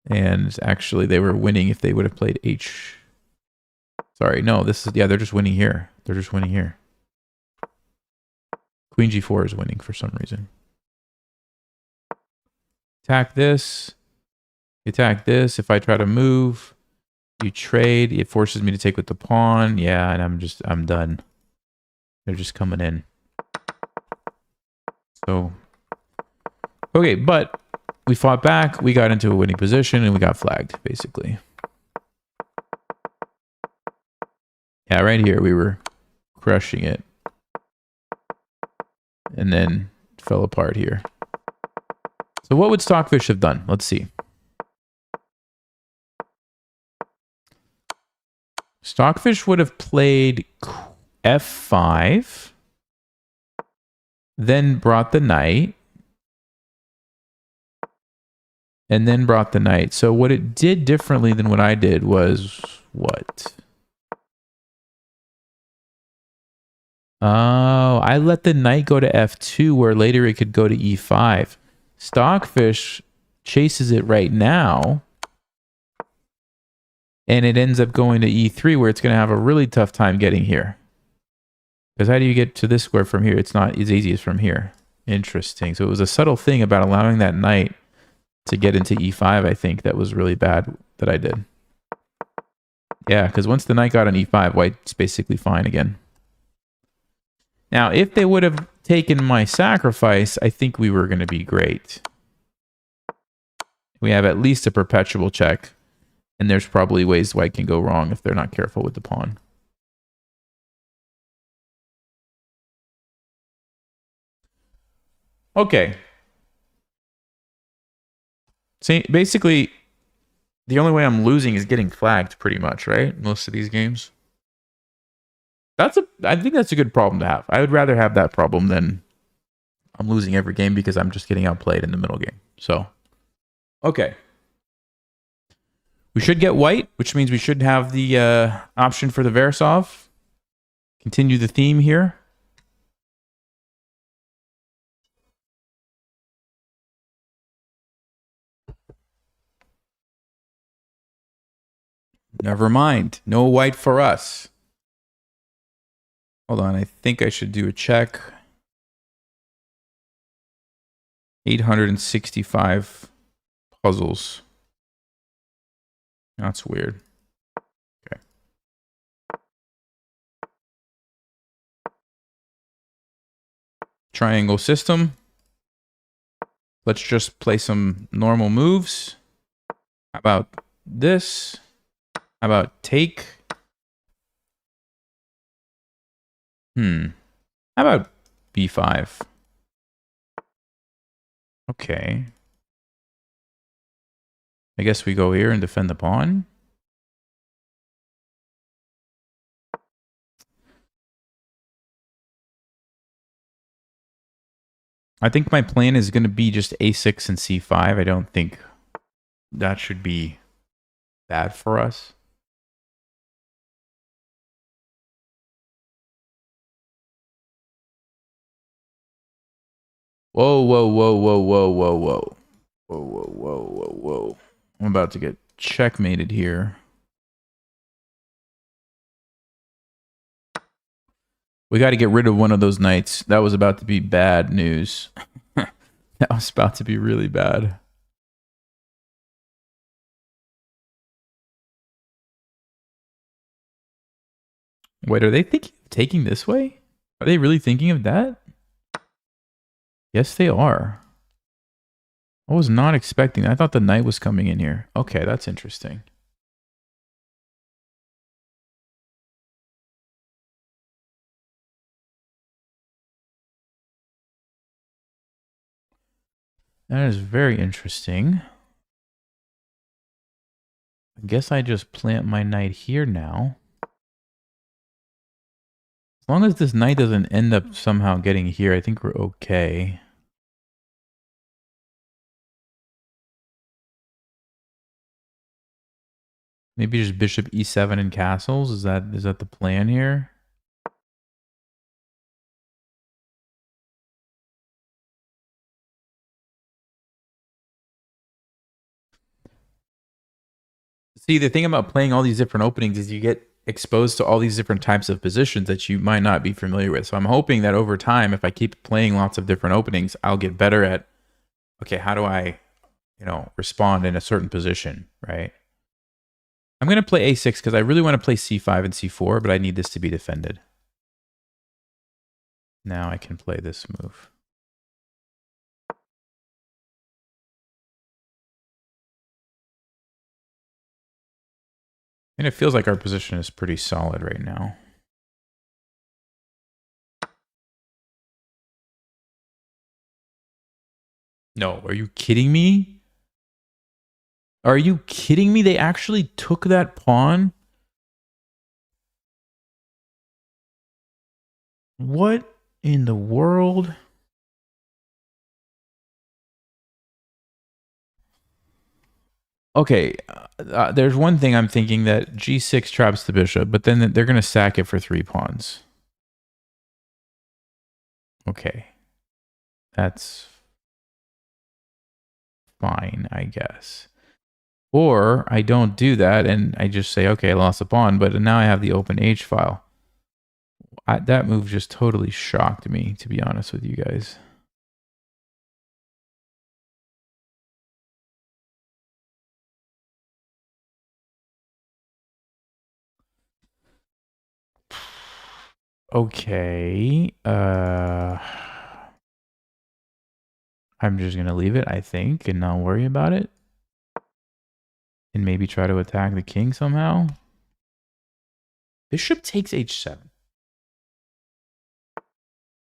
And actually they were winning if they would have played h. Sorry, no, this is, yeah, they're just winning here. They're just winning here. Queen g4 is winning for some reason. Attack this. Attack this. If I try to move, you trade. It forces me to take with the pawn. Yeah, and I'm done. They're just coming in. So, okay, but we fought back. We got into a winning position and we got flagged, basically. Yeah, right here we were crushing it. And then fell apart here. So what would Stockfish have done? Let's see. Stockfish would have played f5, then brought the knight, and then brought the knight. So what it did differently than what I did was what? Oh, I let the knight go to f2 where later it could go to e5. Stockfish chases it right now. And it ends up going to e3 where it's going to have a really tough time getting here. Because how do you get to this square from here? It's not as easy as from here. Interesting. So it was a subtle thing about allowing that knight to get into e5, I think, that was really bad that I did. Yeah, because once the knight got on e5, white's basically fine again. Now, if they would have taken my sacrifice, I think we were going to be great. We have at least a perpetual check. And there's probably ways white can go wrong if they're not careful with the pawn. Okay. See, basically, the only way I'm losing is getting flagged pretty much, right? Most of these games. I think that's a good problem to have. I would rather have that problem than I'm losing every game because I'm just getting outplayed in the middle game. So, okay. We should get white, which means we should have the option for the Verasov. Continue the theme here. Never mind. No white for us. Hold on. I think I should do a check. 865 puzzles. That's weird. Okay. Triangle system. Let's just play some normal moves. How about this? How about take? How about b5? Okay. I guess we go here and defend the pawn. I think my plan is going to be just a6 and c5. I don't think that should be bad for us. Whoa, whoa, whoa, whoa, whoa, whoa, whoa. Whoa, whoa, whoa, whoa, whoa. I'm about to get checkmated here. We got to get rid of one of those knights. That was about to be bad news. That was about to be really bad. Wait, are they thinking of taking this way? Are they really thinking of that? Yes, they are. I was not expecting that. I thought the knight was coming in here. Okay, that's interesting. That is very interesting. I guess I just plant my knight here now. As long as this knight doesn't end up somehow getting here, I think we're okay. Maybe just bishop e7 and castles. Is that the plan here? See, the thing about playing all these different openings is you get exposed to all these different types of positions that you might not be familiar with. So I'm hoping that over time, if I keep playing lots of different openings, I'll get better at, okay, how do I, respond in a certain position, right? I'm going to play a6 because I really want to play c5 and c4, but I need this to be defended. Now I can play this move. And it feels like our position is pretty solid right now. No, are you kidding me? Are you kidding me? They actually took that pawn? What in the world? Okay, there's one thing I'm thinking, that g6 traps the bishop, but then they're going to sack it for 3 pawns. Okay. That's fine, I guess. Or I don't do that and I just say, okay, I lost a pawn, but now I have the open H file. That move just totally shocked me, to be honest with you guys. Okay. I'm just going to leave it, I think, and not worry about it. And maybe try to attack the king somehow. Bishop takes h7.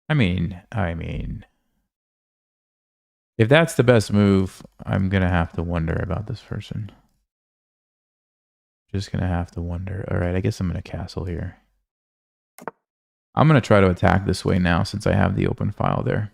I mean, if that's the best move, I'm going to have to wonder about this person. Just going to have to wonder. All right, I guess I'm going to castle here. I'm going to try to attack this way now since I have the open file there.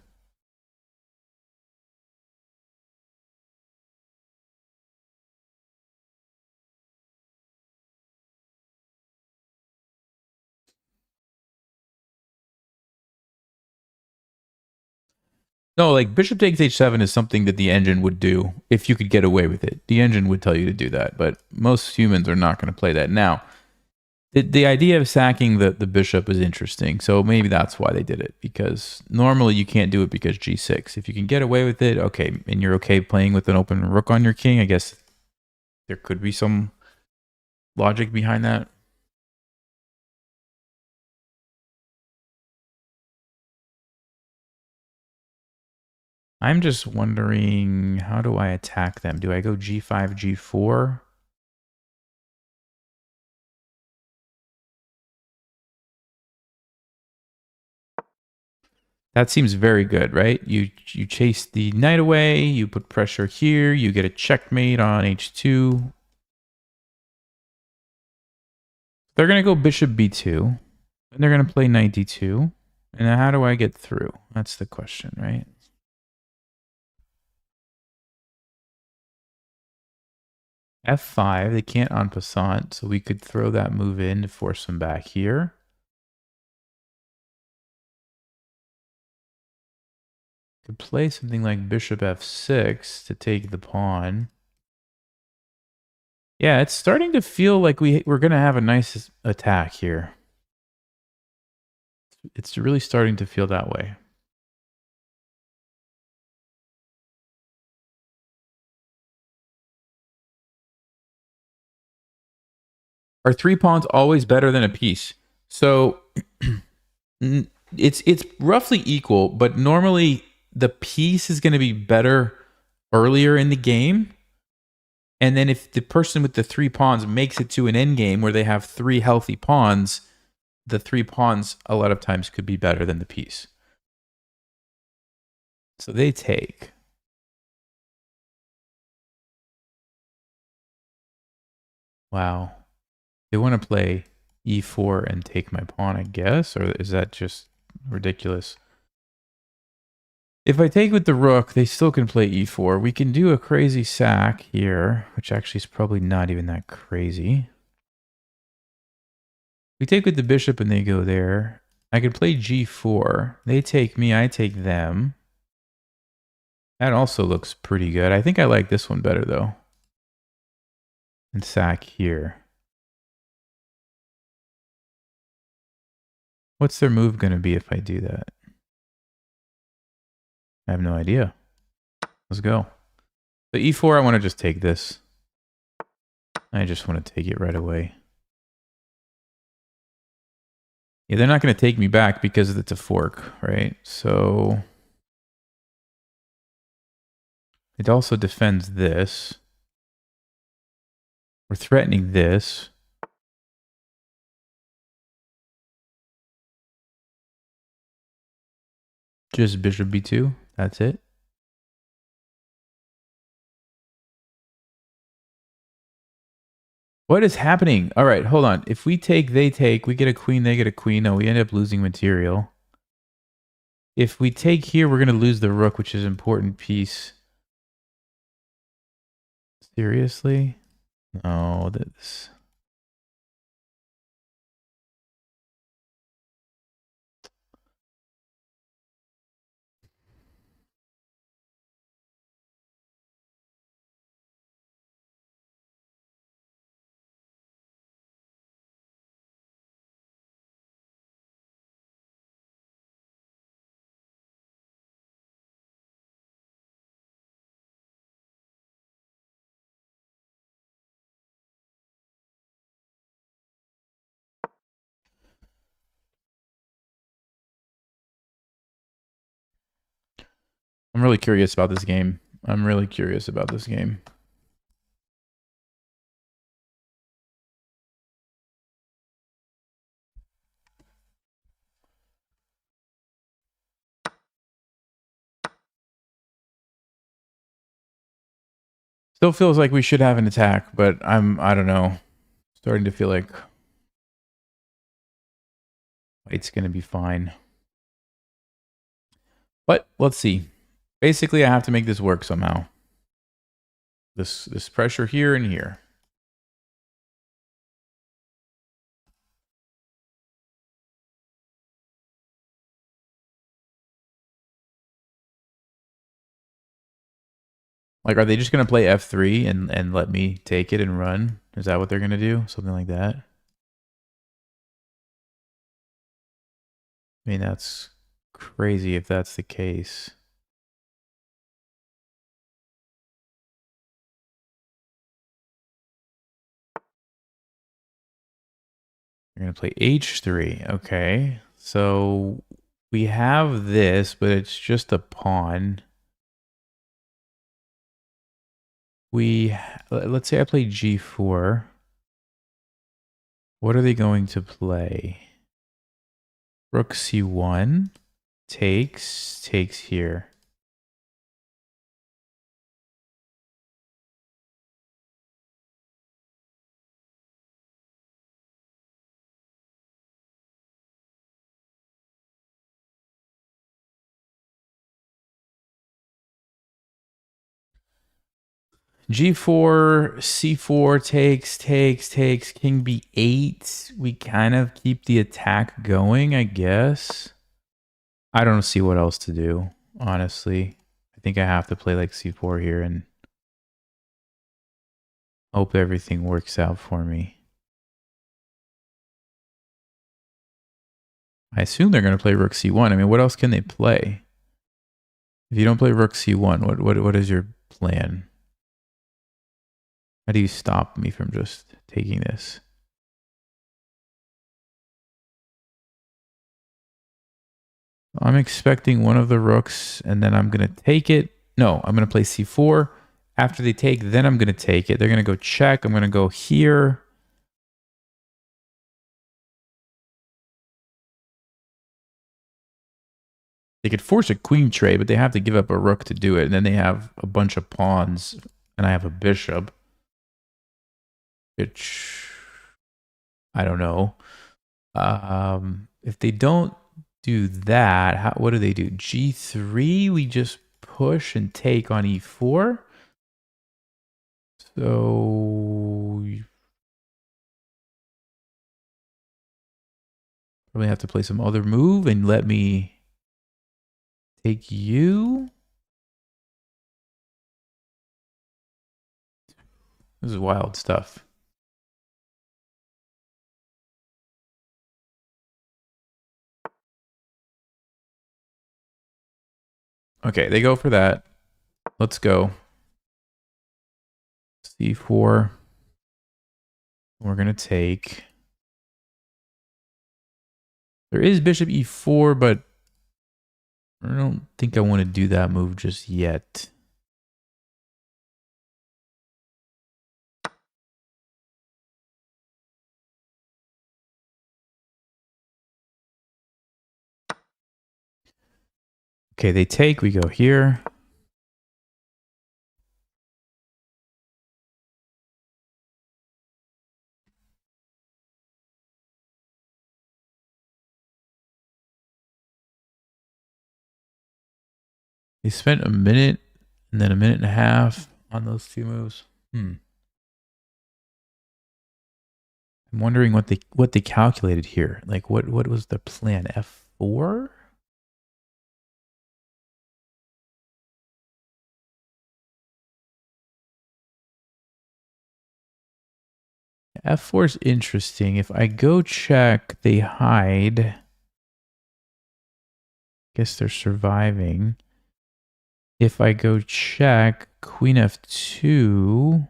No, like bishop takes h7 is something that the engine would do if you could get away with it. The engine would tell you to do that, but most humans are not going to play that. Now, the idea of sacking the bishop is interesting, so maybe that's why they did it, because normally you can't do it because g6. If you can get away with it, okay, and you're okay playing with an open rook on your king, I guess there could be some logic behind that. I'm just wondering, how do I attack them? Do I go g5, g4? That seems very good, right? You chase the knight away, you put pressure here, you get a checkmate on h2. They're going to go bishop b2, and they're going to play knight d2. And how do I get through? That's the question, right? f5, they can't en passant, so we could throw that move in to force them back here. Could play something like bishop f6 to take the pawn. Yeah, it's starting to feel like we're going to have a nice attack here. It's really starting to feel that way. Are 3 pawns always better than a piece? So it's roughly equal, but normally the piece is going to be better earlier in the game. And then if the person with the 3 pawns makes it to an endgame where they have 3 healthy pawns, the 3 pawns a lot of times could be better than the piece. So they take. Wow. They want to play e4 and take my pawn, I guess? Or is that just ridiculous? If I take with the rook, they still can play e4. We can do a crazy sack here, which actually is probably not even that crazy. We take with the bishop and they go there. I could play g4. They take me, I take them. That also looks pretty good. I think I like this one better, though. And sack here. What's their move going to be if I do that? I have no idea. Let's go. The e4, I want to just take this. I just want to take it right away. Yeah, they're not going to take me back because it's a fork, right? So it also defends this. We're threatening this. Just bishop b2. That's it. What is happening? All right, hold on. If we take, they take, we get a queen, they get a queen. No, we end up losing material. If we take here, we're going to lose the rook, which is an important piece. Seriously? No, this... I'm really curious about this game. I'm really curious about this game. Still feels like we should have an attack, but I don't know. Starting to feel like white's going to be fine. But let's see. Basically, I have to make this work somehow. This pressure here and here. Like, are they just going to play f3 and let me take it and run? Is that what they're going to do? Something like that? I mean, that's crazy if that's the case. We're going to play h3. Okay. So we have this, but it's just a pawn. Let's say I play g4. What are they going to play? Rook c1 takes here. G4, C4 takes, king B8. We kind of keep the attack going, I guess. I don't see what else to do, honestly. I think I have to play like C4 here and hope everything works out for me. I assume they're going to play Rook C1. I mean, what else can they play? If you don't play Rook C1, what is your plan? How do you stop me from just taking this? I'm expecting one of the rooks, and then I'm going to take it. No, I'm going to play C4. After they take, then I'm going to take it. They're going to go check. I'm going to go here. They could force a queen trade, but they have to give up a rook to do it. And then they have a bunch of pawns, and I have a bishop. Which, I don't know. If they don't do that, what do they do? G3, we just push and take on E4. So you probably have to play some other move and let me take you. This is wild stuff. Okay, they go for that. Let's go. C4. We're going to take. There is bishop E4, but I don't think I want to do that move just yet. Okay, they take, we go here. They spent a minute and then a minute and a half on those two moves. I'm wondering what they calculated here. Like what was the plan? F4? F4 is interesting. If I go check, they hide. Guess they're surviving. If I go check, Queen F2,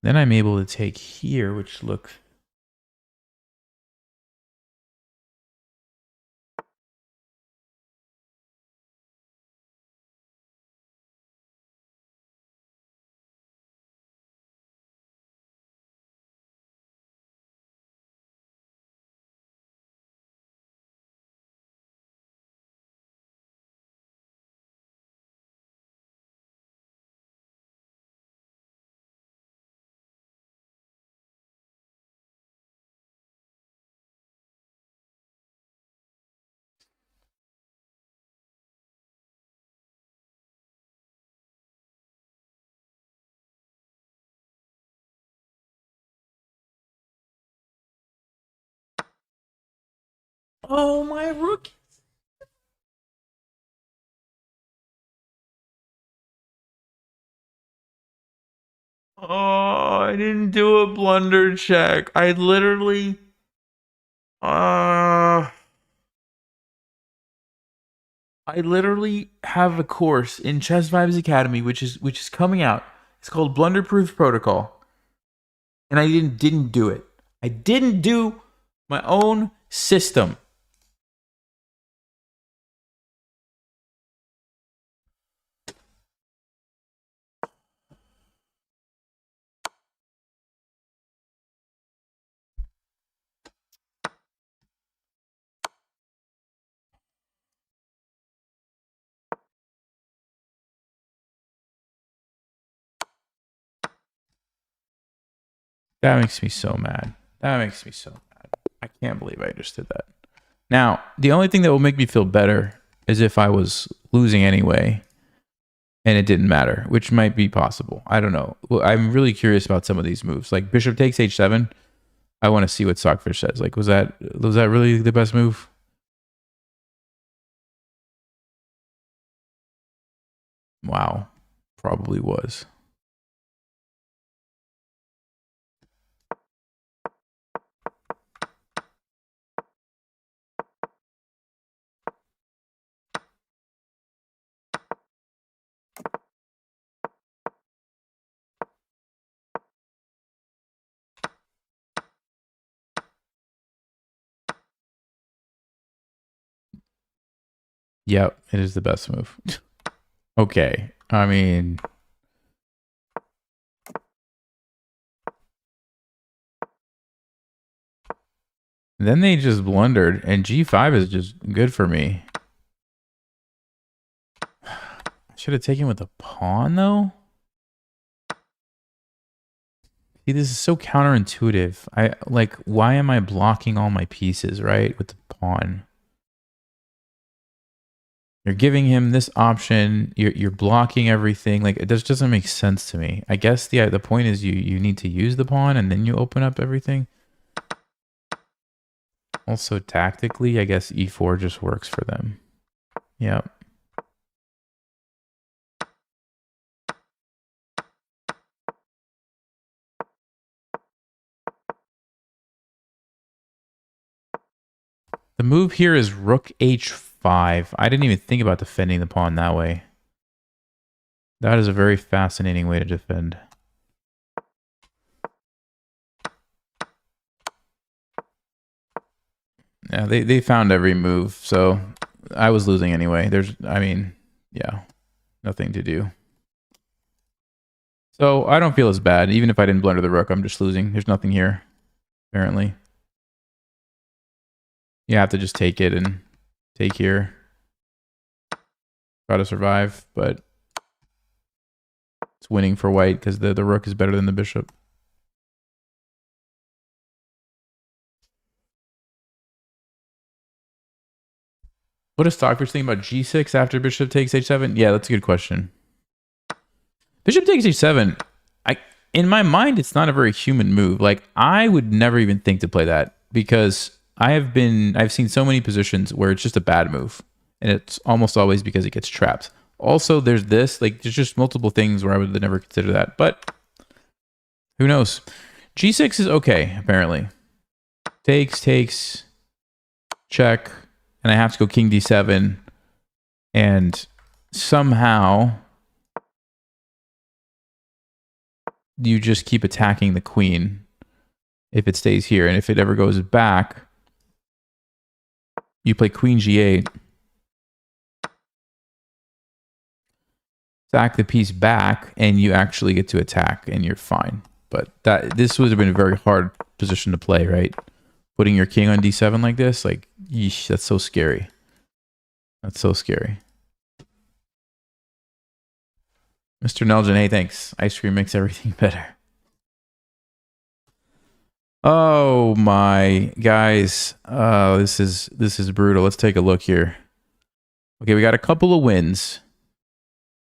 then I'm able to take here, which looks... Oh, my rook! Oh, I didn't do a blunder check. I literally... I literally have a course in Chess Vibes Academy, which is coming out. It's called Blunderproof Protocol, and I didn't do it. I didn't do my own system. That makes me so mad. That makes me so mad. I can't believe I just did that. Now, the only thing that will make me feel better is if I was losing anyway and it didn't matter, which might be possible. I don't know. I'm really curious about some of these moves. Like bishop takes h7. I want to see what Stockfish says. Like, was that really the best move? Wow. Probably was. Yep, it is the best move. Okay. I mean, then they just blundered, and g5 is just good for me. Should have taken with a pawn, though. See, this is so counterintuitive. Why am I blocking all my pieces, right? With the pawn. You're giving him this option. You're blocking everything. Like, it just doesn't make sense to me. I guess the point is you need to use the pawn and then you open up everything. Also, tactically, I guess e4 just works for them. Yep. The move here is rook h5. I didn't even think about defending the pawn that way. That is a very fascinating way to defend. Yeah, they found every move, so I was losing anyway. Yeah, nothing to do. So I don't feel as bad. Even if I didn't blunder the rook, I'm just losing. There's nothing here, apparently. You have to just take it and take here. Try to survive, but it's winning for white because the rook is better than the bishop. What does Stockfish think about g6 after bishop takes h7? Yeah, that's a good question. Bishop takes h7. In my mind, it's not a very human move. Like, I would never even think to play that because I've seen so many positions where it's just a bad move, and it's almost always because it gets trapped. Also, there's this, like, there's just multiple things where I would never consider that, but who knows? G6 is okay, apparently. Takes, check, and I have to go king d7, and somehow you just keep attacking the queen if it stays here, and if it ever goes back, you play queen g8, sack the piece back, and you actually get to attack, and you're fine. But this would have been a very hard position to play, right? Putting your king on d7 like this, like, yeesh, that's so scary. That's so scary. Mr. Nelgen, hey, thanks. Ice cream makes everything better. Oh my guys, this is brutal. Let's take a look here. Okay, we got a couple of wins,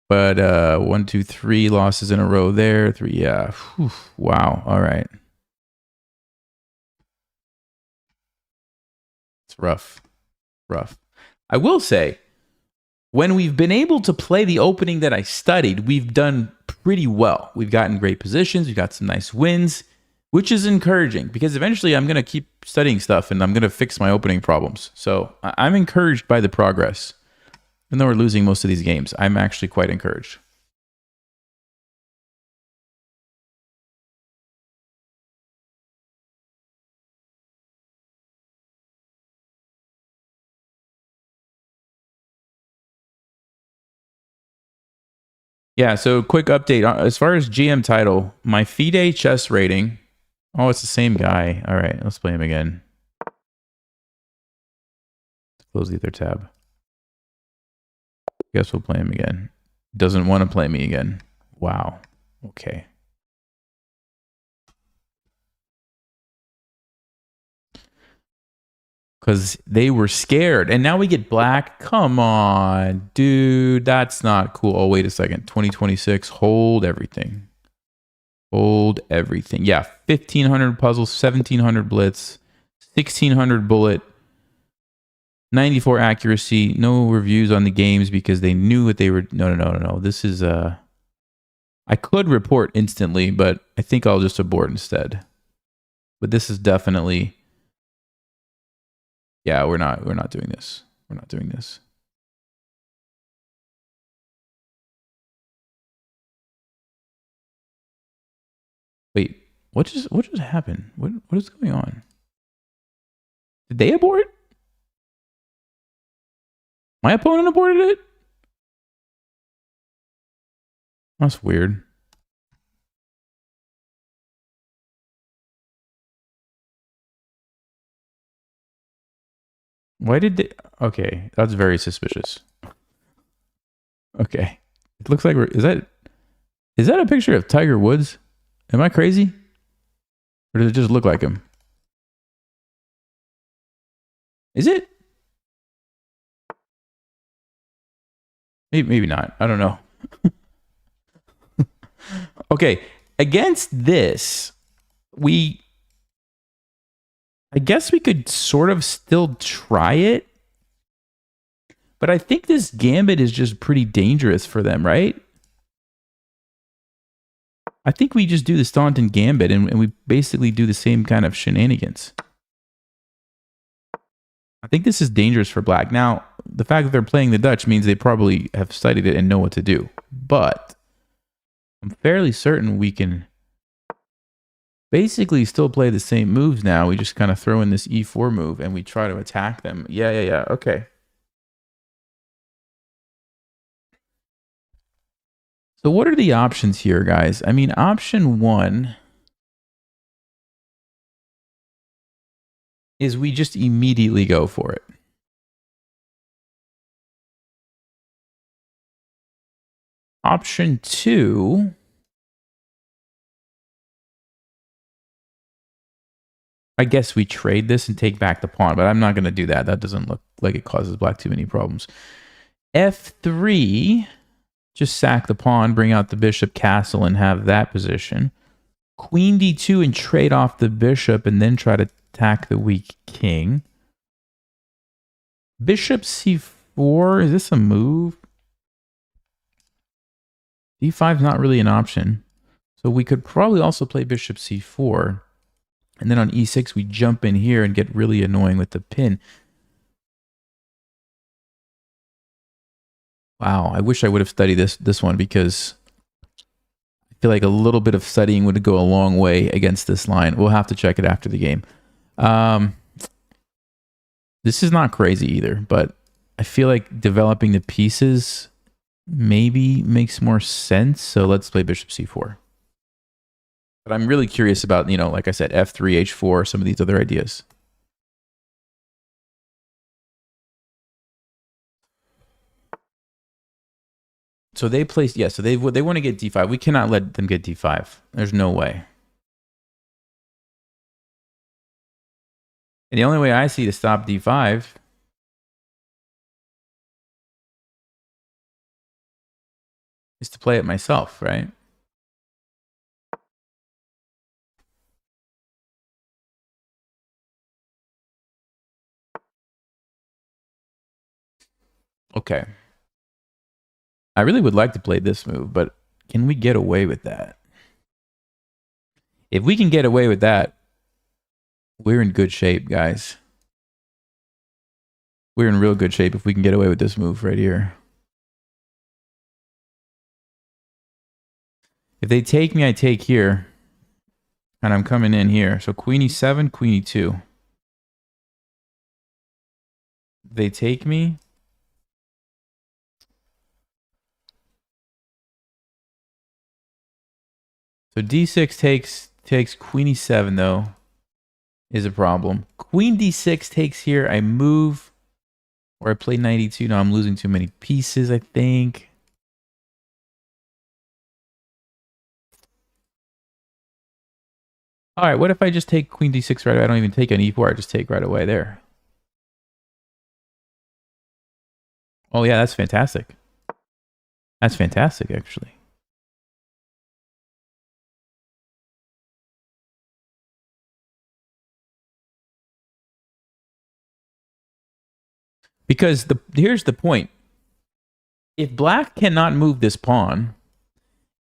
but 1, 2, 3 losses in a row there. 3, yeah. Whew, wow. All right. It's rough. I will say, when we've been able to play the opening that I studied, we've done pretty well. We've gotten great positions. We've got some nice wins, which is encouraging because eventually I'm going to keep studying stuff and I'm going to fix my opening problems. So I'm encouraged by the progress. Even though we're losing most of these games, I'm actually quite encouraged. Yeah, so quick update. As far as GM title, my FIDE chess rating. Oh, it's the same guy. All right, let's play him again. Close the other tab. Guess we'll play him again. Doesn't want to play me again. Wow. Okay. Because they were scared. And now we get black. Come on, dude. That's not cool. Oh, wait a second. 2026. Hold everything. Hold everything. Yeah, 1,500 puzzles, 1,700 blitz, 1,600 bullet, 94 accuracy. No reviews on the games because they knew what they were. No. This is I could report instantly, but I think I'll just abort instead. But this is definitely. Yeah, we're not doing this. We're not doing this. Wait, what just happened? What is going on? Did they abort? My opponent aborted it? That's weird. Why did they? Okay, that's very suspicious. Okay, it looks like is that a picture of Tiger Woods? Am I crazy? Or does it just look like him? Is it? Maybe not. I don't know. Okay. Against this, I guess we could sort of still try it. But I think this gambit is just pretty dangerous for them, right? I think we just do the Staunton gambit and we basically do the same kind of shenanigans. I think this is dangerous for black. Now, the fact that they're playing the Dutch means they probably have studied it and know what to do. But I'm fairly certain we can basically still play the same moves now. We just kind of throw in this e4 move and we try to attack them. Yeah. Okay. So what are the options here, guys? I mean, option one is we just immediately go for it. Option two, I guess we trade this and take back the pawn, but I'm not going to do that. That doesn't look like it causes black too many problems. F3, just sack the pawn, bring out the bishop, castle, and have that position. Queen d2 and trade off the bishop and then try to attack the weak king. Bishop c4, is this a move? d5 is not really an option. So we could probably also play bishop c4. And then on e6, we jump in here and get really annoying with the pin. Wow, I wish I would have studied this one because I feel like a little bit of studying would go a long way against this line. We'll have to check it after the game. This is not crazy either, but I feel like developing the pieces maybe makes more sense. So let's play bishop c4. But I'm really curious about, like I said, f3, h4, some of these other ideas. So they placed, so they want to get d5. We cannot let them get d5. There's no way. And the only way I see to stop d5 is to play it myself, right? Okay. I really would like to play this move, but can we get away with that? If we can get away with that, we're in good shape, guys. We're in real good shape if we can get away with this move right here. If they take me, I take here. And I'm coming in here. So queen e7, queen e2. They take me. So d6 takes queen e7 though, is a problem. Queen d6 takes here. I move, or I play knight e2. No, I'm losing too many pieces, I think. All right, what if I just take queen d6 right away? I don't even take an e4. I just take right away there. Oh yeah, that's fantastic. That's fantastic, actually. Because here's the point. If black cannot move this pawn,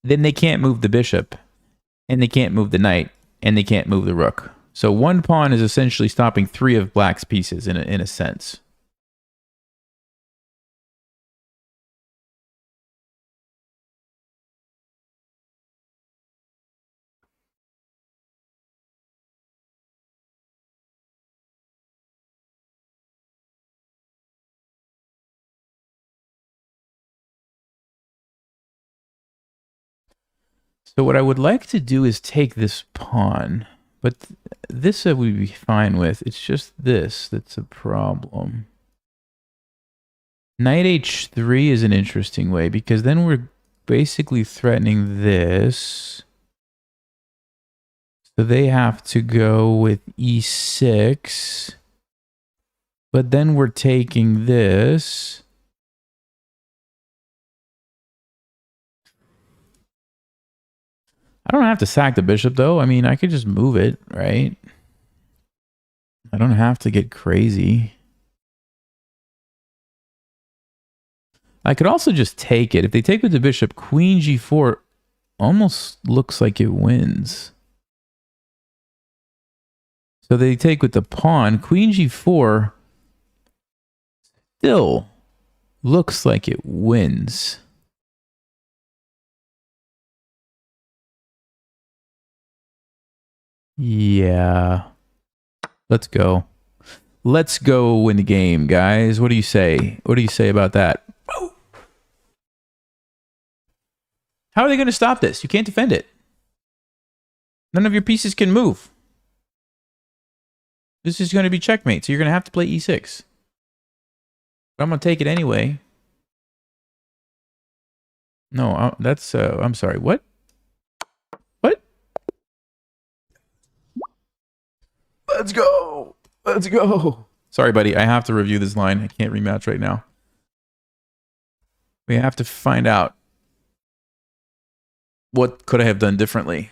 then they can't move the bishop, and they can't move the knight, and they can't move the rook. So one pawn is essentially stopping three of black's pieces in a sense. So what I would like to do is take this pawn, but this I would be fine with. It's just this that's a problem. Knight h3 is an interesting way because then we're basically threatening this. So they have to go with e6. But then we're taking this. I don't have to sack the bishop, though. I mean, I could just move it, right? I don't have to get crazy. I could also just take it. If they take with the bishop, queen g4 almost looks like it wins. So they take with the pawn. Queen g4 still looks like it wins. Yeah. Let's go. Let's go win the game, guys. What do you say? What do you say about that? How are they going to stop this? You can't defend it. None of your pieces can move. This is going to be checkmate, so you're going to have to play e6. But I'm going to take it anyway. No, that's... I'm sorry, what? What? Let's go! Let's go! Sorry, buddy, I have to review this line. I can't rematch right now. We have to find out what could I have done differently.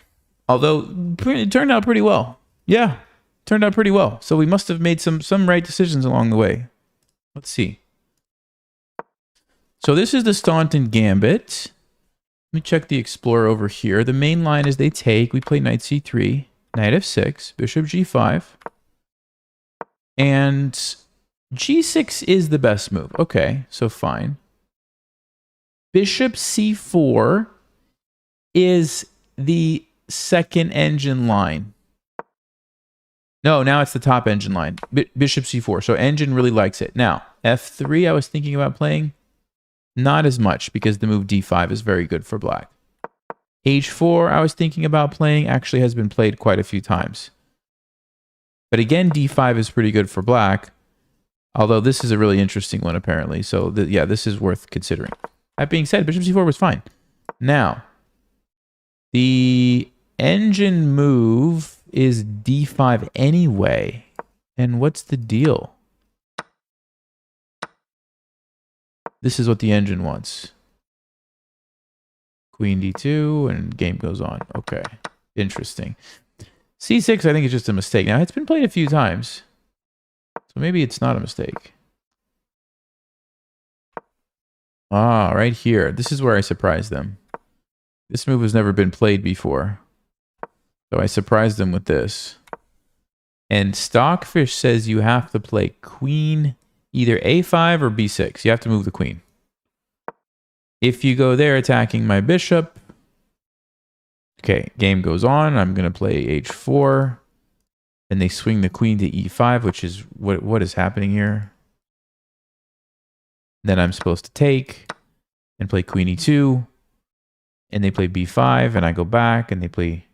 Although, it turned out pretty well. Yeah. Turned out pretty well. So we must have made some right decisions along the way. Let's see. So this is the Staunton Gambit. Let me check the Explorer over here. The main line is they take. We play knight c3, knight f6, bishop g5. And g6 is the best move. Okay, so fine. Bishop c4 is the second engine line. No, now it's the top engine line. Bishop c4. So engine really likes it. Now, f3 I was thinking about playing. Not as much because the move d5 is very good for black. h4 I was thinking about playing. Actually has been played quite a few times. But again, d5 is pretty good for black. Although this is a really interesting one apparently. So yeah, this is worth considering. That being said, bishop c4 was fine. Now, the engine move is d5 anyway. And what's the deal? This is what the engine wants. Queen d2 and game goes on. Okay, interesting. c6 I think is just a mistake. Now it's been played a few times. So maybe it's not a mistake. Ah, right here. This is where I surprised them. This move has never been played before. So I surprised them with this. And Stockfish says you have to play queen either a5 or b6. You have to move the queen. If you go there attacking my bishop. Okay, game goes on. I'm going to play h4. And they swing the queen to e5, which is what is happening here. Then I'm supposed to take and play queen e2. And they play b5 and I go back and they play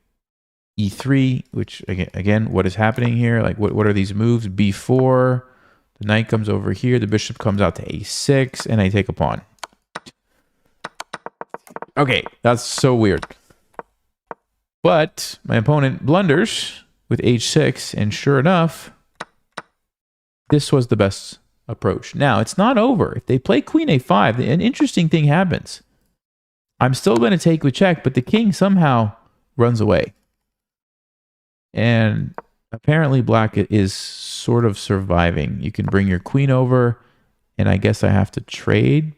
e3, which again, what is happening here? Like what are these moves? b4, the knight comes over here, the bishop comes out to a6 and I take a pawn. Okay, that's so weird. But my opponent blunders with h6 and sure enough, this was the best approach. Now, it's not over. If they play queen a5, an interesting thing happens. I'm still going to take with check, but the king somehow runs away. And apparently black is sort of surviving. You can bring your queen over, and I guess I have to trade.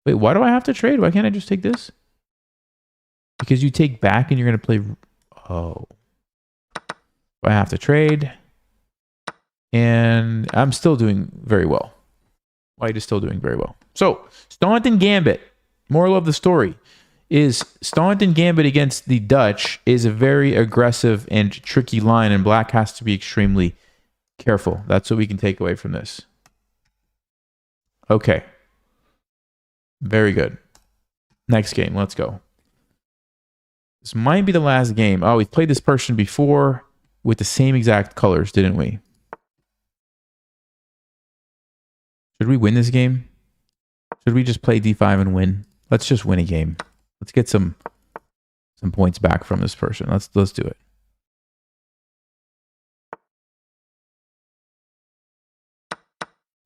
Wait, why do I have to trade? Why can't I just take this? Because you take back and you're going to play... Oh. I have to trade. And I'm still doing very well. White is still doing very well. So, Staunton Gambit. Moral of the story is Staunton Gambit against the Dutch is a very aggressive and tricky line, and black has to be extremely careful. That's what we can take away from this. Okay. Very good. Next game. Let's go. This might be the last game. Oh, we've played this person before with the same exact colors, didn't we? Should we win this game? Should we just play d5 and win? Let's just win a game. Let's get some points back from this person. Let's do it.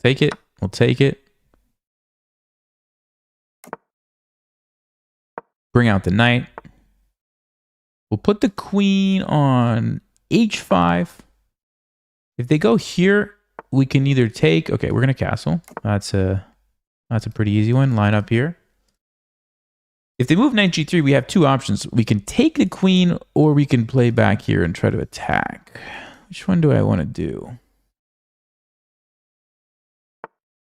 Take it. We'll take it. Bring out the knight. We'll put the queen on h5. If they go here, we can either take... Okay, we're going to castle. That's a pretty easy one. Line up here. If they move knight g3, we have two options. We can take the queen, or we can play back here and try to attack. Which one do I want to do?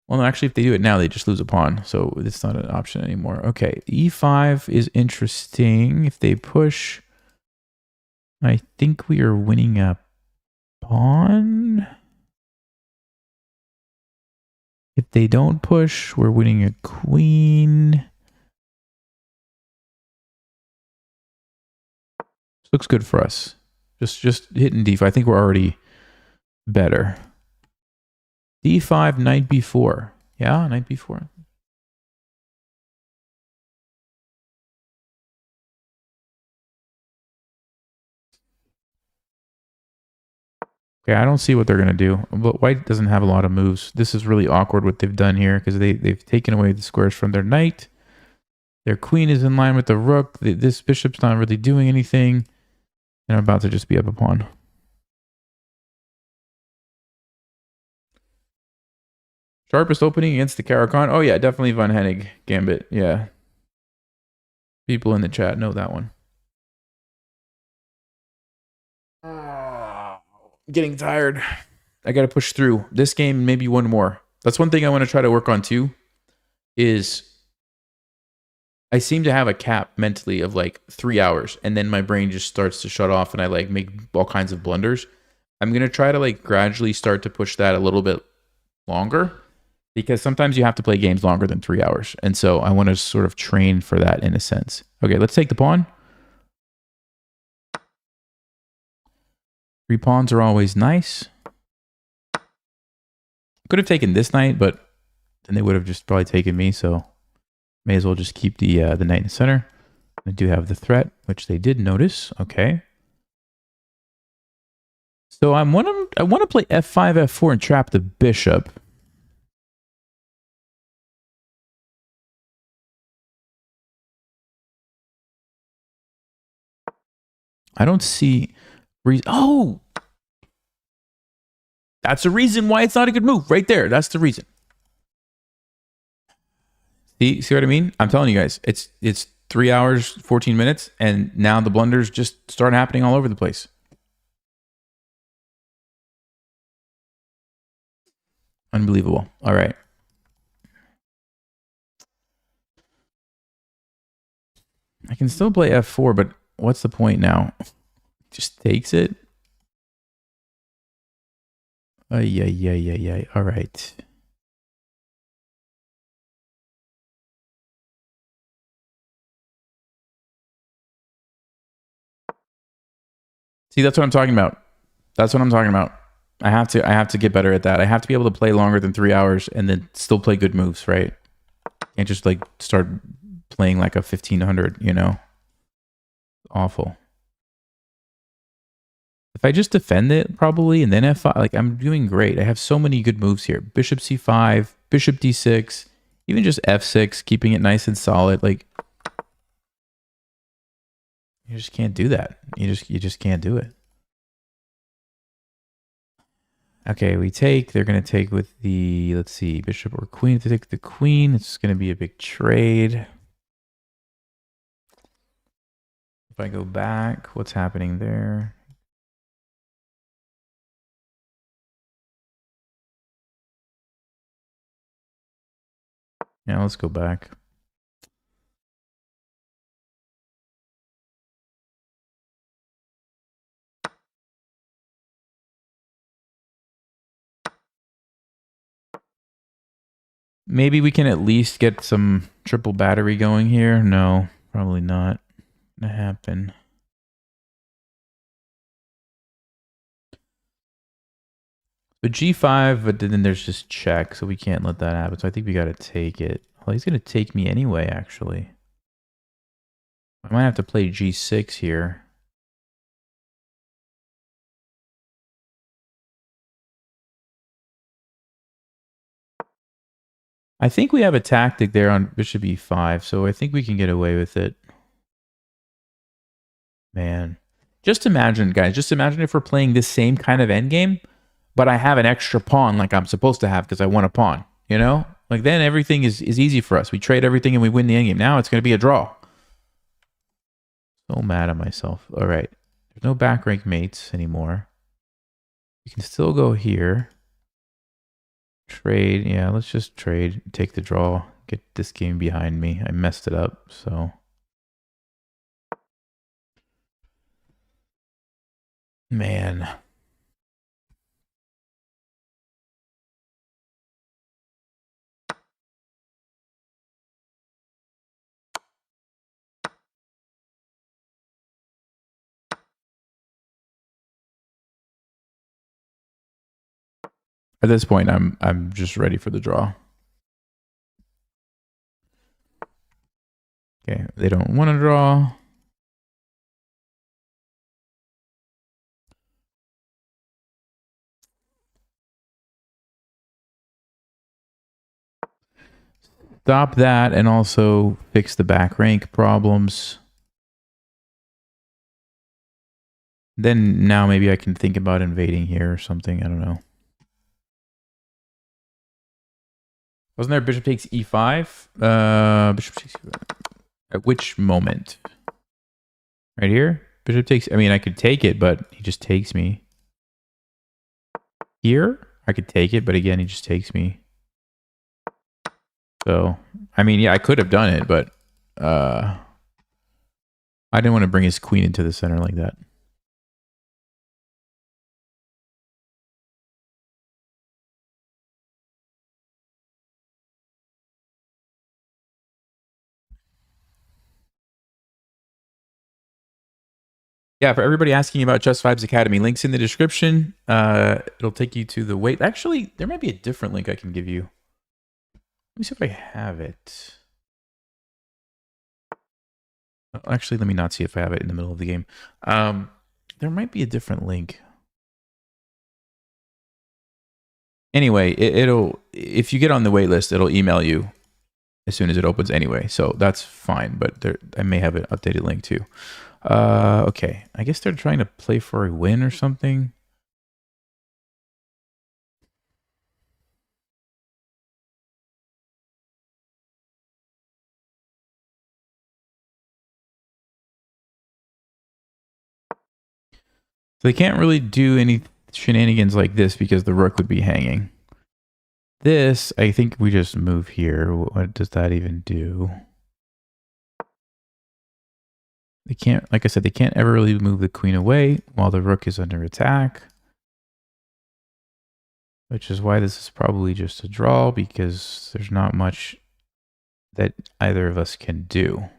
Well, no, actually, if they do it now, they just lose a pawn. So it's not an option anymore. Okay, e5 is interesting. If they push, I think we are winning a pawn. If they don't push, we're winning a queen. This looks good for us. Just hitting d5. I think we're already better. d5, knight b4. Yeah, knight b4. Okay, I don't see what they're going to do. But white doesn't have a lot of moves. This is really awkward what they've done here because they've taken away the squares from their knight. Their queen is in line with the rook. This bishop's not really doing anything. And I'm about to just be up a pawn. Sharpest opening against the Caro-Kann. Oh, yeah, definitely Von Hennig Gambit. Yeah. People in the chat know that one. Getting tired. I got to push through. This game, maybe one more. That's one thing I want to try to work on, too, is I seem to have a cap mentally of like 3 hours, and then my brain just starts to shut off, and I like make all kinds of blunders. I'm going to try to like gradually start to push that a little bit longer, because sometimes you have to play games longer than 3 hours. And so I want to sort of train for that in a sense. Okay, let's take the pawn. 3 pawns are always nice. Could have taken this knight, but then they would have just probably taken me. So may as well just keep the knight in the center. I do have the threat, which they did notice. Okay. So I want to play f5, f4 and trap the bishop. I don't see reason. Oh, that's the reason why it's not a good move right there. That's the reason. See what I mean? I'm telling you guys, it's 3 hours, 14 minutes, and now the blunders just start happening all over the place. Unbelievable. All right. I can still play f4, but what's the point now? Just takes it. Yeah. All right. See, that's what I'm talking about. That's what I'm talking about. I have to get better at that. I have to be able to play longer than 3 hours and then still play good moves, right? Can't just like start playing like a 1500, you know? Awful. If I just defend it probably and then f5, like I'm doing great. I have so many good moves here. Bishop c5, bishop d6, even just f6, keeping it nice and solid. Like you just can't do that. You just can't do it. Okay, we take. They're going to take with the, let's see, bishop or queen. If they take the queen, it's going to be a big trade. If I go back, what's happening there? Yeah, let's go back. Maybe we can at least get some triple battery going here. No, probably not gonna happen. But g5, but then there's just check, so we can't let that happen. So I think we gotta take it. Well, he's gonna take me anyway, actually. I might have to play g6 here. I think we have a tactic there on bishop e5, so I think we can get away with it. Man. Just imagine, guys, just imagine if we're playing this same kind of endgame, but I have an extra pawn like I'm supposed to have because I won a pawn, you know? Like then everything is easy for us. We trade everything and we win the endgame. Now it's going to be a draw. So mad at myself. All right. There's no back rank mates anymore. We can still go here. Trade. Yeah, let's just trade. Take the draw. Get this game behind me. I messed it up, so. Man. At this point, I'm just ready for the draw. Okay, they don't want to draw. Stop that and also fix the back rank problems. Then now maybe I can think about invading here or something. I don't know. Wasn't there bishop takes e5? Bishop takes at which moment? Right here? Bishop takes... I mean, I could take it, but he just takes me. Here? I could take it, but again, he just takes me. So, I mean, yeah, I could have done it, but I didn't want to bring his queen into the center like that. Yeah, for everybody asking about Just Vibes Academy, links in the description. It'll take you to the wait. Actually, there might be a different link I can give you. Let me see if I have it. Actually, let me not see if I have it in the middle of the game. There might be a different link. Anyway, it'll if you get on the wait list, it'll email you as soon as it opens anyway. So that's fine, but I may have an updated link too. Okay, I guess they're trying to play for a win or something. So they can't really do any shenanigans like this because the rook would be hanging. This, I think we just move here. What does that even do? They can't, like I said, they can't ever really move the queen away while the rook is under attack. Which is why this is probably just a draw, because there's not much that either of us can do.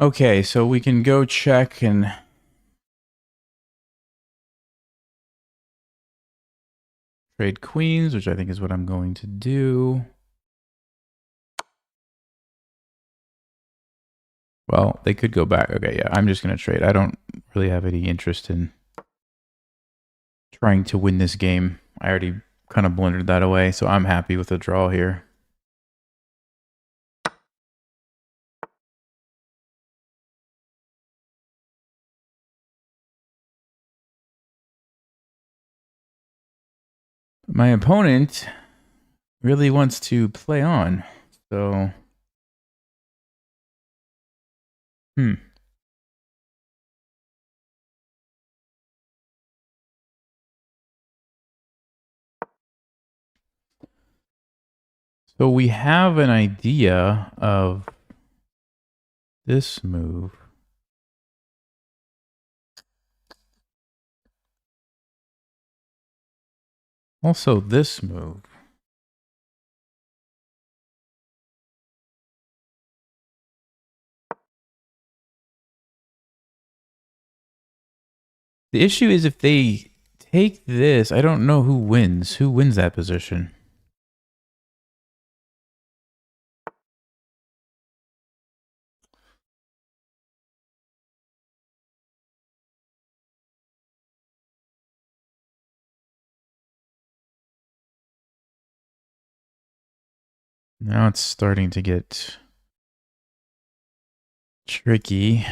Okay, so we can go check and trade queens, which I think is what I'm going to do. Well, they could go back. Okay, yeah, I'm just going to trade. I don't really have any interest in trying to win this game. I already kind of blundered that away, so I'm happy with the draw here. My opponent really wants to play on, so... So we have an idea of this move. Also, this move. The issue is if they take this, I don't know who wins. Who wins that position? Now it's starting to get tricky.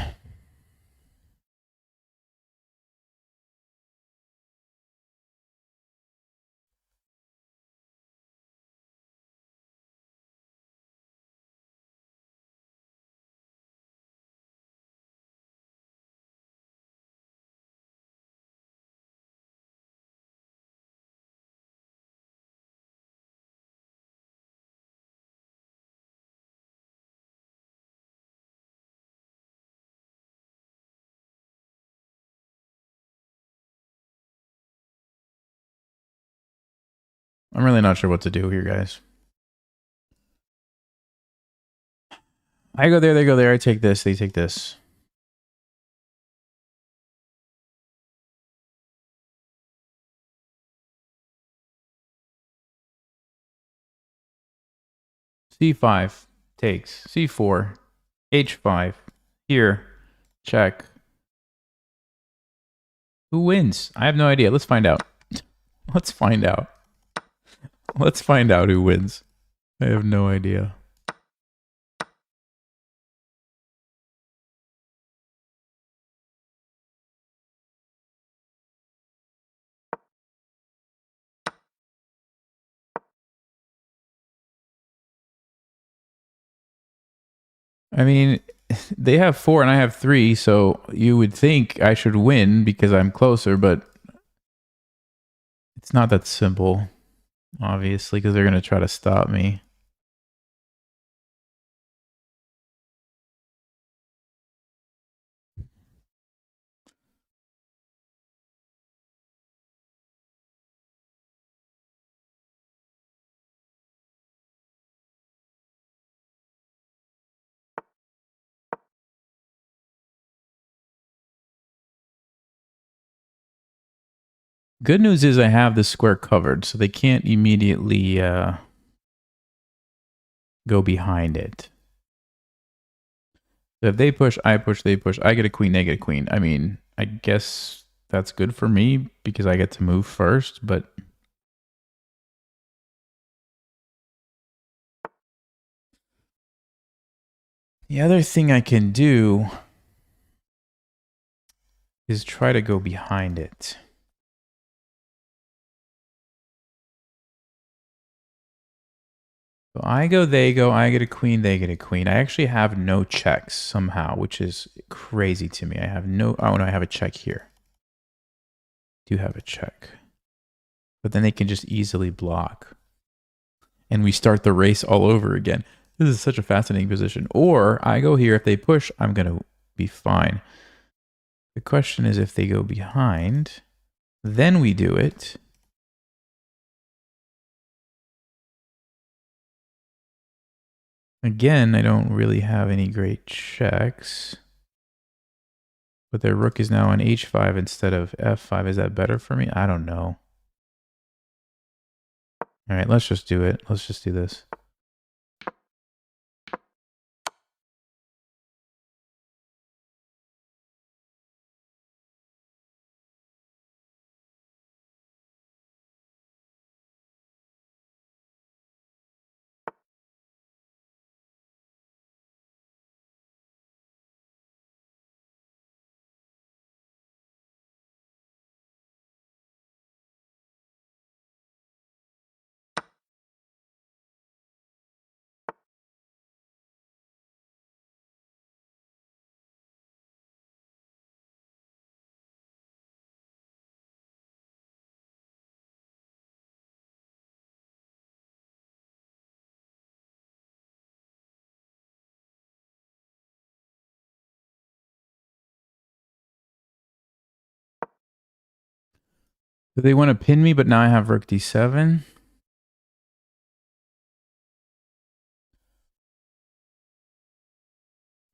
I'm really not sure what to do here, guys. I go there, they go there. I take this, they take this. C5 takes. C4. H5. Here. Check. Who wins? I have no idea. Let's find out. Let's find out. Let's find out who wins. I have no idea. I mean, they have 4 and I have 3, so you would think I should win because I'm closer, but it's not that simple, obviously, because they're going to try to stop me. Good news is I have this square covered, so they can't immediately go behind it. So if they push, I push, they push, I get a queen, they get a queen. I mean, I guess that's good for me because I get to move first, but the other thing I can do is try to go behind it. So I go, they go, I get a queen, they get a queen. I actually have no checks somehow, which is crazy to me. I have no, oh no, I have a check here. Do have a check. But then they can just easily block. And we start the race all over again. This is such a fascinating position. Or I go here, if they push, I'm going to be fine. The question is if they go behind, then we do it. Again, I don't really have any great checks. But their rook is now on h5 instead of f5. Is that better for me? I don't know. All right, let's just do it. Let's just do this. Do they want to pin me, but now I have rook d7?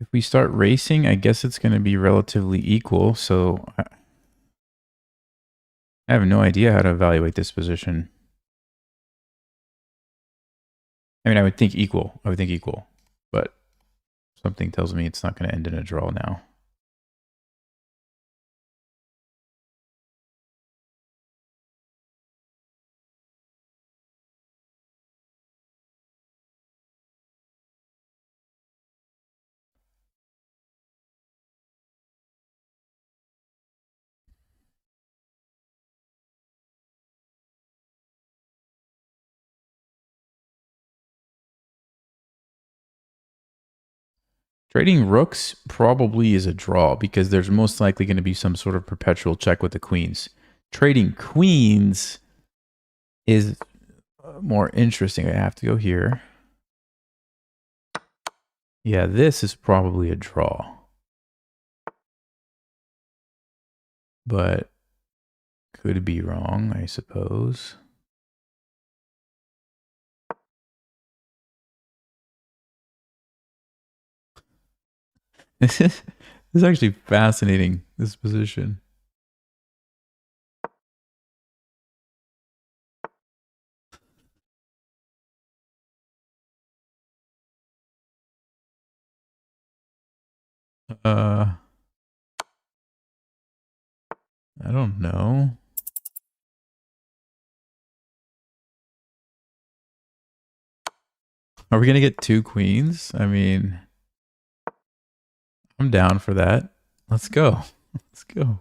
If we start racing, I guess it's going to be relatively equal, so I have no idea how to evaluate this position. I mean, I would think equal. But something tells me it's not going to end in a draw now. Trading rooks probably is a draw because there's most likely going to be some sort of perpetual check with the queens. Trading queens is more interesting. I have to go here. Yeah, this is probably a draw. But could be wrong, I suppose. This is actually fascinating, this position. I don't know. Are we going to get 2 queens? I mean, I'm down for that. Let's go. Let's go.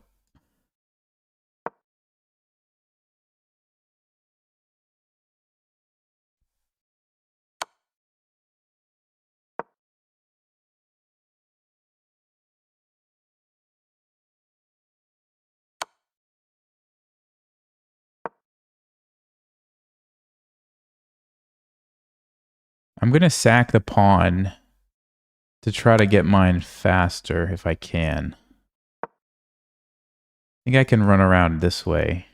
I'm going to sack the pawn to try to get mine faster if I can. I think I can run around this way.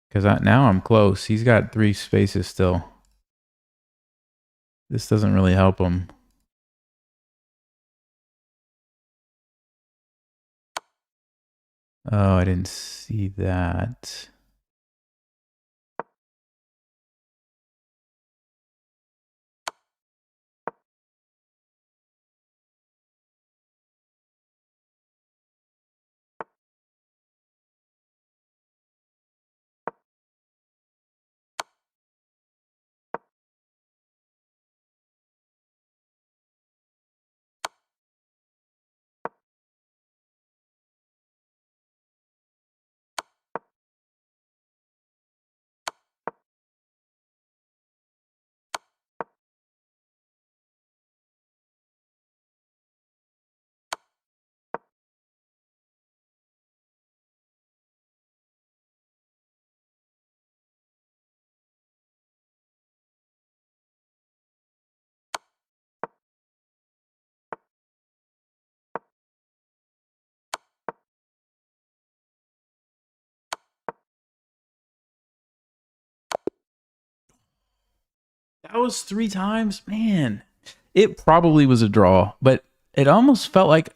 Because now I'm close. He's got 3 spaces still. This doesn't really help him. Oh, I didn't see that. That was 3 times? Man. It probably was a draw, but it almost felt like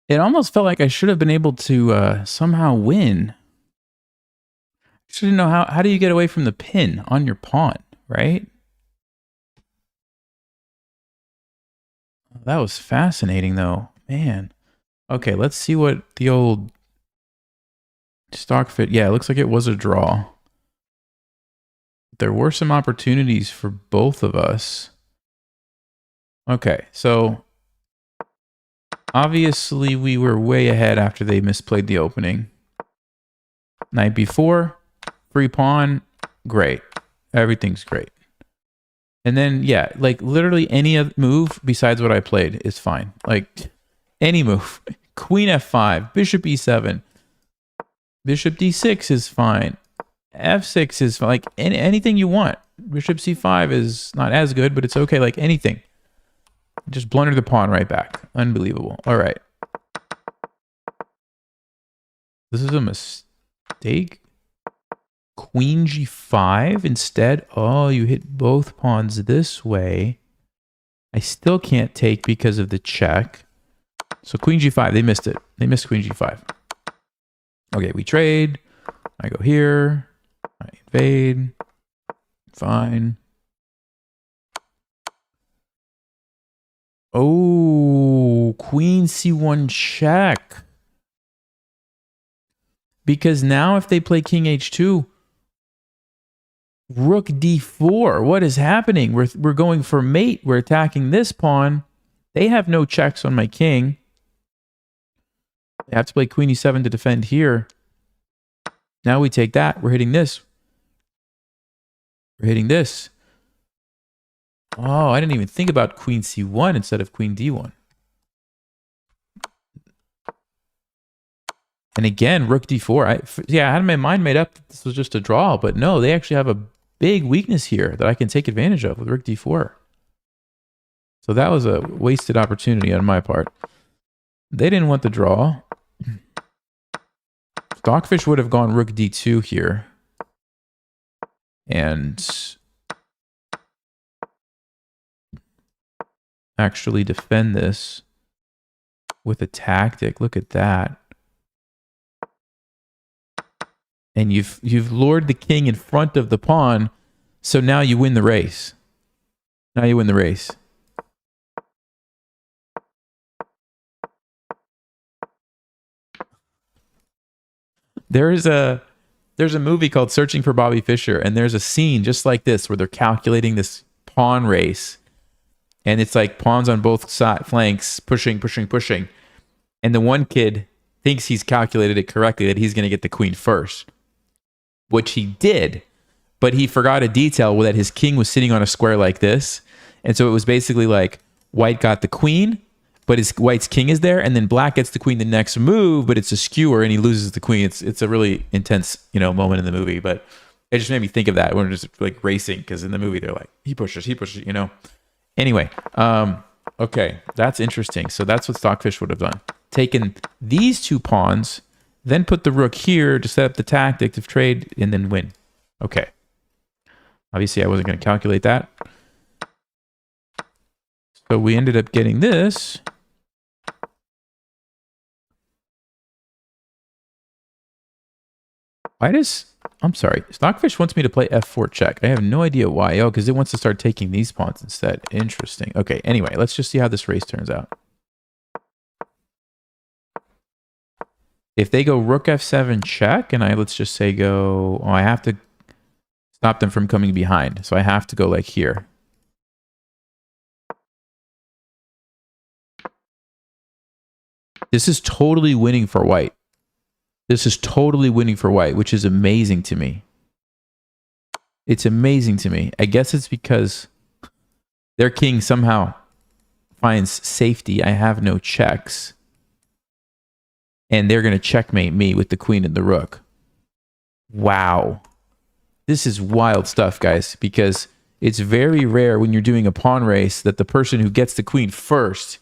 I should have been able to somehow win. I shouldn't know how do you get away from the pin on your pawn, right? That was fascinating though. Man. Okay, let's see what the old stock fit. Yeah, it looks like it was a draw. There were some opportunities for both of us. Okay, so obviously we were way ahead after they misplayed the opening. Knight b4, free pawn, great. Everything's great. And then, yeah, like literally any other move besides what I played is fine. Like any move. Queen f5, bishop e7, bishop d6 is fine. f6 is fine. Like anything you want. Bishop c5 is not as good, but it's okay. Like anything. Just blunder the pawn right back. Unbelievable. All right. This is a mistake. Queen g5 instead. Oh, you hit both pawns this way. I still can't take because of the check. So queen g5, they missed it. They missed queen g5. Okay, we trade. I go here. I invade. Fine. Oh, queen c1 check. Because now if they play king h2, rook d4, what is happening? We're going for mate. We're attacking this pawn. They have no checks on my king. They have to play queen e7 to defend here. Now we take that. We're hitting this. We're hitting this. Oh, I didn't even think about queen c1 instead of queen d1. And again, rook d4. I had my mind made up that this was just a draw, but no, they actually have a big weakness here that I can take advantage of with rook d4. So that was a wasted opportunity on my part. They didn't want the draw. Stockfish would have gone rook d2 here. And actually defend this with a tactic. Look at that. And you've lured the king in front of the pawn, so now you win the race. Now you win the race. There's a movie called Searching for Bobby Fischer, and there's a scene just like this where they're calculating this pawn race, and it's like pawns on both flanks, pushing. And the one kid thinks he's calculated it correctly, that he's going to get the queen first, which he did, but he forgot a detail that his king was sitting on a square like this. And so it was basically like white got the queen, but white's king is there, and then black gets the queen the next move, but it's a skewer and he loses the queen. It's a really intense, moment in the movie, but it just made me think of that when we're just like racing, because in the movie they're like, he pushes. Anyway, okay, that's interesting. So that's what Stockfish would have done. Taken these two pawns, then put the rook here to set up the tactic to trade and then win. Okay. Obviously, I wasn't going to calculate that. So we ended up getting this. I'm sorry, Stockfish wants me to play f4 check. I have no idea why. Oh, because it wants to start taking these pawns instead. Interesting. Okay, anyway, let's just see how this race turns out. If they go rook f7 check, and let's just say I have to stop them from coming behind. So I have to go like here. This is totally winning for white. This is totally winning for white, which is amazing to me. It's amazing to me. I guess it's because their king somehow finds safety. I have no checks. And they're going to checkmate me with the queen and the rook. Wow. This is wild stuff, guys, because it's very rare when you're doing a pawn race that the person who gets the queen first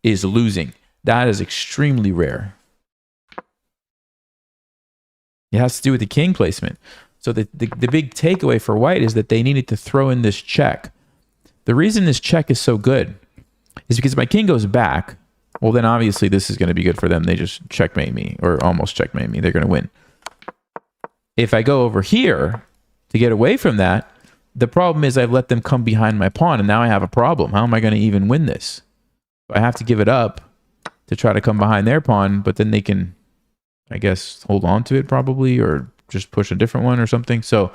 is losing. That is extremely rare. It has to do with the king placement. So the big takeaway for white is that they needed to throw in this check. The reason this check is so good is because if my king goes back, well, then obviously this is going to be good for them. They just checkmate me, or almost checkmate me. They're going to win. If I go over here to get away from that, the problem is I've let them come behind my pawn, and now I have a problem. How am I going to even win this? I have to give it up to try to come behind their pawn, but then they can, I guess, hold on to it probably, or just push a different one or something. So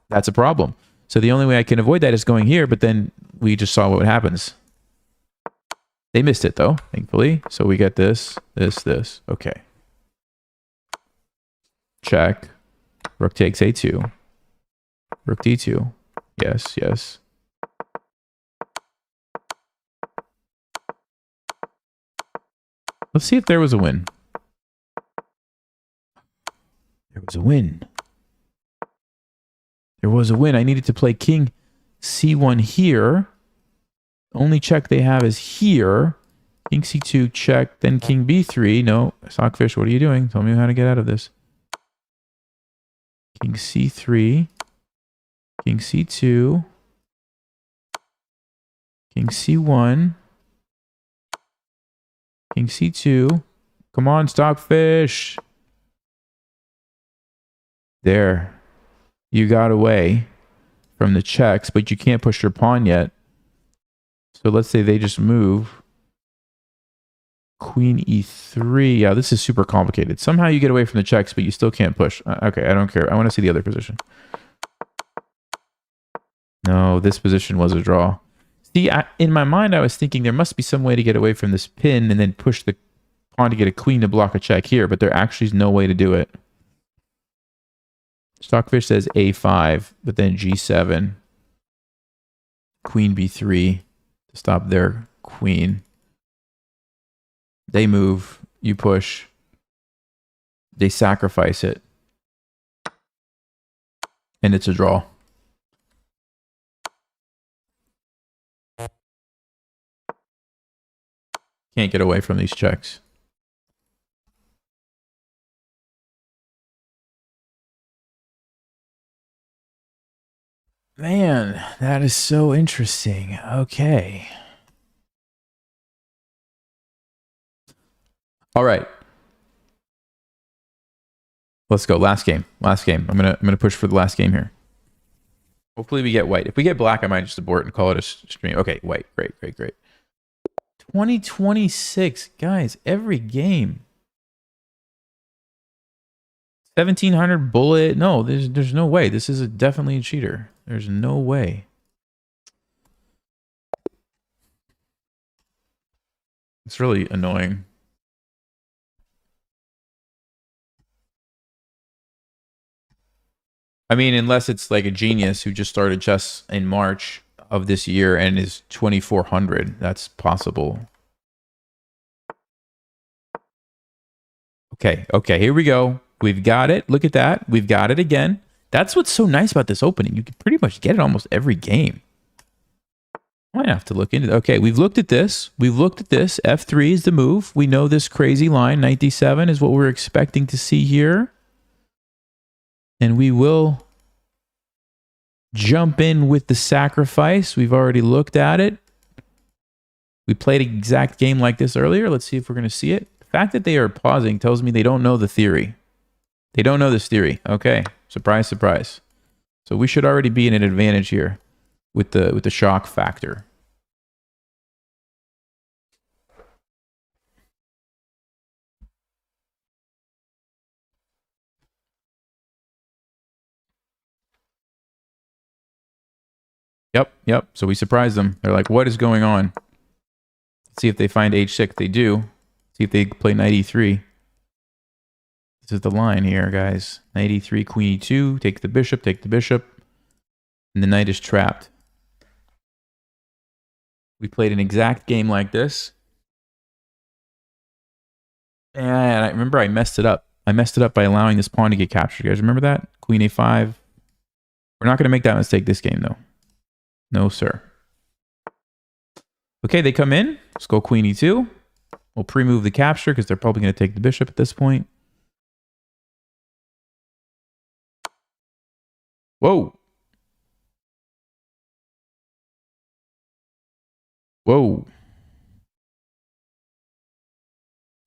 that's a problem. So the only way I can avoid that is going here, but then we just saw what happens. They missed it though, thankfully. So we get this. Okay. Check. Rook takes a2. Rook d2. Yes. Let's see if there was a win. There was a win. There was a win. I needed to play king c1 here. Only check they have is here. King c2, check, then king b3. No, Stockfish, what are you doing? Tell me how to get out of this. King c3, king c2, king c1, king c2. Come on, Stockfish. There. You got away from the checks, but you can't push your pawn yet. So let's say they just move. Queen e3. Yeah, this is super complicated. Somehow you get away from the checks, but you still can't push. Okay, I don't care. I want to see the other position. No, this position was a draw. See, in my mind, I was thinking there must be some way to get away from this pin and then push the pawn to get a queen to block a check here, but there actually is no way to do it. Stockfish says a5, but then g7. Queen b3 to stop their queen. They move, you push. They sacrifice it. And it's a draw. Can't get away from these checks. Man, that is so interesting. Okay. All right. Let's go. Last game. Last game. I'm gonna push for the last game here. Hopefully we get white. If we get black, I might just abort and call it a stream. Okay, white. Great, great, great. 2026. Guys, every game. 1700 bullet. No, there's no way. This is definitely a cheater. There's no way. It's really annoying. I mean, unless it's like a genius who just started chess in March of this year and is 2400. That's possible. Okay, okay, here we go. We've got it. Look at that. We've got it again. That's what's so nice about this opening. You can pretty much get it almost every game. Might have to look into it. Okay, we've looked at this. We've looked at this. F3 is the move. We know this crazy line. 97 is what we're expecting to see here. And we will jump in with the sacrifice. We've already looked at it. We played an exact game like this earlier. Let's see if we're going to see it. The fact that they are pausing tells me they don't know the theory. They don't know this theory. Okay. Surprise, surprise. So we should already be in an advantage here with the shock factor. Yep. So we surprised them. They're like, what is going on? Let's see if they find h6. They do. See if they play knight e3. This is the line here, guys. Knight e3, queen e2. Take the bishop, take the bishop. And the knight is trapped. We played an exact game like this. And I remember I messed it up. I messed it up by allowing this pawn to get captured. You guys remember that? Queen a5. We're not going to make that mistake this game, though. No, sir. Okay, they come in. Let's go queen e2. We'll pre-move the capture because they're probably going to take the bishop at this point. Whoa. Whoa.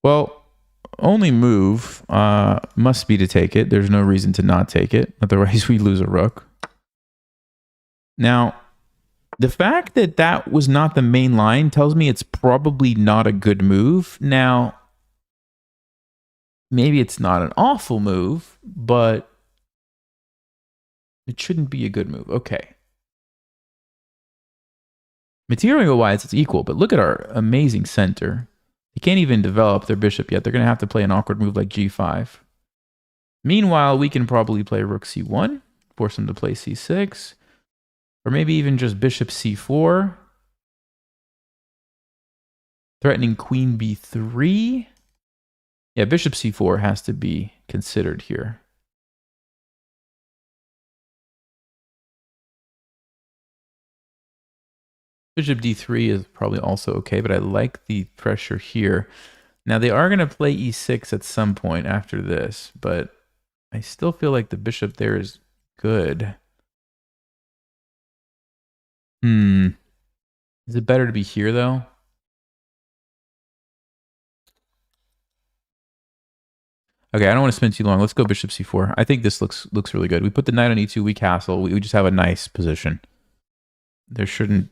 Well, only move must be to take it. There's no reason to not take it. Otherwise, we lose a rook. Now, the fact that that was not the main line tells me it's probably not a good move. Now, maybe it's not an awful move, but it shouldn't be a good move. Okay. Material-wise, it's equal, but look at our amazing center. They can't even develop their bishop yet. They're going to have to play an awkward move like g5. Meanwhile, we can probably play rook c1, force them to play c6, or maybe even just bishop c4, threatening queen b3. Yeah, bishop c4 has to be considered here. Bishop d3 is probably also okay, but I like the pressure here. Now they are going to play e6 at some point after this, but I still feel like the bishop there is good. Is it better to be here though? Okay, I don't want to spend too long. Let's go bishop c4. I think this looks really good. We put the knight on e2, we castle. We just have a nice position. There shouldn't...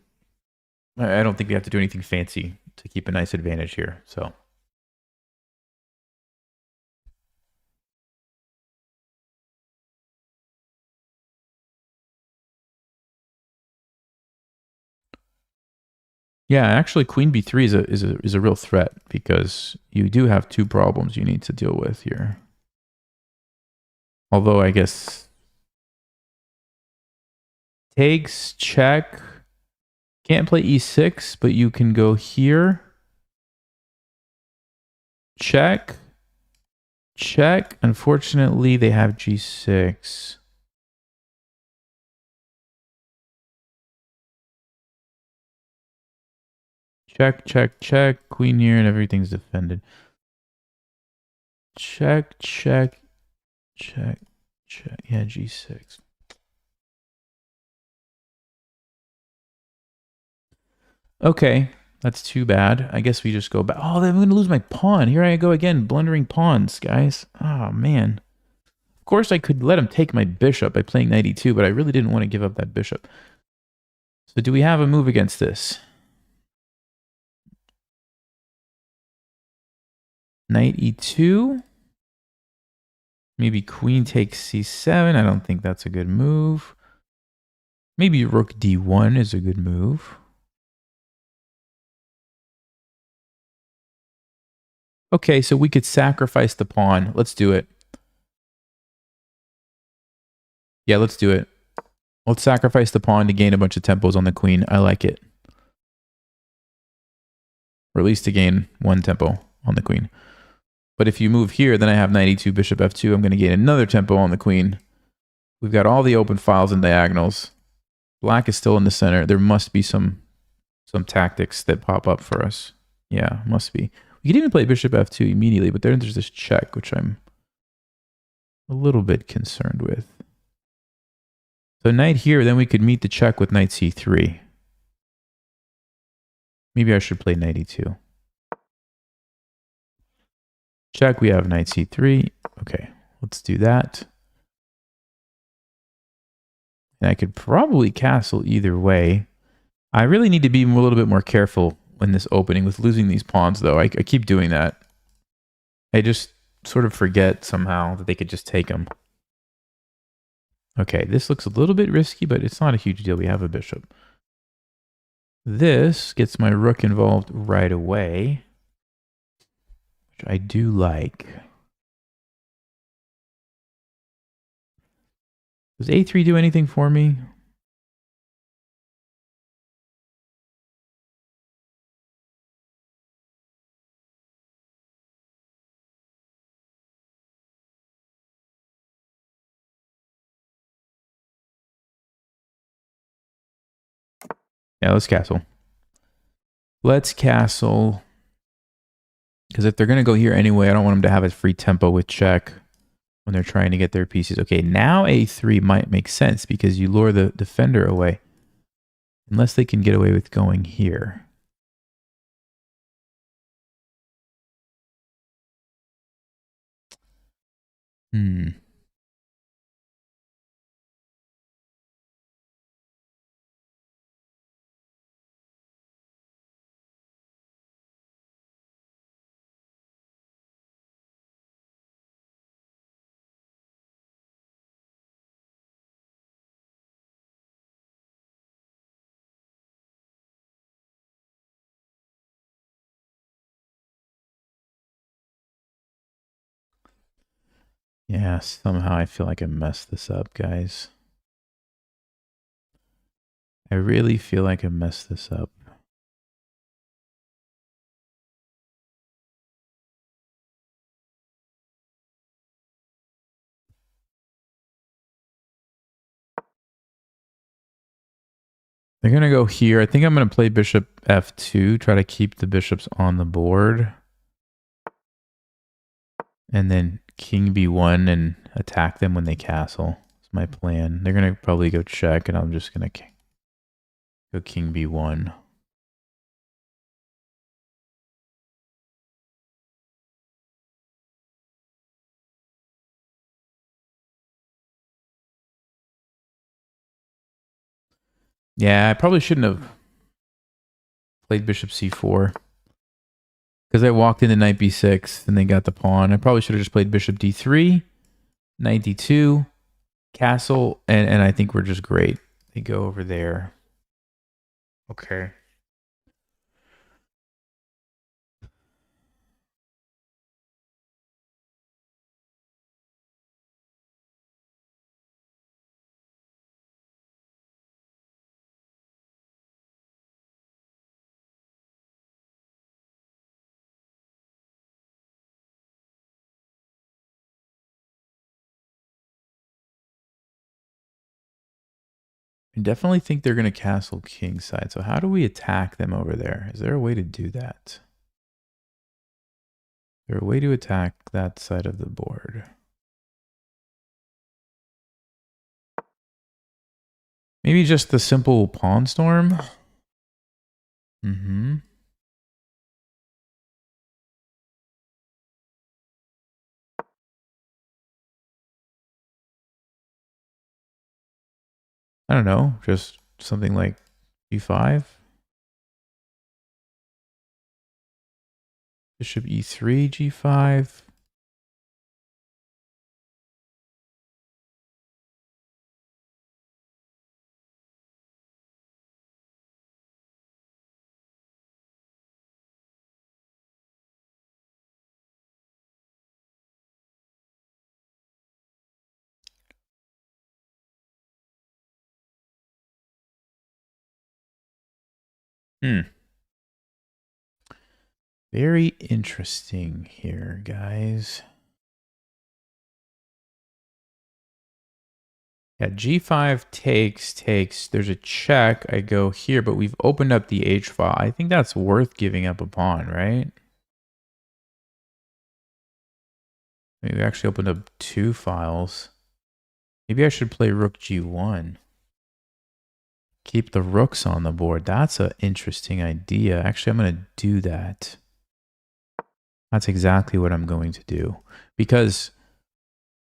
I don't think we have to do anything fancy to keep a nice advantage here. So yeah, actually, queen b3 is a real threat because you do have two problems you need to deal with here. Although I guess takes, check. Can't play e6, but you can go here. Check. Check. Unfortunately, they have g6. Check, check, check. Queen here and everything's defended. Check, check, check, check. Yeah, g6. Okay, that's too bad. I guess we just go back. Oh, I'm going to lose my pawn. Here I go again, blundering pawns, guys. Oh, man. Of course, I could let him take my bishop by playing knight e2, but I really didn't want to give up that bishop. So do we have a move against this? Knight e2. Maybe queen takes c7. I don't think that's a good move. Maybe rook d1 is a good move. Okay, so we could sacrifice the pawn. Let's do it. Yeah, let's do it. Let's sacrifice the pawn to gain a bunch of tempos on the queen. I like it. Or at least to gain one tempo on the queen. But if you move here, then I have knight e2, bishop f2. I'm going to gain another tempo on the queen. We've got all the open files and diagonals. Black is still in the center. There must be some tactics that pop up for us. Yeah, must be. We could even play bishop f2 immediately, but then there's this check, which I'm a little bit concerned with. So knight here, then we could meet the check with knight c3. Maybe I should play knight e2. Check, we have knight c3. Okay, let's do that. And I could probably castle either way. I really need to be a little bit more careful in this opening with losing these pawns, though. I keep doing that. I just sort of forget somehow that they could just take them. Okay, this looks a little bit risky, but it's not a huge deal. We have a bishop. This gets my rook involved right away, which I do like. Does a3 do anything for me? Yeah, let's castle. Let's castle. Because if they're going to go here anyway, I don't want them to have a free tempo with check when they're trying to get their pieces. Okay, now a3 might make sense because you lure the defender away. Unless they can get away with going here. Yeah, somehow I feel like I messed this up, guys. I really feel like I messed this up. They're going to go here. I think I'm going to play bishop f2, try to keep the bishops on the board. And then king b1 and attack them when they castle. That's my plan. They're going to probably go check, and I'm just going to go king b1. Yeah, I probably shouldn't have played bishop c4. Because I walked into knight b6 and they got the pawn. I probably should have just played bishop d3, knight d2, castle, and I think we're just great. They go over there. Okay. I definitely think they're going to castle kingside. So how do we attack them over there? Is there a way to do that? Is there a way to attack that side of the board? Maybe just the simple pawn storm? Mm-hmm. I don't know, just something like b5. Bishop e3, g5. Very interesting here, guys. Yeah, g5 takes. There's a check. I go here, but we've opened up the h file. I think that's worth giving up a pawn, right? Maybe we actually opened up 2 files. Maybe I should play rook g1. Keep the rooks on the board. That's an interesting idea. Actually, I'm going to do that. That's exactly what I'm going to do. Because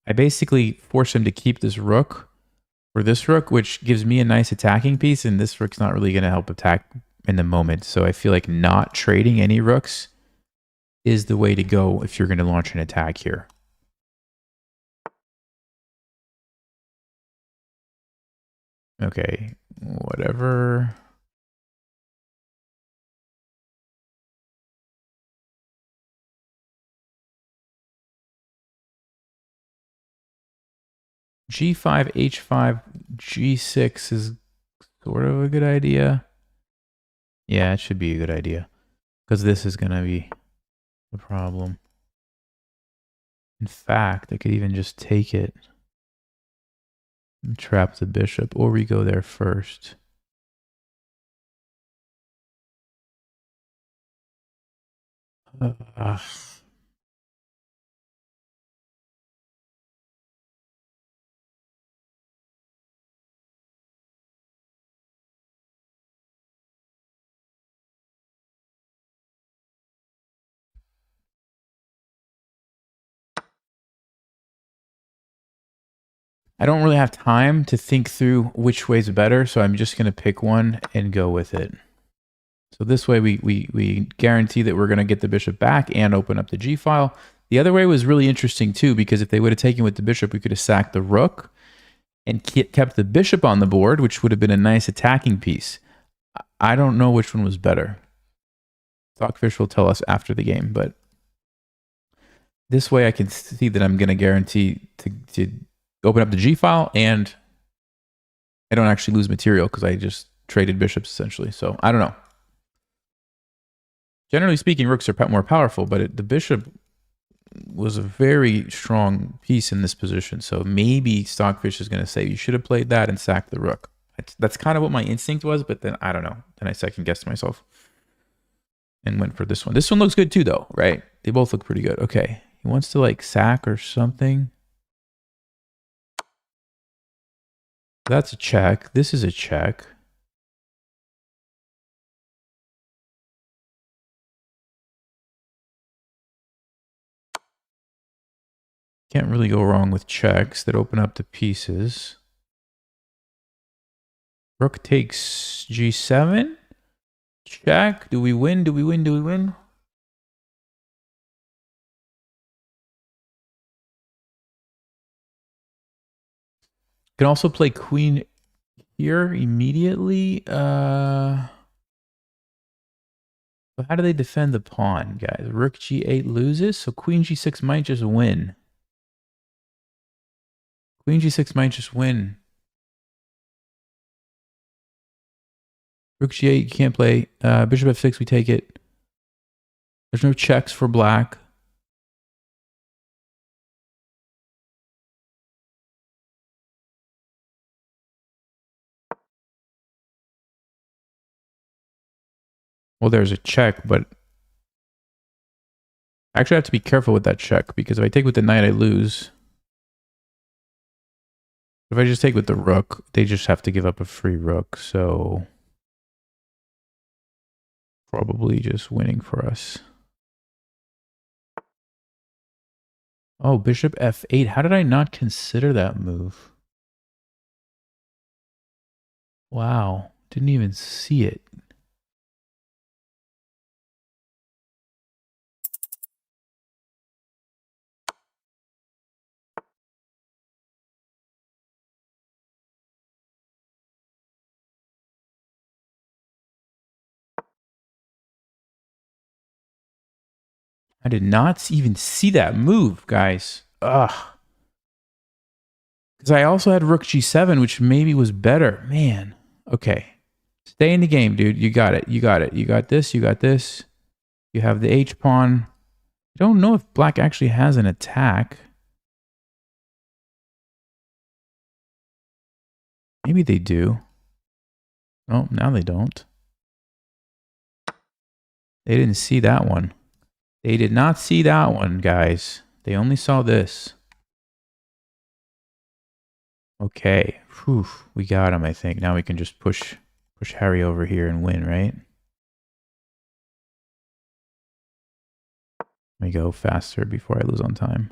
I basically force him to keep this rook for this rook, which gives me a nice attacking piece, and this rook's not really going to help attack in the moment. So I feel like not trading any rooks is the way to go if you're going to launch an attack here. Okay, whatever. G5, H5, G6 is sort of a good idea. Yeah, it should be a good idea. Because this is going to be the problem. In fact, I could even just take it and trap the bishop, or we go there first. I don't really have time to think through which way's better, so I'm just going to pick one and go with it. So this way we guarantee that we're going to get the bishop back and open up the G file. The other way was really interesting too, because if they would have taken with the bishop, we could have sacked the rook and kept the bishop on the board, which would have been a nice attacking piece. I don't know which one was better. Stockfish will tell us after the game, but this way I can see that I'm going to guarantee to open up the G file, and I don't actually lose material because I just traded bishops essentially. So I don't know. Generally speaking, rooks are more powerful, but the bishop was a very strong piece in this position. So maybe Stockfish is going to say you should have played that and sacked the rook. That's kind of what my instinct was, but then I don't know. Then I second guessed myself and went for this one. This one looks good too, though, right? They both look pretty good. Okay. He wants to like sack or something. That's a check. This is a check. Can't really go wrong with checks that open up the pieces. Rook takes G7. Check. Do we win? Do we win? Do we win? Can also play queen here immediately. But how do they defend the pawn, guys? Rook G8 loses, so Queen G6 might just win. Queen G6 might just win. Rook G8, you can't play. Bishop F6, we take it. There's no checks for black. Well, there's a check, but actually I have to be careful with that check because if I take with the knight, I lose. If I just take with the rook, they just have to give up a free rook, so probably just winning for us. Oh, Bishop F8. How did I not consider that move? Wow. Didn't even see it. I did not even see that move, guys. Ugh. Because I also had Rook G7, which maybe was better. Man. Okay. Stay in the game, dude. You got it. You got it. You got this. You got this. You have the H pawn. I don't know if black actually has an attack. Maybe they do. Oh, now they don't. They didn't see that one. They did not see that one, guys. They only saw this. Okay. Whew. We got him, I think. Now we can just push Harry over here and win, right? Let me go faster before I lose on time.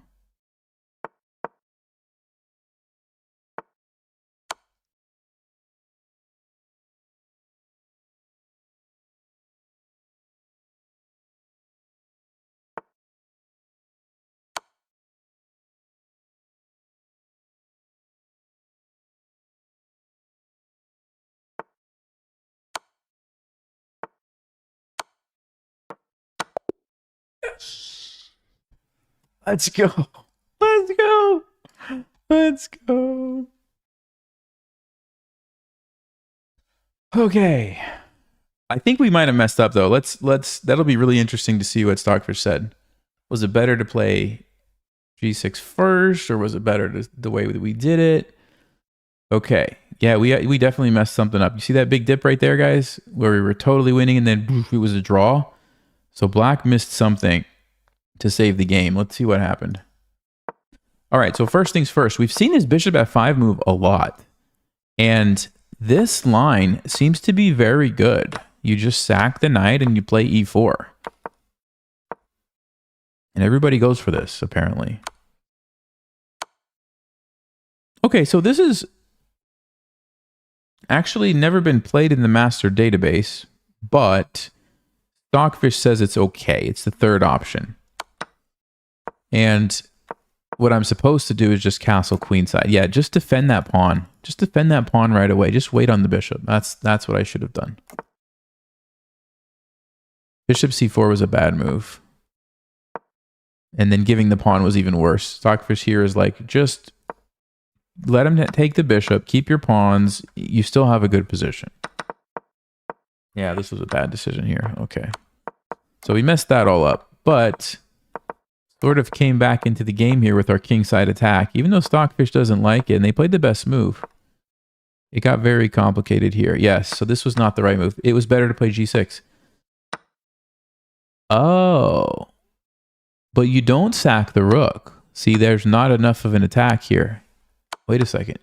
Let's go. Let's go. Let's go. Okay. I think we might have messed up though. That'll be really interesting to see what Stockfish said. Was it better to play G6 first, or was it better the way that we did it? Okay. Yeah, we definitely messed something up. You see that big dip right there, guys? Where we were totally winning and then poof, it was a draw. So black missed something to save the game. Let's see what happened. All right, so first things first. We've seen this Bishop F5 move a lot. And this line seems to be very good. You just sack the knight and you play E4. And everybody goes for this, apparently. Okay, so this is actually never been played in the master database, but Stockfish says it's okay. It's the third option. And what I'm supposed to do is just castle queenside. Yeah, just defend that pawn. Just defend that pawn right away. Just wait on the bishop. That's what I should have done. Bishop C4 was a bad move. And then giving the pawn was even worse. Stockfish here is like, just let him take the bishop. Keep your pawns. You still have a good position. Yeah, this was a bad decision here. Okay. So we messed that all up. But sort of came back into the game here with our kingside attack. Even though Stockfish doesn't like it, and they played the best move. It got very complicated here. Yes, so this was not the right move. It was better to play g6. Oh. But you don't sack the rook. See, there's not enough of an attack here. Wait a second.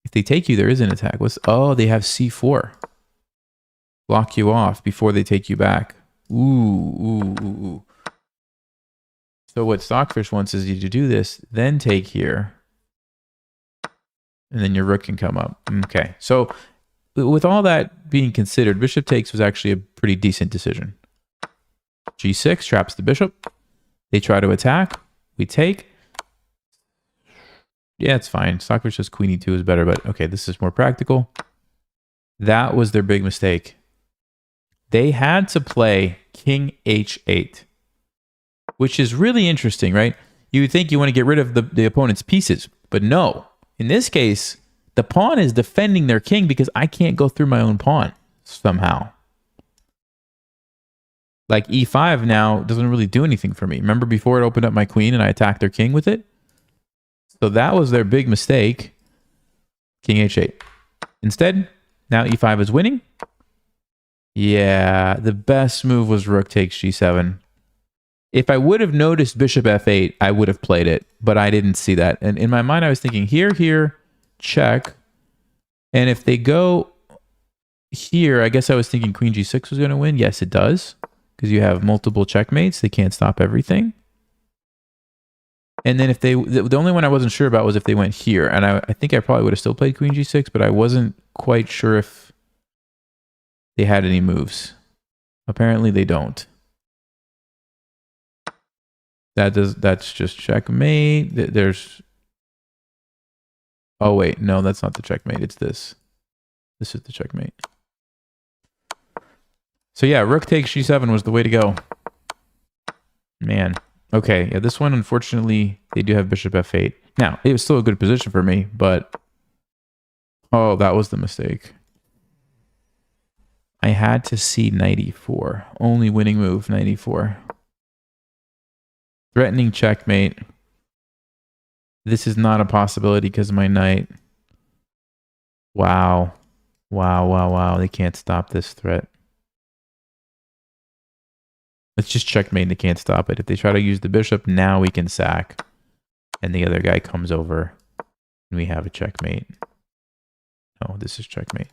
If they take you, there is an attack. Oh, they have c4. Block you off before they take you back. Ooh. So what Stockfish wants is you to do this, then take here. And then your rook can come up. Okay. So with all that being considered, bishop takes was actually a pretty decent decision. g6 traps the bishop. They try to attack. We take. Yeah, it's fine. Stockfish says queen e2 is better, but okay, this is more practical. That was their big mistake. They had to play king h8, which is really interesting, right? You would think you want to get rid of the opponent's pieces, but no. In this case, the pawn is defending their king because I can't go through my own pawn somehow. Like e5 now doesn't really do anything for me. Remember before it opened up my queen and I attacked their king with it? So that was their big mistake. King h8. Instead, now e5 is winning. Yeah, the best move was rook takes g7. If I would have noticed bishop f8, I would have played it, but I didn't see that. And in my mind, I was thinking here, check. And if they go here, I guess I was thinking queen g6 was going to win. Yes, it does, because you have multiple checkmates. They can't stop everything. And then if they, the only one I wasn't sure about was if they went here. And I think I probably would have still played queen g6, but I wasn't quite sure if they had any moves. Apparently they don't. That's just checkmate. There's, oh wait, no, that's not the checkmate. It's this. This is the checkmate. So yeah, rook takes g7 was the way to go. Man. Okay, yeah, this one, unfortunately, they do have bishop f8. Now, it was still a good position for me, but... Oh, that was the mistake. I had to see knight e4. Only winning move, knight e4. Threatening checkmate. This is not a possibility because of my knight. Wow. Wow. They can't stop this threat. Let's just checkmate and they can't stop it. If they try to use the bishop, now we can sack. And the other guy comes over. And we have a checkmate. Oh, this is checkmate.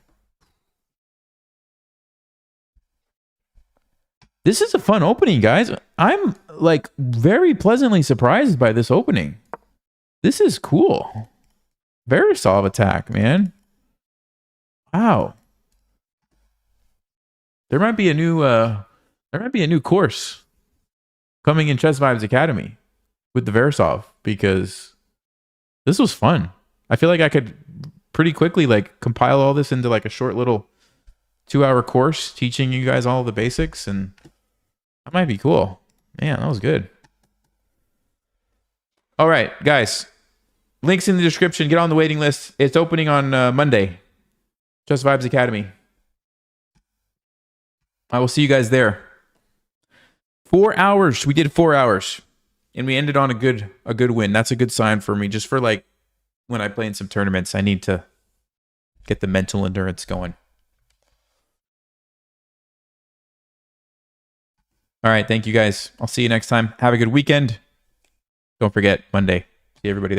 This is a fun opening, guys. I'm like very pleasantly surprised by this opening. This is cool. Verasov attack, man. Wow. There might be a new course coming in Chess Vibes Academy with the Verasov, because this was fun. I feel like I could pretty quickly like compile all this into like a short little 2-hour course teaching you guys all the basics, and that might be cool. Man, that was good. All right, guys. Links in the description. Get on the waiting list. It's opening on Monday. Chess Vibes Academy. I will see you guys there. 4 hours. We did 4 hours. And we ended on a good win. That's a good sign for me. Just for like when I play in some tournaments, I need to get the mental endurance going. All right. Thank you guys. I'll see you next time. Have a good weekend. Don't forget, Monday. See everybody there.